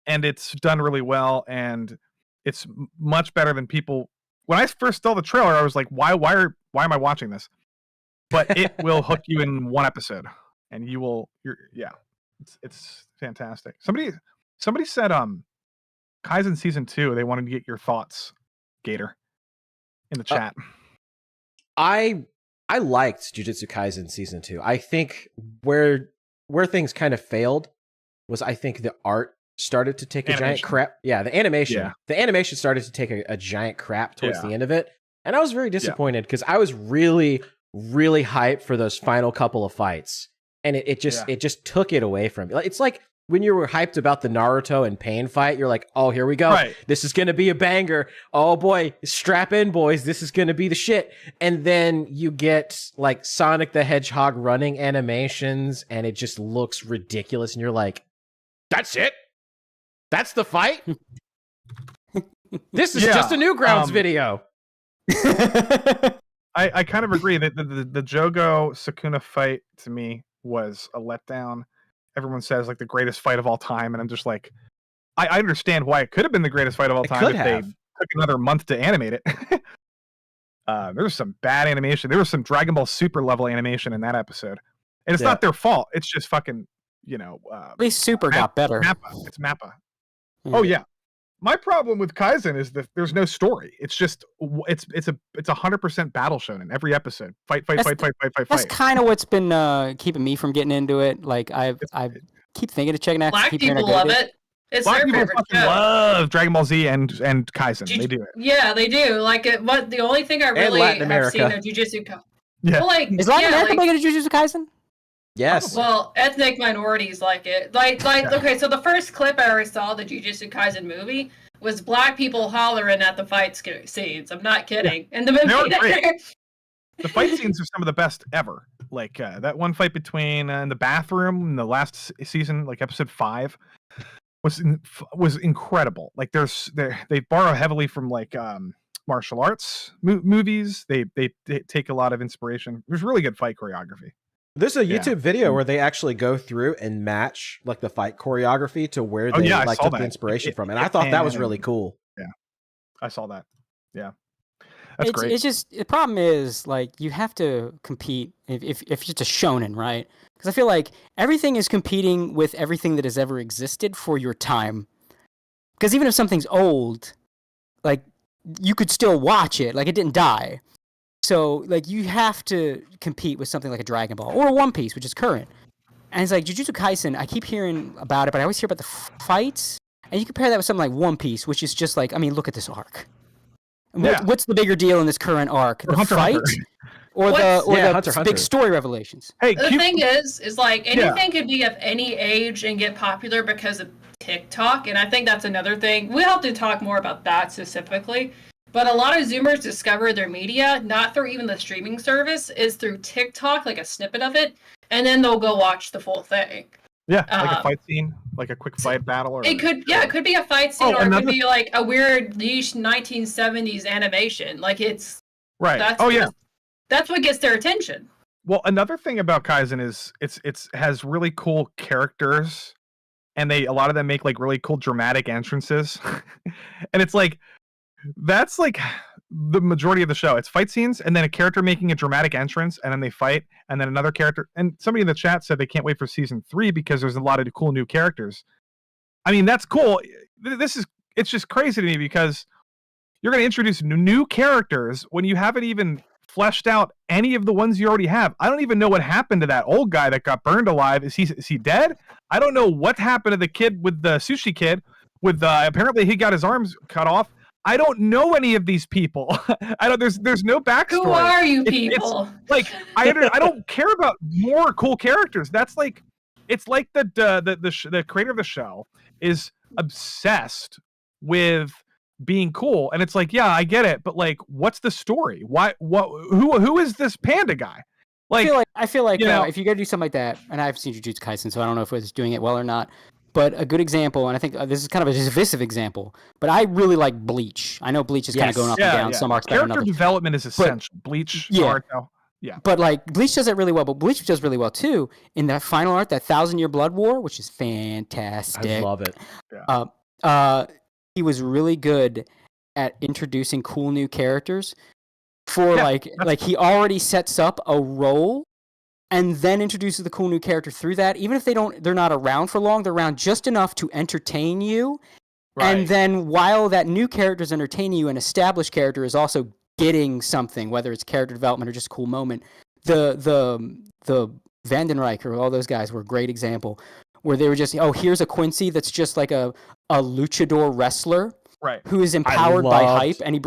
And it's done really well, and it's much better than people. When I first saw the trailer, I was like, why am I watching this? But it will hook you in one episode, and it's fantastic. Somebody said Kaisen season 2. They wanted to get your thoughts, Gator, in the chat. I liked Jujutsu Kaisen season 2. I think where things kind of failed was I think the art started to take a giant crap. Yeah, the animation. Yeah. The animation started to take a giant crap towards the end of it. And I was very disappointed because I was really, really hyped for those final couple of fights. And it just took it away from me. It's like when you were hyped about the Naruto and Pain fight, you're like, oh, here we go. Right. This is going to be a banger. Oh boy, strap in, boys. This is going to be the shit. And then you get like Sonic the Hedgehog running animations and it just looks ridiculous. And you're like, that's it? That's the fight? This is just a Newgrounds video. I kind of agree that the Jogo Sukuna fight to me was a letdown. Everyone says like the greatest fight of all time, and I'm just like, I understand why it could have been the greatest fight of all time if they took another month to animate it. There was some bad animation. There was some Dragon Ball Super level animation in that episode, and it's not their fault. It's just fucking, at least Super got better. It's Mappa. Oh yeah. My problem with Kaisen is that there's no story. It's just it's 100% battle shonen every episode. Fight. That's kind of what's been keeping me from getting into it. Like I keep thinking of checking out. Black people love it. It's Black their people favorite fucking show. Love Dragon Ball Z and Kaisen. They do it. Yeah, they do. Like it. What the only thing I really have seen of Jujutsu. Yeah. Well, like, is Latin America big into Jujutsu Kaisen? Yes. Well, ethnic minorities like it. Okay, so the first clip I ever saw of the Jujutsu Kaisen movie was black people hollering at the fight scenes. I'm not kidding. And the movie. The fight scenes are some of the best ever. Like that one fight between in the bathroom in the last season, like episode 5, was incredible. Like they borrow heavily from like martial arts movies. They take a lot of inspiration. There's really good fight choreography. There's a YouTube video where they actually go through and match like the fight choreography to where they like took the inspiration from, and I thought that was really cool. Yeah, I saw that. Yeah, that's great. It's just the problem is like you have to compete if it's a shonen, right? Because I feel like everything is competing with everything that has ever existed for your time. Because even if something's old, like you could still watch it, like it didn't die. So, like, you have to compete with something like a Dragon Ball or a One Piece, which is current. And it's like Jujutsu Kaisen, I keep hearing about it, but I always hear about the fights. And you compare that with something like One Piece, which is just like, I mean, look at this arc. What's the bigger deal in this current arc? The fight? Or the big story revelations? Hey, the thing is like anything could be of any age and get popular because of TikTok. And I think that's another thing. We'll have to talk more about that specifically. But a lot of Zoomers discover their media, not through even the streaming service, is through TikTok, like a snippet of it, and then they'll go watch the full thing. Yeah, like a fight scene, like a quick fight battle. Or it could be a fight scene, or it could be like a weird niche 1970s animation. Like it's right. That's what gets their attention. Well, another thing about Kaisen is it's has really cool characters, and a lot of them make like really cool dramatic entrances, and it's like. That's like the majority of the show. It's fight scenes and then a character making a dramatic entrance and then they fight and then another character. And somebody in the chat said they can't wait for season 3 because there's a lot of cool new characters. I mean, that's cool. It's just crazy to me because you're going to introduce new characters when you haven't even fleshed out any of the ones you already have. I don't even know what happened to that old guy that got burned alive. Is he dead? I don't know what happened to the kid with the sushi kid with apparently he got his arms cut off. I don't know any of these people. There's no backstory. Who are you people? It's like I don't care about more cool characters. That's like it's like the creator of the show is obsessed with being cool, and it's like, yeah, I get it, but like, what's the story? Who is this panda guy? Like, I feel like if you're gonna do something like that, and I've seen Jujutsu Kaisen, so I don't know if it's doing it well or not. But a good example, and I think this is kind of a divisive example, but I really like Bleach. I know Bleach is kind of going up and down. Some arcs better than others. Character development is essential. Bleach, Naruto. Yeah. But like Bleach does it really well, but Bleach does really well too in that final arc, that 1,000-Year Blood War, which is fantastic. I love it. Yeah. He was really good at introducing cool new characters for like he already sets up a role and then introduces the cool new character through that. Even if they're not around for long, they're around just enough to entertain you. Right. And then while that new character is entertaining you, an established character is also getting something, whether it's character development or just a cool moment. The Vandenreich or all those guys were a great example where they were just, here's a Quincy that's just like a luchador wrestler, right? Who is empowered by hype, and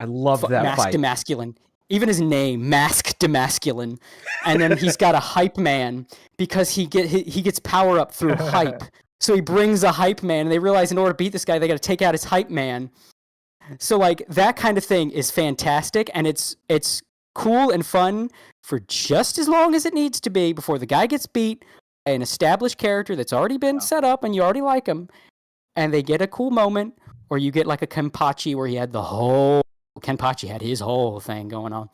I love that masked fight. Demasculine. Even his name, Masked Demasculine. And then he's got a hype man because he gets power up through hype. So he brings a hype man, and they realize in order to beat this guy, they got to take out his hype man. So like that kind of thing is fantastic, and it's cool and fun for just as long as it needs to be before the guy gets beat by an established character that's already been set up and you already like him, and they get a cool moment, or you get like a Kenpachi where Kenpachi had his whole thing going on.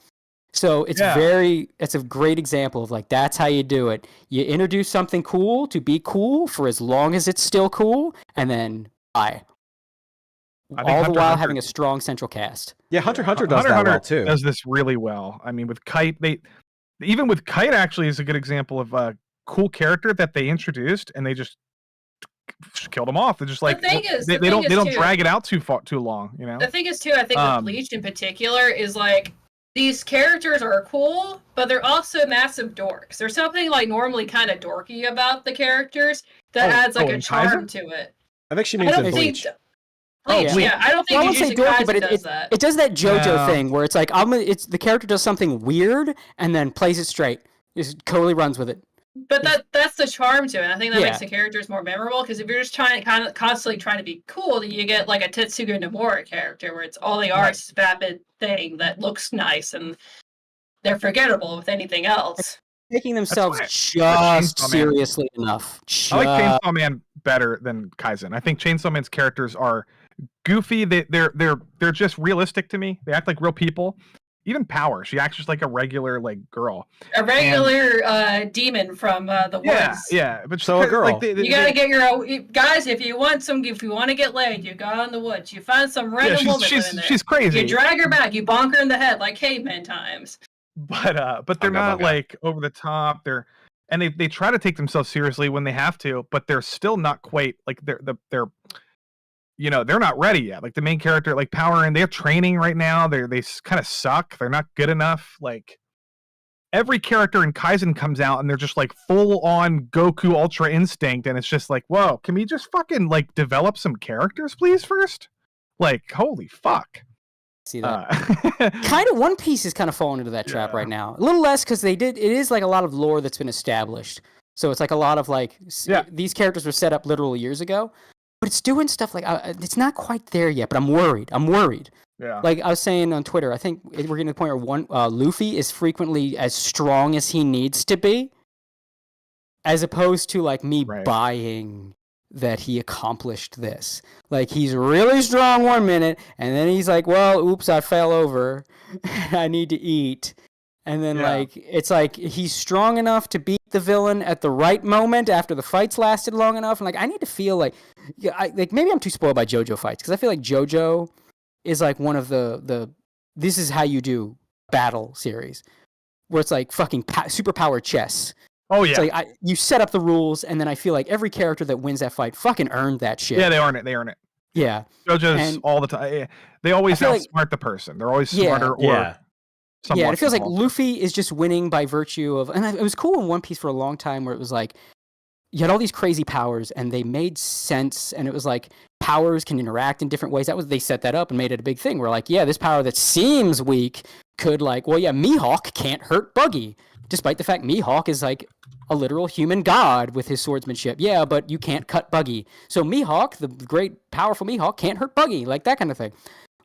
So it's a great example of like, that's how you do it. You introduce something cool to be cool for as long as it's still cool, and then bye. All the while having a strong central cast. Yeah, Hunter x Hunter does that well too. Does this really well. I mean, with Kite, even with Kite actually is a good example of a cool character that they introduced, and they just killed him off. They're just like they don't drag it out too long. You know. The thing is too, I think with Bleach in particular is like these characters are cool, but they're also massive dorks. There's something like normally kind of dorky about the characters that adds like a charm to it. I think she means in Bleach. Bleach, yeah. I don't think Jujutsu Kaisen does that. It does that JoJo thing where it's like the character does something weird and then plays it straight. Just totally runs with it. But that's the charm to it. I think that makes the characters more memorable, because if you're just constantly trying to be cool, then you get like a Tetsuga Nomura character where it's all they are is vapid thing that looks nice and they're forgettable with anything else. Taking themselves just seriously enough. I like Chainsaw Man better than Kaisen. I think Chainsaw Man's characters are goofy. They're just realistic to me. They act like real people. even Power. She acts just like a regular like girl, a regular demon from the woods. Yeah. But so a girl. Like you gotta get your own guys. If you want to get laid, you go out in the woods. You find some random woman in there. She's crazy. You drag her back. You bonk her in the head like caveman times. But they're not like over the top. They try to take themselves seriously when they have to, but they're still not quite like they're not ready yet. Like the main character, like Power, and they have training right now. They kind of suck. They're not good enough. Like every character in Kaisen comes out and they're just like full on Goku Ultra Instinct, and it's just like, whoa, can we just fucking like develop some characters, please, first? Like, holy fuck. See that? Kind of One Piece is kind of falling into that trap right now. A little less because it is like a lot of lore that's been established. So it's like a lot of like these characters were set up literal years ago, but it's doing stuff like it's not quite there yet. But I'm worried. Yeah. Like I was saying on Twitter, I think we're getting to the point where Luffy is frequently as strong as he needs to be, as opposed to like me buying that he accomplished this. Like he's really strong one minute, and then he's like, well, oops, I fell over. I need to eat. And then like it's like he's strong enough to beat the villain at the right moment after the fights lasted long enough. And like I need to feel like maybe I'm too spoiled by JoJo fights, because I feel like JoJo is like one of the this is how you do battle series where it's like fucking superpowered chess. Oh yeah, it's like you set up the rules, and then I feel like every character that wins that fight fucking earned that shit. Yeah, they earn it. Yeah, JoJo's all the time. They always outsmart the person. They're always smarter or yeah. It feels like Luffy is just winning by virtue of, and it was cool in One Piece for a long time where it was like you had all these crazy powers and they made sense, and it was like powers can interact in different ways. They set that up and made it a big thing. Where like, yeah, this power that seems weak could like, well, yeah, Mihawk can't hurt Buggy, despite the fact Mihawk is like a literal human god with his swordsmanship. Yeah, but you can't cut Buggy. So Mihawk, the great powerful Mihawk, can't hurt Buggy, like that kind of thing.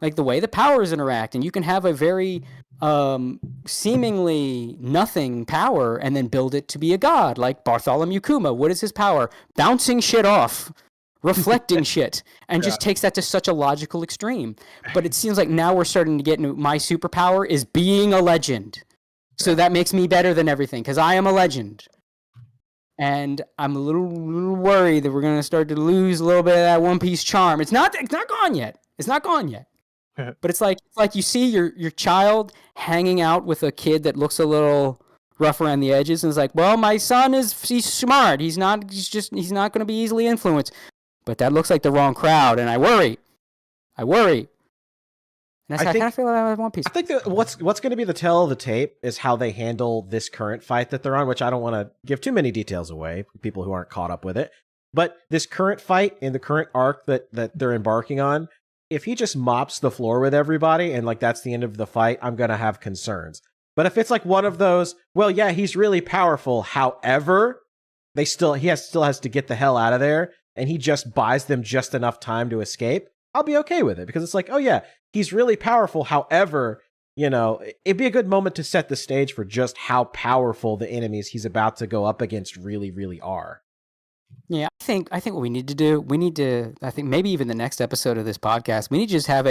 Like the way the powers interact, and you can have a very seemingly nothing power and then build it to be a god, like Bartholomew Kuma. What is his power? Bouncing shit off, reflecting shit, and just takes that to such a logical extreme. But it seems like now we're starting to get into my superpower is being a legend. So that makes me better than everything because I am a legend. And I'm a little worried that we're going to start to lose a little bit of that One Piece charm. It's not gone yet. It's not gone yet. But it's like you see your child hanging out with a kid that looks a little rough around the edges, and it's like, well, my son he's smart. He's not going to be easily influenced. But that looks like the wrong crowd, and I worry. And that's how I kind of feel about One Piece. I think that what's going to be the tell of the tape is how they handle this current fight that they're on, which I don't want to give too many details away for people who aren't caught up with it. But this current fight in the current arc that they're embarking on, if he just mops the floor with everybody and like that's the end of the fight, I'm going to have concerns. But if it's like one of those, well, yeah, he's really powerful. However, he still has to get the hell out of there, and he just buys them just enough time to escape, I'll be okay with it, because it's like, oh yeah, he's really powerful. However, it'd be a good moment to set the stage for just how powerful the enemies he's about to go up against really, really are. Yeah, I think what we need to do, I think maybe even the next episode of this podcast, we need to just have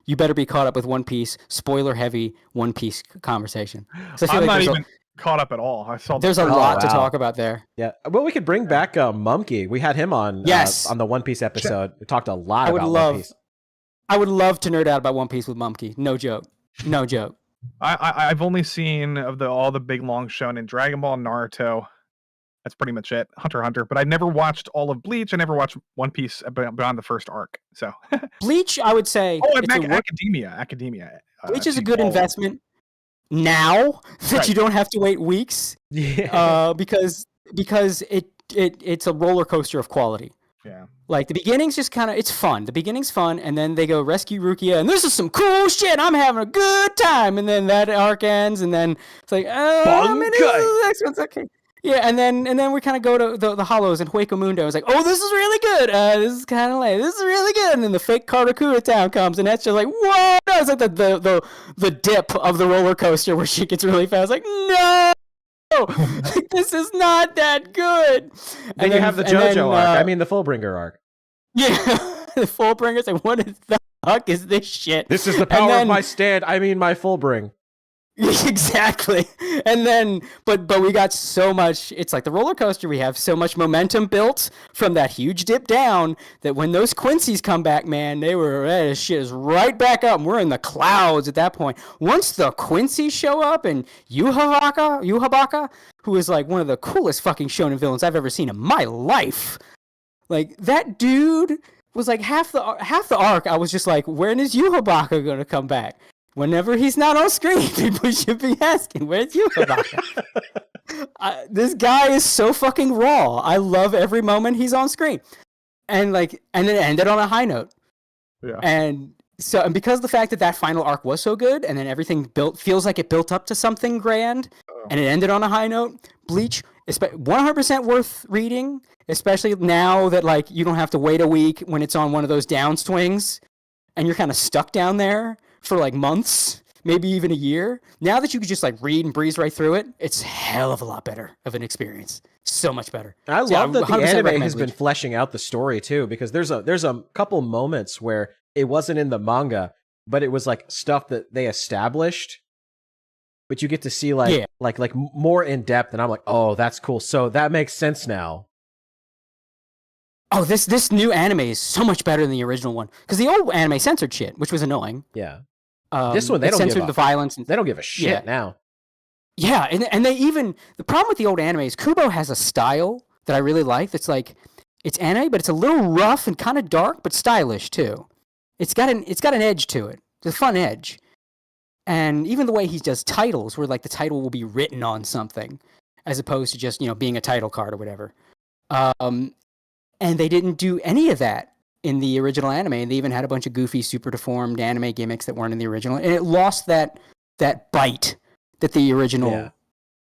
you better be caught up with One Piece, spoiler heavy One Piece conversation. So I'm not even caught up at all. There's a lot to talk about there. Yeah, well, we could bring back Mumkey. We had him on on the One Piece episode. We talked a lot about One Piece. I would love to nerd out about One Piece with Mumkey. No joke. I've only seen of all the big long shonen, Dragon Ball, Naruto. That's pretty much it. Hunter x Hunter. But I never watched all of Bleach. I never watched One Piece beyond the first arc. So Bleach, I would say. Oh, Academia. Bleach is a good investment now that you don't have to wait weeks. Yeah. Because it's a roller coaster of quality. Yeah. Like the beginning's just kind of, it's fun. The beginning's fun, and then they go rescue Rukia, and this is some cool shit. I'm having a good time, and then that arc ends, and then it's like, the next one's okay. Yeah, and then we kind of go to the Hollows and Hueco Mundo. It's like, oh, this is really good. This is kind of lame. This is really good. And then the fake Karakura town comes, and that's just like, whoa! It's like the dip of the roller coaster where shit gets really fast. Like, no, this is not that good. Then you have the JoJo arc. I mean, the Fullbringer arc. Yeah, the Fullbringer's like, what the fuck is this shit? This is the power of my stand. I mean, my Fullbring. Exactly. And then but we got so much, it's like the roller coaster, we have so much momentum built from that huge dip down that when those Quincy's come back, man, shit is right back up and we're in the clouds at that point. Once the Quincy's show up and Yuhabaka, who is like one of the coolest fucking shonen villains I've ever seen in my life. Like that dude was like half the arc I was just like, when is Yuhabaka gonna come back? Whenever he's not on screen, people should be asking, where's Yuhabaka? This guy is so fucking raw. I love every moment he's on screen. And then it ended on a high note. Yeah. And because of the fact that final arc was so good, and then everything feels like it built up to something grand, and it ended on a high note, Bleach, 100% worth reading, especially now that like you don't have to wait a week when it's on one of those downswings, and you're kind of stuck down there for like months, maybe even a year. Now that you could just like read and breeze right through it, it's a hell of a lot better of an experience. So much better. I love that the anime has been fleshing out the story too, because there's a couple moments where it wasn't in the manga, but it was like stuff that they established, but you get to see like more in depth, and I'm like, oh, that's cool. So that makes sense now. Oh, this new anime is so much better than the original one, because the old anime censored shit, which was annoying. Yeah. This one, they don't censored the violence. They don't give a shit now. Yeah, and they even, the problem with the old anime is Kubo has a style that I really like. That's like, it's anime, but it's a little rough and kind of dark, but stylish too. It's got an edge to it. It's a fun edge. And even the way he does titles, where like the title will be written on something, as opposed to just, being a title card or whatever. And they didn't do any of that in the original anime, and they even had a bunch of goofy, super deformed anime gimmicks that weren't in the original, and it lost that bite that the original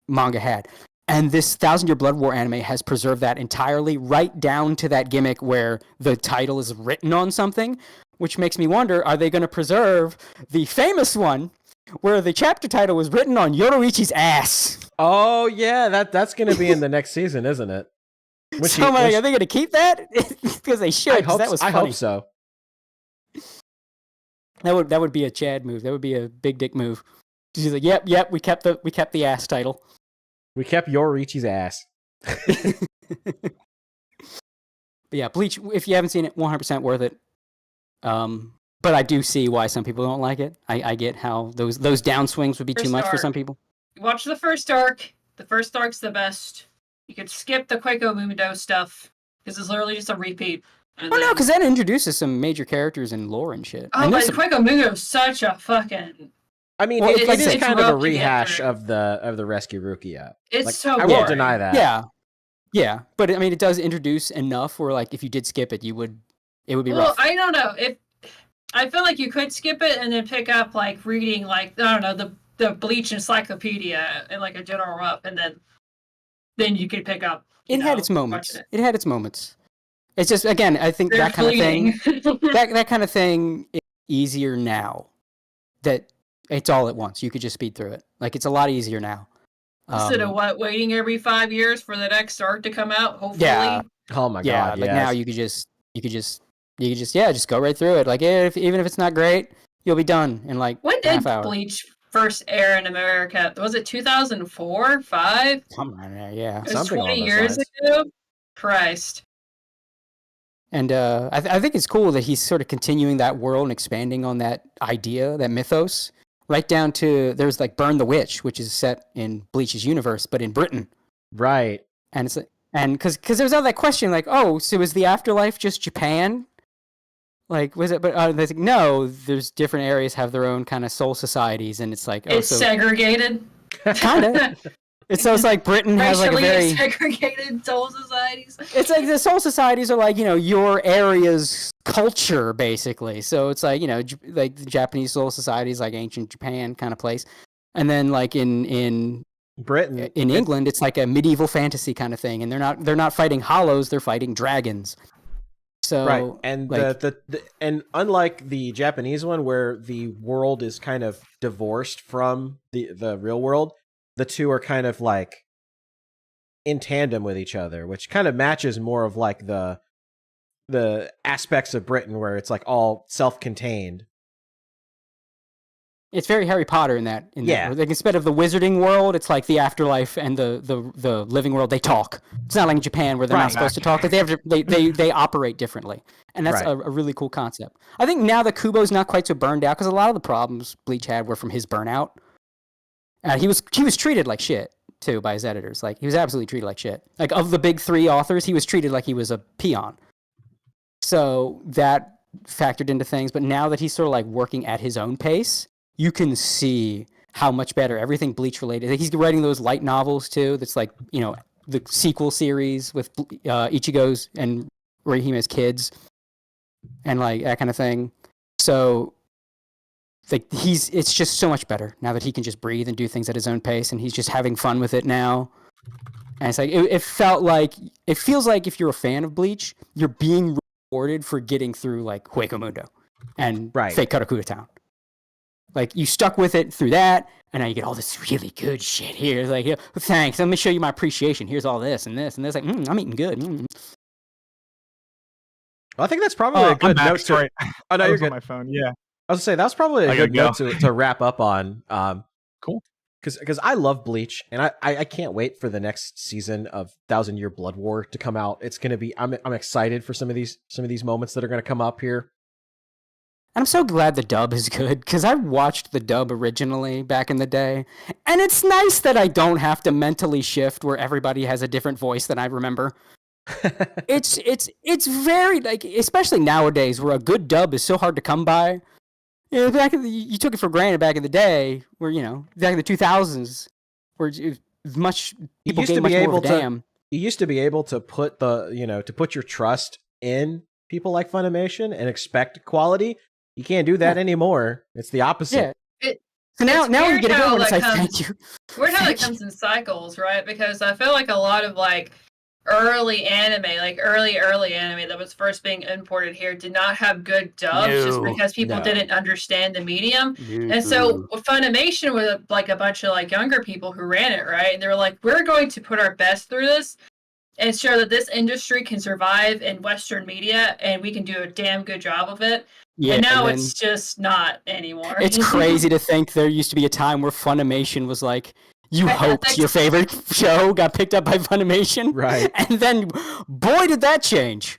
manga had. And this 1,000-Year Blood War anime has preserved that entirely, right down to that gimmick where the title is written on something, which makes me wonder, are they going to preserve the famous one where the chapter title was written on Yoruichi's ass? Oh yeah, that's going to be in the next season, isn't it? Are they going to keep that? Because they should. That was funny. I hope so. That would be a Chad move. That would be a big dick move. She's like, yep. We kept the ass title. We kept Yoruichi's ass. But yeah, Bleach. If you haven't seen it, 100% worth it. But I do see why some people don't like it. I get how those downswings would be too much for some people. Watch the first arc. The first arc's the best. You could skip the Quaco Mundo stuff, because it's literally just a repeat. No, because that introduces some major characters and lore and shit. Oh, but Quaco Mundo is such a fucking... I mean, it is kind of a rehash of the Rescue Rukia. It's so I won't deny that. Yeah. But I mean, it does introduce enough where, like, if you did skip it, it would be rough. Well, I don't know. I feel like you could skip it and then pick up, like, reading, like, I don't know, the Bleach Encyclopedia and, like, a general rough, and then you could pick up. It had its moments. It had its moments. It's just, again, I think that kind of thing, that kind of thing is easier now. That it's all at once. You could just speed through it. Like, it's a lot easier now. Instead of waiting every 5 years for the next arc to come out, hopefully. Yeah. Oh my god. Like now you could just go right through it. Like, even if it's not great, you'll be done in like half hour. When did Bleach first air in America? Was it 2004, 5? Something like that, yeah. It was 20 years ago. Christ. And I think it's cool that he's sort of continuing that world and expanding on that idea, that mythos, right down to there's like Burn the Witch, which is set in Bleach's universe, but in Britain. Right. And it's because there's all that question like, oh, so is the afterlife just Japan? Like, was it? But they think no. There's different areas have their own kind of soul societies, and it's like it's segregated. Kind of. It's like Britain has like a very segregated soul societies. It's like the soul societies are like, your area's culture basically. So it's like, like the Japanese soul society is like ancient Japan kind of place, and then like in Britain, in England, it's like a medieval fantasy kind of thing, and they're not fighting hollows, they're fighting dragons. So right, and like, and unlike the Japanese one where the world is kind of divorced from the real world, the two are kind of like in tandem with each other, which kind of matches more of like the aspects of Britain where it's like all self-contained. It's very Harry Potter in that. Like instead of the wizarding world, it's like the afterlife and the living world. They talk. It's not like in Japan where they're not supposed to talk. Like they operate differently, and that's a really cool concept. I think now that Kubo's not quite so burned out because a lot of the problems Bleach had were from his burnout. He was treated like shit too by his editors. Like he was absolutely treated like shit. Like of the big 3 authors, he was treated like he was a peon. So that factored into things. But now that he's sort of like working at his own pace, you can see how much better everything Bleach related. Like he's writing those light novels too. That's like, you know, the sequel series with Ichigo's and Rihime's kids and like that kind of thing. So like it's just so much better now that he can just breathe and do things at his own pace, and he's just having fun with it now. And it's like it feels like if you're a fan of Bleach, you're being rewarded for getting through like Hueco Mundo and Fake Karakura Town. Like, you stuck with it through that, and now you get all this really good shit here. It's like, thanks, let me show you my appreciation. Here's all this and this and this. Like, I'm eating good. Well, I think that's probably a good note to... Oh, no, you're good. On my phone, yeah. I was going to say, that was probably a good note to wrap up on. Cool. Because I love Bleach, and I can't wait for the next season of 1,000 Year Blood War to come out. It's going to be... I'm excited for some of these moments that are going to come up here. And I'm so glad the dub is good, because I watched the dub originally back in the day, and it's nice that I don't have to mentally shift where everybody has a different voice than I remember. It's very, like, especially nowadays where a good dub is so hard to come by. You know, you took it for granted back in the day, where, you know, back in the 2000s, where people gave much more of a damn. You used to be able to put to put your trust in people like Funimation and expect quality. You can't do that anymore. It's the opposite. Yeah. So now you get a good one. It's like, thank you. Weird how it comes in cycles, right? Because I feel like a lot of like early anime, like early anime that was first being imported here, did not have good dubs just because people didn't understand the medium. And so Funimation was like a bunch of like younger people who ran it, right? And they were like, we're going to put our best through this and show that this industry can survive in Western media, and we can do a damn good job of it. Yeah, and now it's just not anymore. It's crazy to think there used to be a time where Funimation was like, you hoped your favorite show got picked up by Funimation. Right. And then, boy, did that change.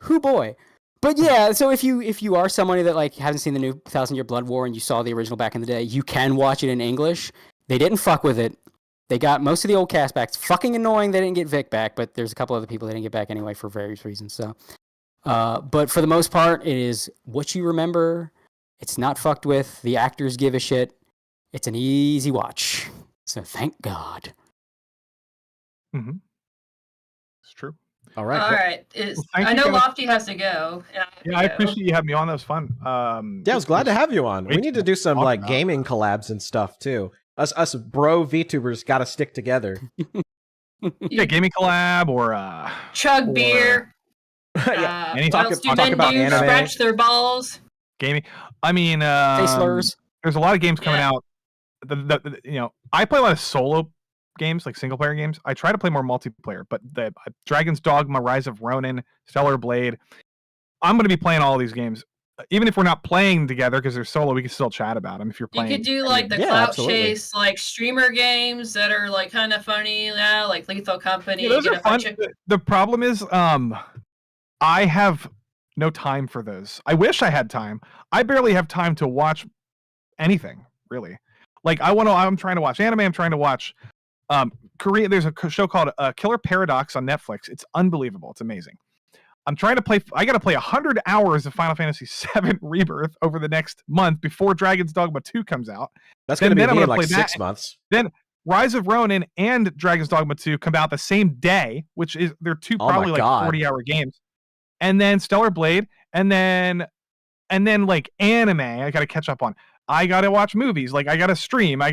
Hoo boy. But yeah, so if you are somebody that like hasn't seen the new 1,000 Year Blood War and you saw the original back in the day, you can watch it in English. They didn't fuck with it. They got most of the old cast back. It's fucking annoying they didn't get Vic back, but there's a couple other people they didn't get back anyway for various reasons. So, but for the most part, it is what you remember. It's not fucked with. The actors give a shit. It's an easy watch. So thank God. Mm-hmm. It's true. All right. All right. I know Lofty has to go. I appreciate you having me on. That was fun. Yeah, I was glad to have you on. We need to do some like gaming collabs and stuff too. Us bro VTubers got to stick together. Yeah, gaming collab or chug beer. Yeah, talk about anime. Scratch their balls. Gaming. I mean, face slurs. There's a lot of games coming out. I play a lot of solo games, like single player games. I try to play more multiplayer, but the Dragon's Dogma, Rise of Ronin, Stellar Blade. I'm going to be playing all of these games. Even if we're not playing together because they're solo, we can still chat about them if you're playing. You could do like the clout chase, like streamer games that are like kind of funny, like Lethal Company. Yeah, those are fun. The problem is, I have no time for those. I wish I had time. I barely have time to watch anything, really. Like I'm trying to watch anime. I'm trying to watch Korea. There's a show called Killer Paradox on Netflix. It's unbelievable. It's amazing. I'm trying to play. I got to play 100 hours of Final Fantasy VII Rebirth over the next month before Dragon's Dogma 2 comes out. That's going to be in like 6 months. Then Rise of Ronin and Dragon's Dogma 2 come out the same day, which is they're two probably like 40-hour games. And then Stellar Blade, and then like anime. I got to catch up on. I got to watch movies. Like I got to stream. I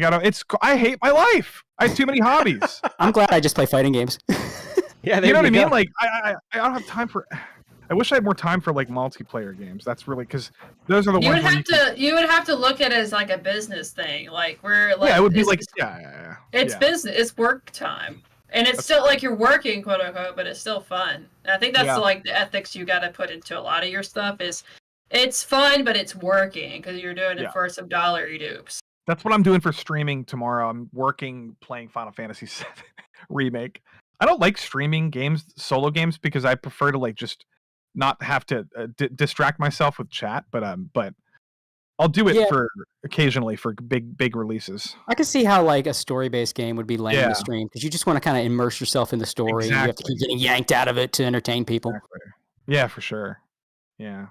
hate my life. I have too many hobbies. I'm glad I just play fighting games. Yeah, you know what I mean? Like I don't have time for. I wish I had more time for like multiplayer games. That's really because those are the ones. You would have to look at it as like a business thing. Like we're like it would be like It's business. It's work time, and it's still like you're working, quote unquote, but it's still fun. And I think that's like the ethics you got to put into a lot of your stuff is it's fun, but it's working because you're doing it for some dollary dupes. That's what I'm doing for streaming tomorrow. I'm playing Final Fantasy VII Remake. I don't like streaming games, solo games, because I prefer to like just not have to distract myself with chat. But I'll do it for occasionally for big releases. I can see how like a story-based game would be lame to stream because you just want to kind of immerse yourself in the story. Exactly. You have to keep getting yanked out of it to entertain people. Exactly. Yeah, for sure. Yeah.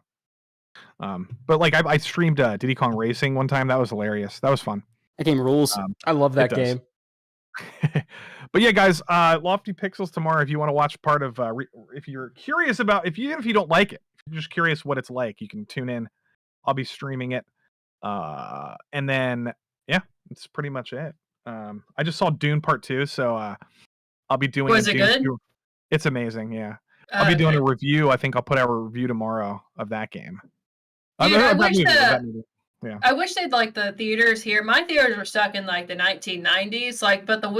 But like I streamed Diddy Kong Racing one time. That was hilarious. That was fun. That game rules. I love that game. But yeah, guys, Lofty Pixels tomorrow. If you want to watch part of, if you're curious about, even if you don't like it, if you're just curious what it's like, you can tune in. I'll be streaming it, and then that's pretty much it. I just saw Dune Part 2, so I'll be doing. Was it good? It's amazing. Yeah, I'll be doing a review. I think I'll put out a review tomorrow of that game. Dude, I wish they'd like the theaters here. My theaters were stuck in like the 1990s. Like, but the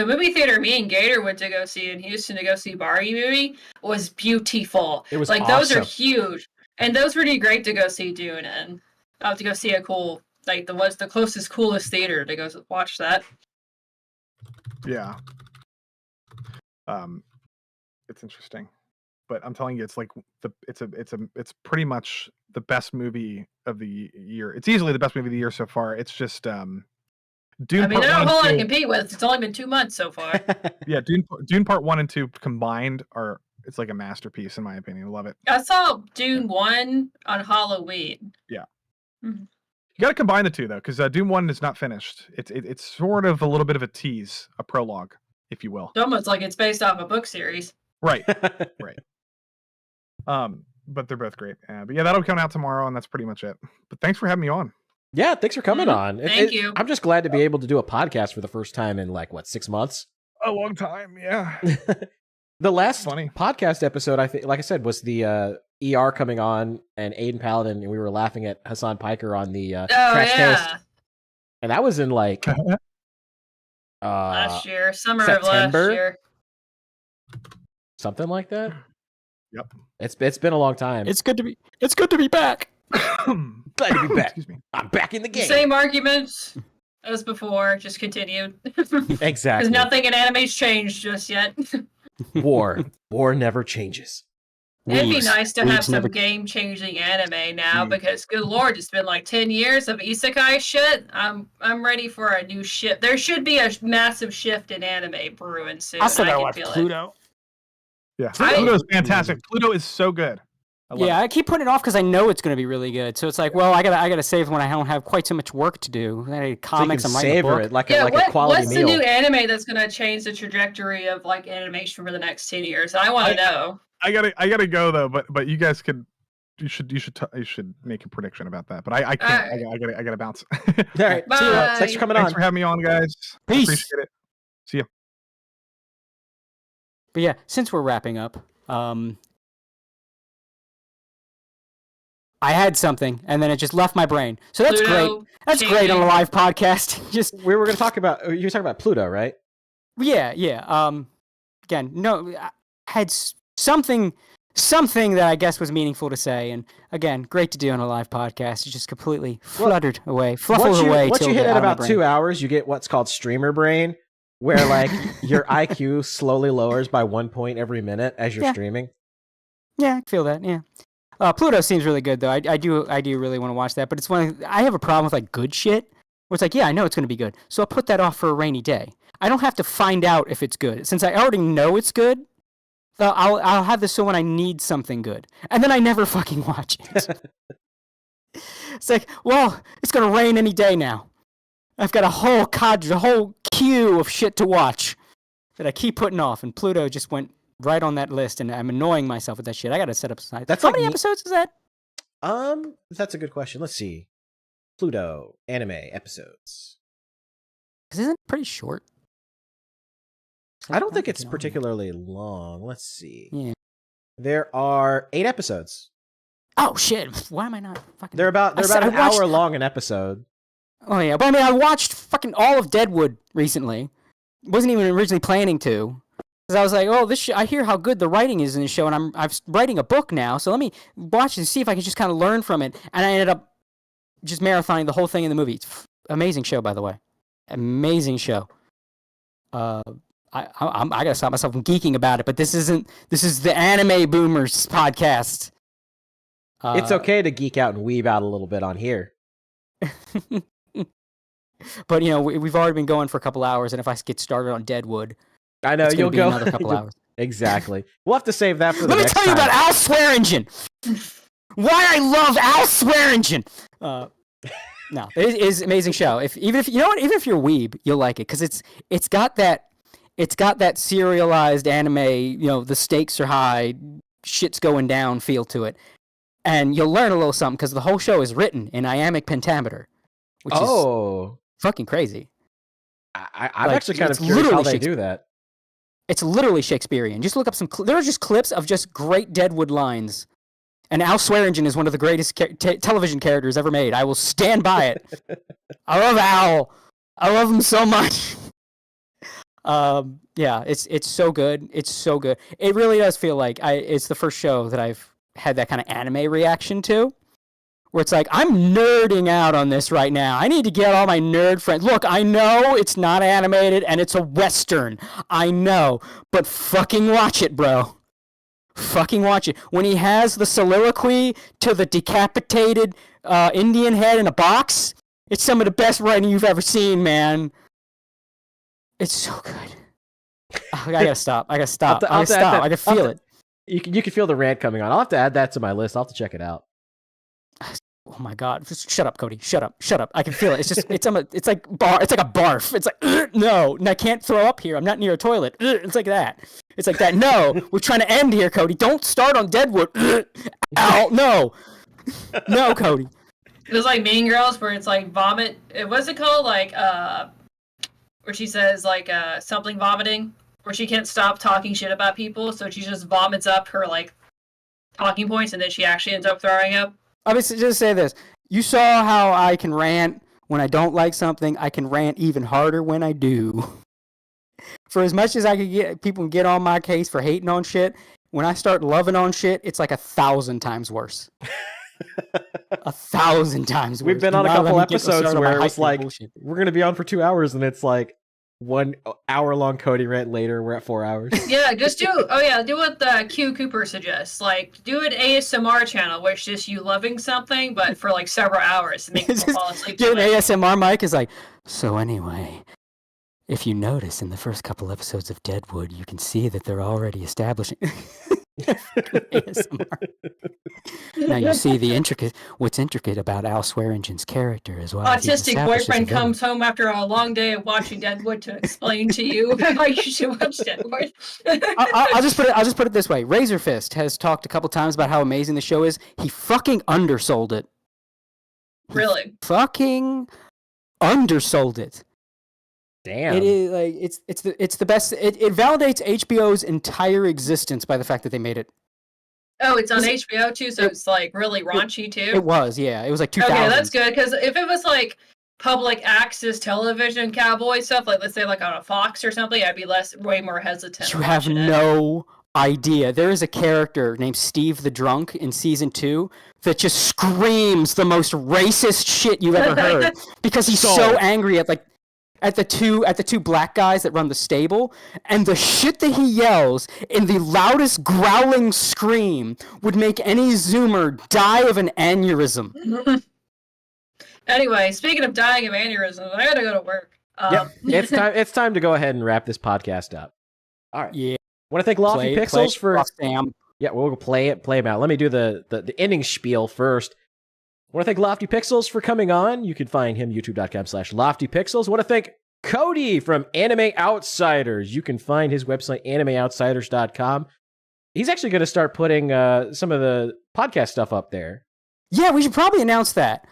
movie theater me and Gator went to go see in Houston to go see Barbie movie was beautiful. It was like awesome. Those are huge, and those were really great to go see Dune in. I have to go see a cool the closest coolest theater to go watch that. Yeah. It's interesting. But I'm telling you, it's like it's pretty much the best movie of the year. It's easily the best movie of the year so far. It's just Dune. I mean, there's not a whole lot to compete with. It's only been 2 months so far. Yeah, Dune Part 1 and 2 combined it's like a masterpiece in my opinion. I love it. I saw Dune 1 on Halloween. Yeah. Mm-hmm. You got to combine the two though, because Dune 1 is not finished. It's sort of a little bit of a tease, a prologue, if you will. It's almost like it's based off a book series. Right. Right. But they're both great. But yeah, that'll come out tomorrow, and that's pretty much it. But thanks for having me on. Yeah, thanks for coming on. Thank you. I'm just glad to be able to do a podcast for the first time in 6 months? A long time, yeah. The last podcast episode, I think, like I said, was the ER coming on and Aiden Paladin, and we were laughing at Hassan Piker on the Trash Taste. And that was in last year, summer September? of last year. Something like that. Yep. It's been a long time. It's good to be back. Glad to be back. Excuse me. I'm back in the game. Same arguments as before, just continued. Exactly. Because nothing in anime's changed just yet. War never changes. It'd be nice to have some game-changing anime now, because good lord, it's been like 10 years of isekai shit. I'm ready for a new shift. There should be a massive shift in anime brewing soon. I still gotta watch Pluto. Yeah, Pluto's fantastic. Pluto is so good. I keep putting it off because I know it's going to be really good. So it's like, well, I gotta save when I don't have quite so much work to do. Comics, I'm writing a book. It like a quality meal. What's the new anime that's going to change the trajectory of animation for the next 10 years? I want to know. I gotta go though, but you guys could. You should make a prediction about that. But I can't. Right. I gotta bounce. All right. Bye. Thanks for coming on. Thanks for having me on, guys. Peace. Appreciate it. See ya. But yeah, since we're wrapping up, I had something, and then it just left my brain. So that's great. That's great on a live podcast. Just we were going to talk about. You were talking about Pluto, right? Yeah. Again, no, I had something that I guess was meaningful to say, and again, great to do on a live podcast. It just completely fluttered away, fluffled away. Once you hit at about 2 hours, you get what's called streamer brain, where your IQ slowly lowers by 1 point every minute as you're streaming. Yeah, I feel that. Yeah. Pluto seems really good though. I do really want to watch that, but it's I have a problem with good shit. Where it's I know it's going to be good, so I'll put that off for a rainy day. I don't have to find out if it's good since I already know it's good. I'll have this so when I need something good, and then I never fucking watch it. It's it's going to rain any day now. I've got a whole queue of shit to watch that I keep putting off, and Pluto just went right on that list, and I'm annoying myself with that shit. I gotta set up a site. How many episodes is that? That's a good question. Let's see. Pluto anime episodes. Isn't it pretty short? I don't think it's particularly long. Let's see. Yeah. There are 8 episodes. Oh shit! Why am I not fucking? They're about an hour long an episode. Oh yeah, but I watched fucking all of Deadwood recently. Wasn't even originally planning to. Because I was like, oh, I hear how good the writing is in this show, and I'm writing a book now, so let me watch and see if I can just kind of learn from it. And I ended up just marathoning the whole thing in the movie. It's amazing show, by the way. Amazing show. I gotta stop myself from geeking about it, but this is the Anime Boomers podcast. It's okay to geek out and weeb out a little bit on here. But we've already been going for a couple hours, and if I get started on Deadwood, I know you'll go another couple hours. Exactly. We'll have to save that for the next time. Let me tell you about Al Swearingen. Why I love Al Swearingen. No, it is an amazing show. Even if you're a weeb, you'll like it because it's got that serialized anime. The stakes are high, shit's going down feel to it, and you'll learn a little something because the whole show is written in iambic pentameter, which is fucking crazy. I'm actually kind of curious how they do that. It's literally Shakespearean. Just look up there are just clips of just great Deadwood lines. And Al Swearingen is one of the greatest television characters ever made. I will stand by it. I love Al. I love him so much. Yeah, it's so good. It's so good. It really does feel like it's the first show that I've had that kind of anime reaction to. Where it's like, I'm nerding out on this right now. I need to get all my nerd friends. Look, I know it's not animated and it's a Western. I know. But fucking watch it, bro. Fucking watch it. When he has the soliloquy to the decapitated Indian head in a box, it's some of the best writing you've ever seen, man. It's so good. I gotta stop. I can feel it. You can feel the rant coming on. I'll have to add that to my list. I'll have to check it out. Oh my god! Just shut up, Cody. Shut up. I can feel it. It's just it's like a barf. It's like no, and I can't throw up here. I'm not near a toilet. It's like that. It's like that. No, we're trying to end here, Cody. Don't start on Deadwood. Ow, no, no, Cody. It was like Mean Girls, where it's like vomit. What's it called? Like where she says like something vomiting, where she can't stop talking shit about people, so she just vomits up her like talking points, and then she actually ends up throwing up. I mean, just say this. You saw how I can rant when I don't like something. I can rant even harder when I do. For as much as I could get people get on my case for hating on shit, when I start loving on shit, it's like 1,000 times worse. 1,000 times worse. We've been on a couple episodes where it was like, we're going to be on for 2 hours, and it's like 1 hour-long Cody rant later, we're at 4 hours. Yeah, just do what Q Cooper suggests. Like, do an ASMR channel where it's just you loving something, but for like several hours to make people fall asleep. Get an ASMR mic is like, so anyway, if you notice in the first couple episodes of Deadwood, you can see that they're already establishing ASMR. Now you see what's intricate about Al Swearingen's character as well. Autistic boyfriend comes home after a long day of watching Deadwood to explain to you how you should watch Deadwood. I'll just put it this way. Razor Fist has talked a couple times about how amazing the show is. He fucking undersold it. Really? Fucking undersold it. Damn. It is like it's the best. It validates HBO's entire existence by the fact that they made it. Oh, it's on HBO too, so it's like really raunchy too. It was, yeah. It was like 2000. Okay, that's good because if it was like public access television cowboy stuff, like let's say like on a Fox or something, I'd be way more hesitant. You have no idea. There is a character named Steve the Drunk in season 2 that just screams the most racist shit you've ever heard because he's so angry at the two black guys that run the stable, and the shit that he yells in the loudest growling scream would make any Zoomer die of an aneurysm. Anyway, speaking of dying of aneurysms, I gotta go to work. Yep, it's time to go ahead and wrap this podcast up. All right. Yeah. Want to thank Lofti Pixels for Sam. Yeah, we'll play it out. Let me do the ending spiel first. I want to thank Lofti Pixels for coming on. You can find him youtube.com/LoftyPixels. I want to thank Cody from Anime Outsiders. You can find his website, animeoutsiders.com. He's actually going to start putting some of the podcast stuff up there. Yeah, we should probably announce that.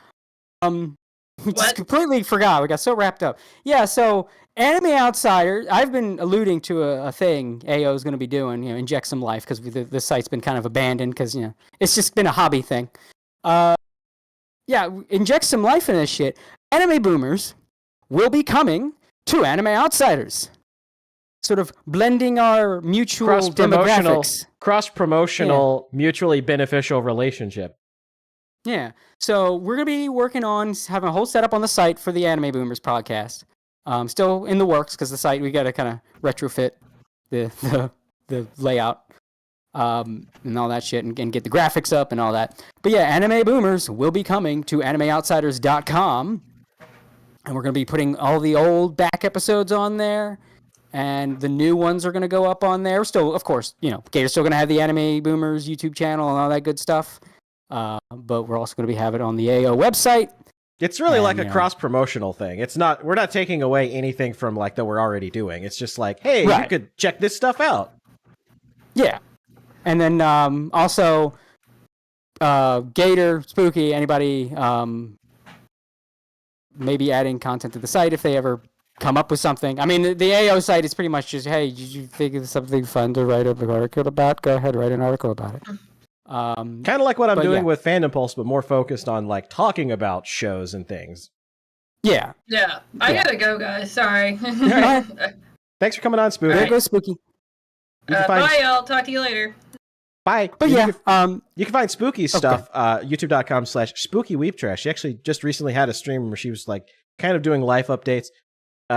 Just completely forgot. We got so wrapped up. Yeah, so Anime Outsider, I've been alluding to a thing AO is going to be doing, inject some life, because the site's been kind of abandoned because, it's just been a hobby thing. Yeah, inject some life in this shit. Anime Boomers will be coming to Anime Outsiders. sort of blending our mutual demographics. Cross-promotional, mutually beneficial relationship. Yeah. So we're going to be working on having a whole setup on the site for the Anime Boomers podcast. Still in the works because the site, we got to kind of retrofit the layout and all that shit and get the graphics up and all that. But yeah, Anime Boomers will be coming to animeoutsiders.com. And we're going to be putting all the old back episodes on there. And the new ones are going to go up on there. Still, of course, Gator's still going to have the Anime Boomers YouTube channel and all that good stuff. But we're also going to be having it on the AO website. It's really like a cross-promotional thing. We're not taking away anything from like that we're already doing. It's just like, hey, you could check this stuff out. Yeah. And then also Gator, Spooky, anybody maybe adding content to the site if they ever come up with something. I mean, the AO site is pretty much just, hey, did you think of something fun to write an article about? Go ahead, write an article about it. Kind of like what I'm doing with Fandom Pulse, but more focused on like talking about shows and things. Yeah. Yeah. I gotta go, guys. Sorry. Thanks for coming on, Spooky. There goes Spooky. Bye, y'all. Talk to you later. Bye. But you can find Spooky's stuff, youtube.com/spookyweeptrash. She actually just recently had a stream where she was like kind of doing life updates.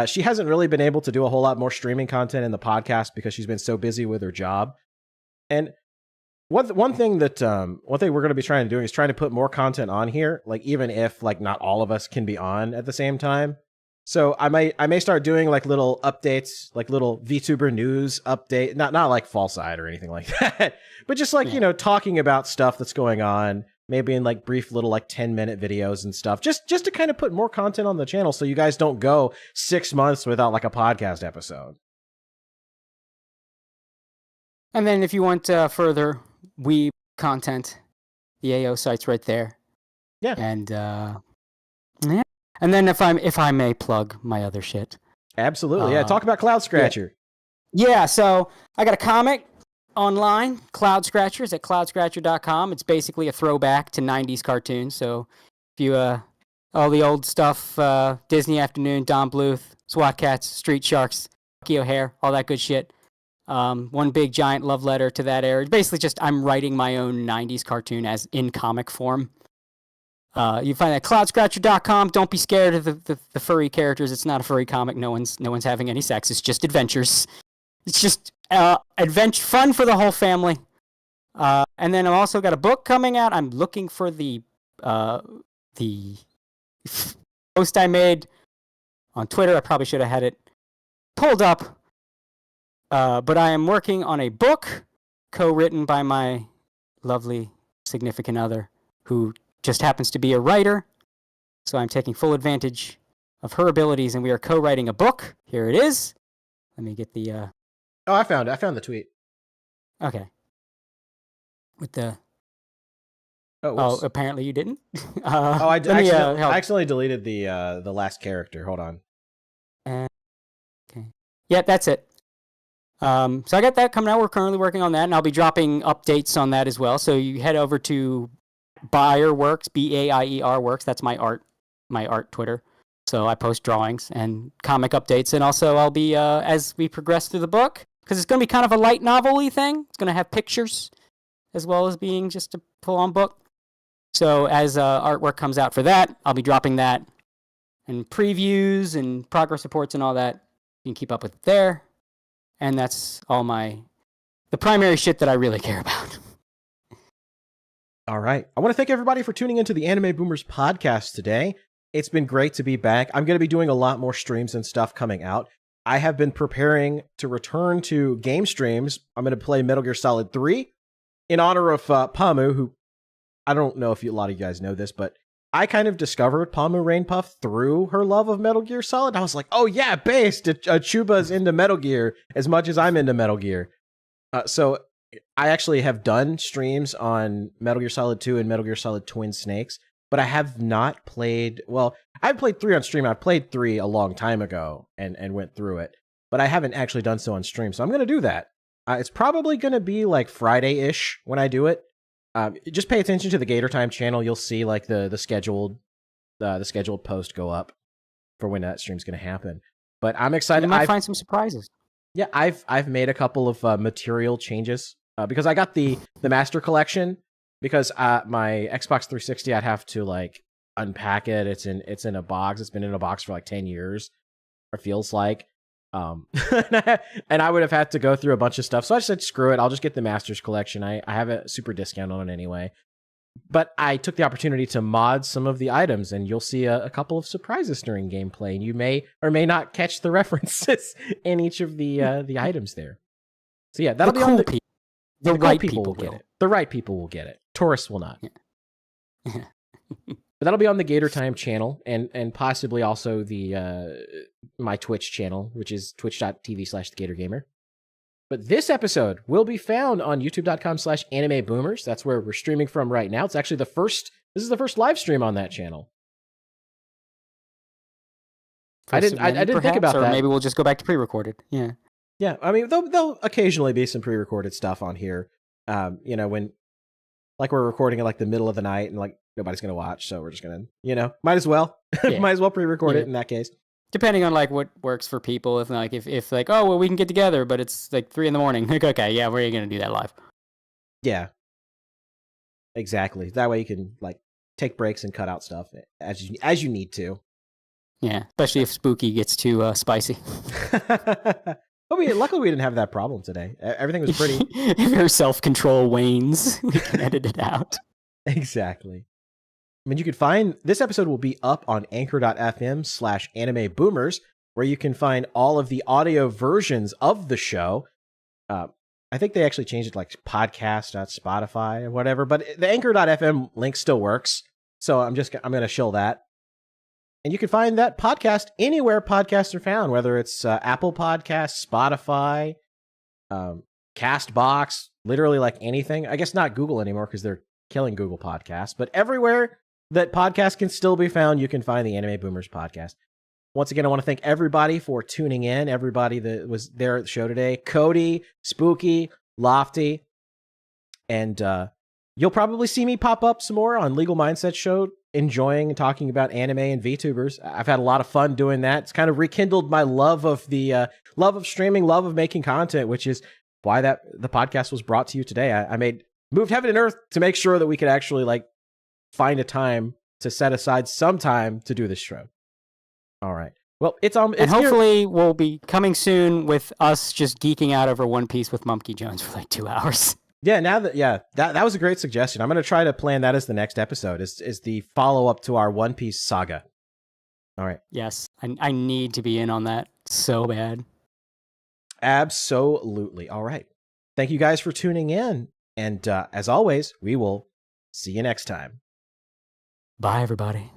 She hasn't really been able to do a whole lot more streaming content in the podcast because she's been so busy with her job. And one thing we're going to be trying to do is trying to put more content on here, like even if like not all of us can be on at the same time. So I may start doing like little updates, like little VTuber news update, not like False Side or anything like that, but just like, talking about stuff that's going on, maybe in like brief little like 10-minute videos and stuff, just to kind of put more content on the channel so you guys don't go 6 months without like a podcast episode. And then if you want further Weeb content, the AO site's right there. Yeah. And yeah. And then if I may plug my other shit. Absolutely. Yeah, talk about Cloud Scratcher. Yeah, so I got a comic online, Cloud Scratchers at cloudscratcher.com. It's basically a throwback to 90s cartoons. So if you all the old stuff, Disney Afternoon, Don Bluth, SWAT Cats, Street Sharks, Bucky O'Hare, all that good shit. One big giant love letter to that era. It's basically just I'm writing my own 90s cartoon as in comic form. You find that at cloudscratcher.com. Don't be scared of the furry characters. It's not a furry comic. No one's having any sex. It's just adventures. It's just adventure fun for the whole family. And then I've also got a book coming out. I'm looking for the post I made on Twitter. I probably should have had it pulled up. But I am working on a book co-written by my lovely significant other who just happens to be a writer. So I'm taking full advantage of her abilities, and we are co-writing a book. Here it is. Let me get the... Oh, I found it. I found the tweet. Okay. With the... Oh, apparently you didn't? I accidentally deleted the last character. Hold on. Okay. Yeah, that's it. So I got that coming out. We're currently working on that, and I'll be dropping updates on that as well. So you head over to Bayerworks, Baieer Works. That's my art Twitter. So I post drawings and comic updates, and also I'll be as we progress through the book, because it's going to be kind of a light novel-y thing. It's going to have pictures as well as being just a full-on book. So as artwork comes out for that, I'll be dropping that, and previews and progress reports and all that. You can keep up with it there. And that's all the primary shit that I really care about. All right. I want to thank everybody for tuning into the Anime Boomers podcast today. It's been great to be back. I'm going to be doing a lot more streams and stuff coming out. I have been preparing to return to game streams. I'm going to play Metal Gear Solid 3 in honor of Pamu, who I don't know if a lot of you guys know this, but I kind of discovered Pamu Rainpuff through her love of Metal Gear Solid. I was like, oh yeah, based. Chuba's into Metal Gear as much as I'm into Metal Gear. So I actually have done streams on Metal Gear Solid 2 and Metal Gear Solid Twin Snakes, but I have not played... Well, I've played 3 on stream. I played 3 a long time ago and went through it, but I haven't actually done so on stream. So I'm going to do that. It's probably going to be like Friday-ish when I do it. Just pay attention to the GATORTIME channel. You'll see like the scheduled post go up for when that stream's going to happen. But I'm excited. You might find some surprises. Yeah, I've made a couple of material changes because I got the Master Collection because my Xbox 360 I'd have to like unpack it. It's in a box. It's been in a box for like 10 years, or feels like. And I would have had to go through a bunch of stuff. So I just said, screw it. I'll just get the Masters Collection. I have a super discount on it anyway. But I took the opportunity to mod some of the items, and you'll see a couple of surprises during gameplay, and you may or may not catch the references in each of the items there. So yeah, that'll be on the right people will get it. The right people will get it. Tourists will not. Yeah. But that'll be on the GATORTIME channel, and possibly also the my Twitch channel, which is twitch.tv/thegatorgamer. But this episode will be found on youtube.com/animeboomers. That's where we're streaming from right now. It's actually this is the first live stream on that channel. I didn't think about that. Or maybe we'll just go back to pre-recorded. Yeah. Yeah, I mean, there'll occasionally be some pre-recorded stuff on here. When like we're recording at like the middle of the night and like nobody's gonna watch, so we're just gonna, might as well pre-record it in that case. Depending on like what works for people. If like, oh well, we can get together, but it's like 3 a.m. Like, okay, yeah, we're gonna do that live. Yeah, exactly. That way you can like take breaks and cut out stuff as you need to. Yeah, especially if Spooky gets too spicy. Luckily we didn't have that problem today. Everything was pretty. If your self-control wanes, you can edit it out. Exactly. I mean, you could find this episode will be up on anchor.fm/animeboomers, where you can find all of the audio versions of the show. I think they actually changed it like podcast.spotify or whatever, but the anchor.fm link still works. So I'm going to shill that. And you can find that podcast anywhere podcasts are found, whether it's Apple Podcasts, Spotify, Castbox, literally like anything. I guess not Google anymore because they're killing Google Podcasts, but everywhere that podcasts can still be found, you can find the Anime Boomers podcast. Once again, I want to thank everybody for tuning in, everybody that was there at the show today. Cody, Spooky, Lofti, and you'll probably see me pop up some more on Legal Mindset Show, enjoying and talking about anime and VTubers. I've had a lot of fun doing that. It's kind of rekindled my love of the love of streaming, love of making content, which is why the podcast was brought to you today. I moved heaven and earth to make sure that we could actually like find a time to set aside some time to do this show. All right. Well, it's and hopefully we'll be coming soon with us just geeking out over One Piece with Mumkey Jones for like 2 hours. Yeah, that was a great suggestion. I'm going to try to plan that as the next episode, is the follow-up to our One Piece saga. All right. Yes, I need to be in on that so bad. Absolutely. All right. Thank you guys for tuning in. And as always, we will see you next time. Bye, everybody.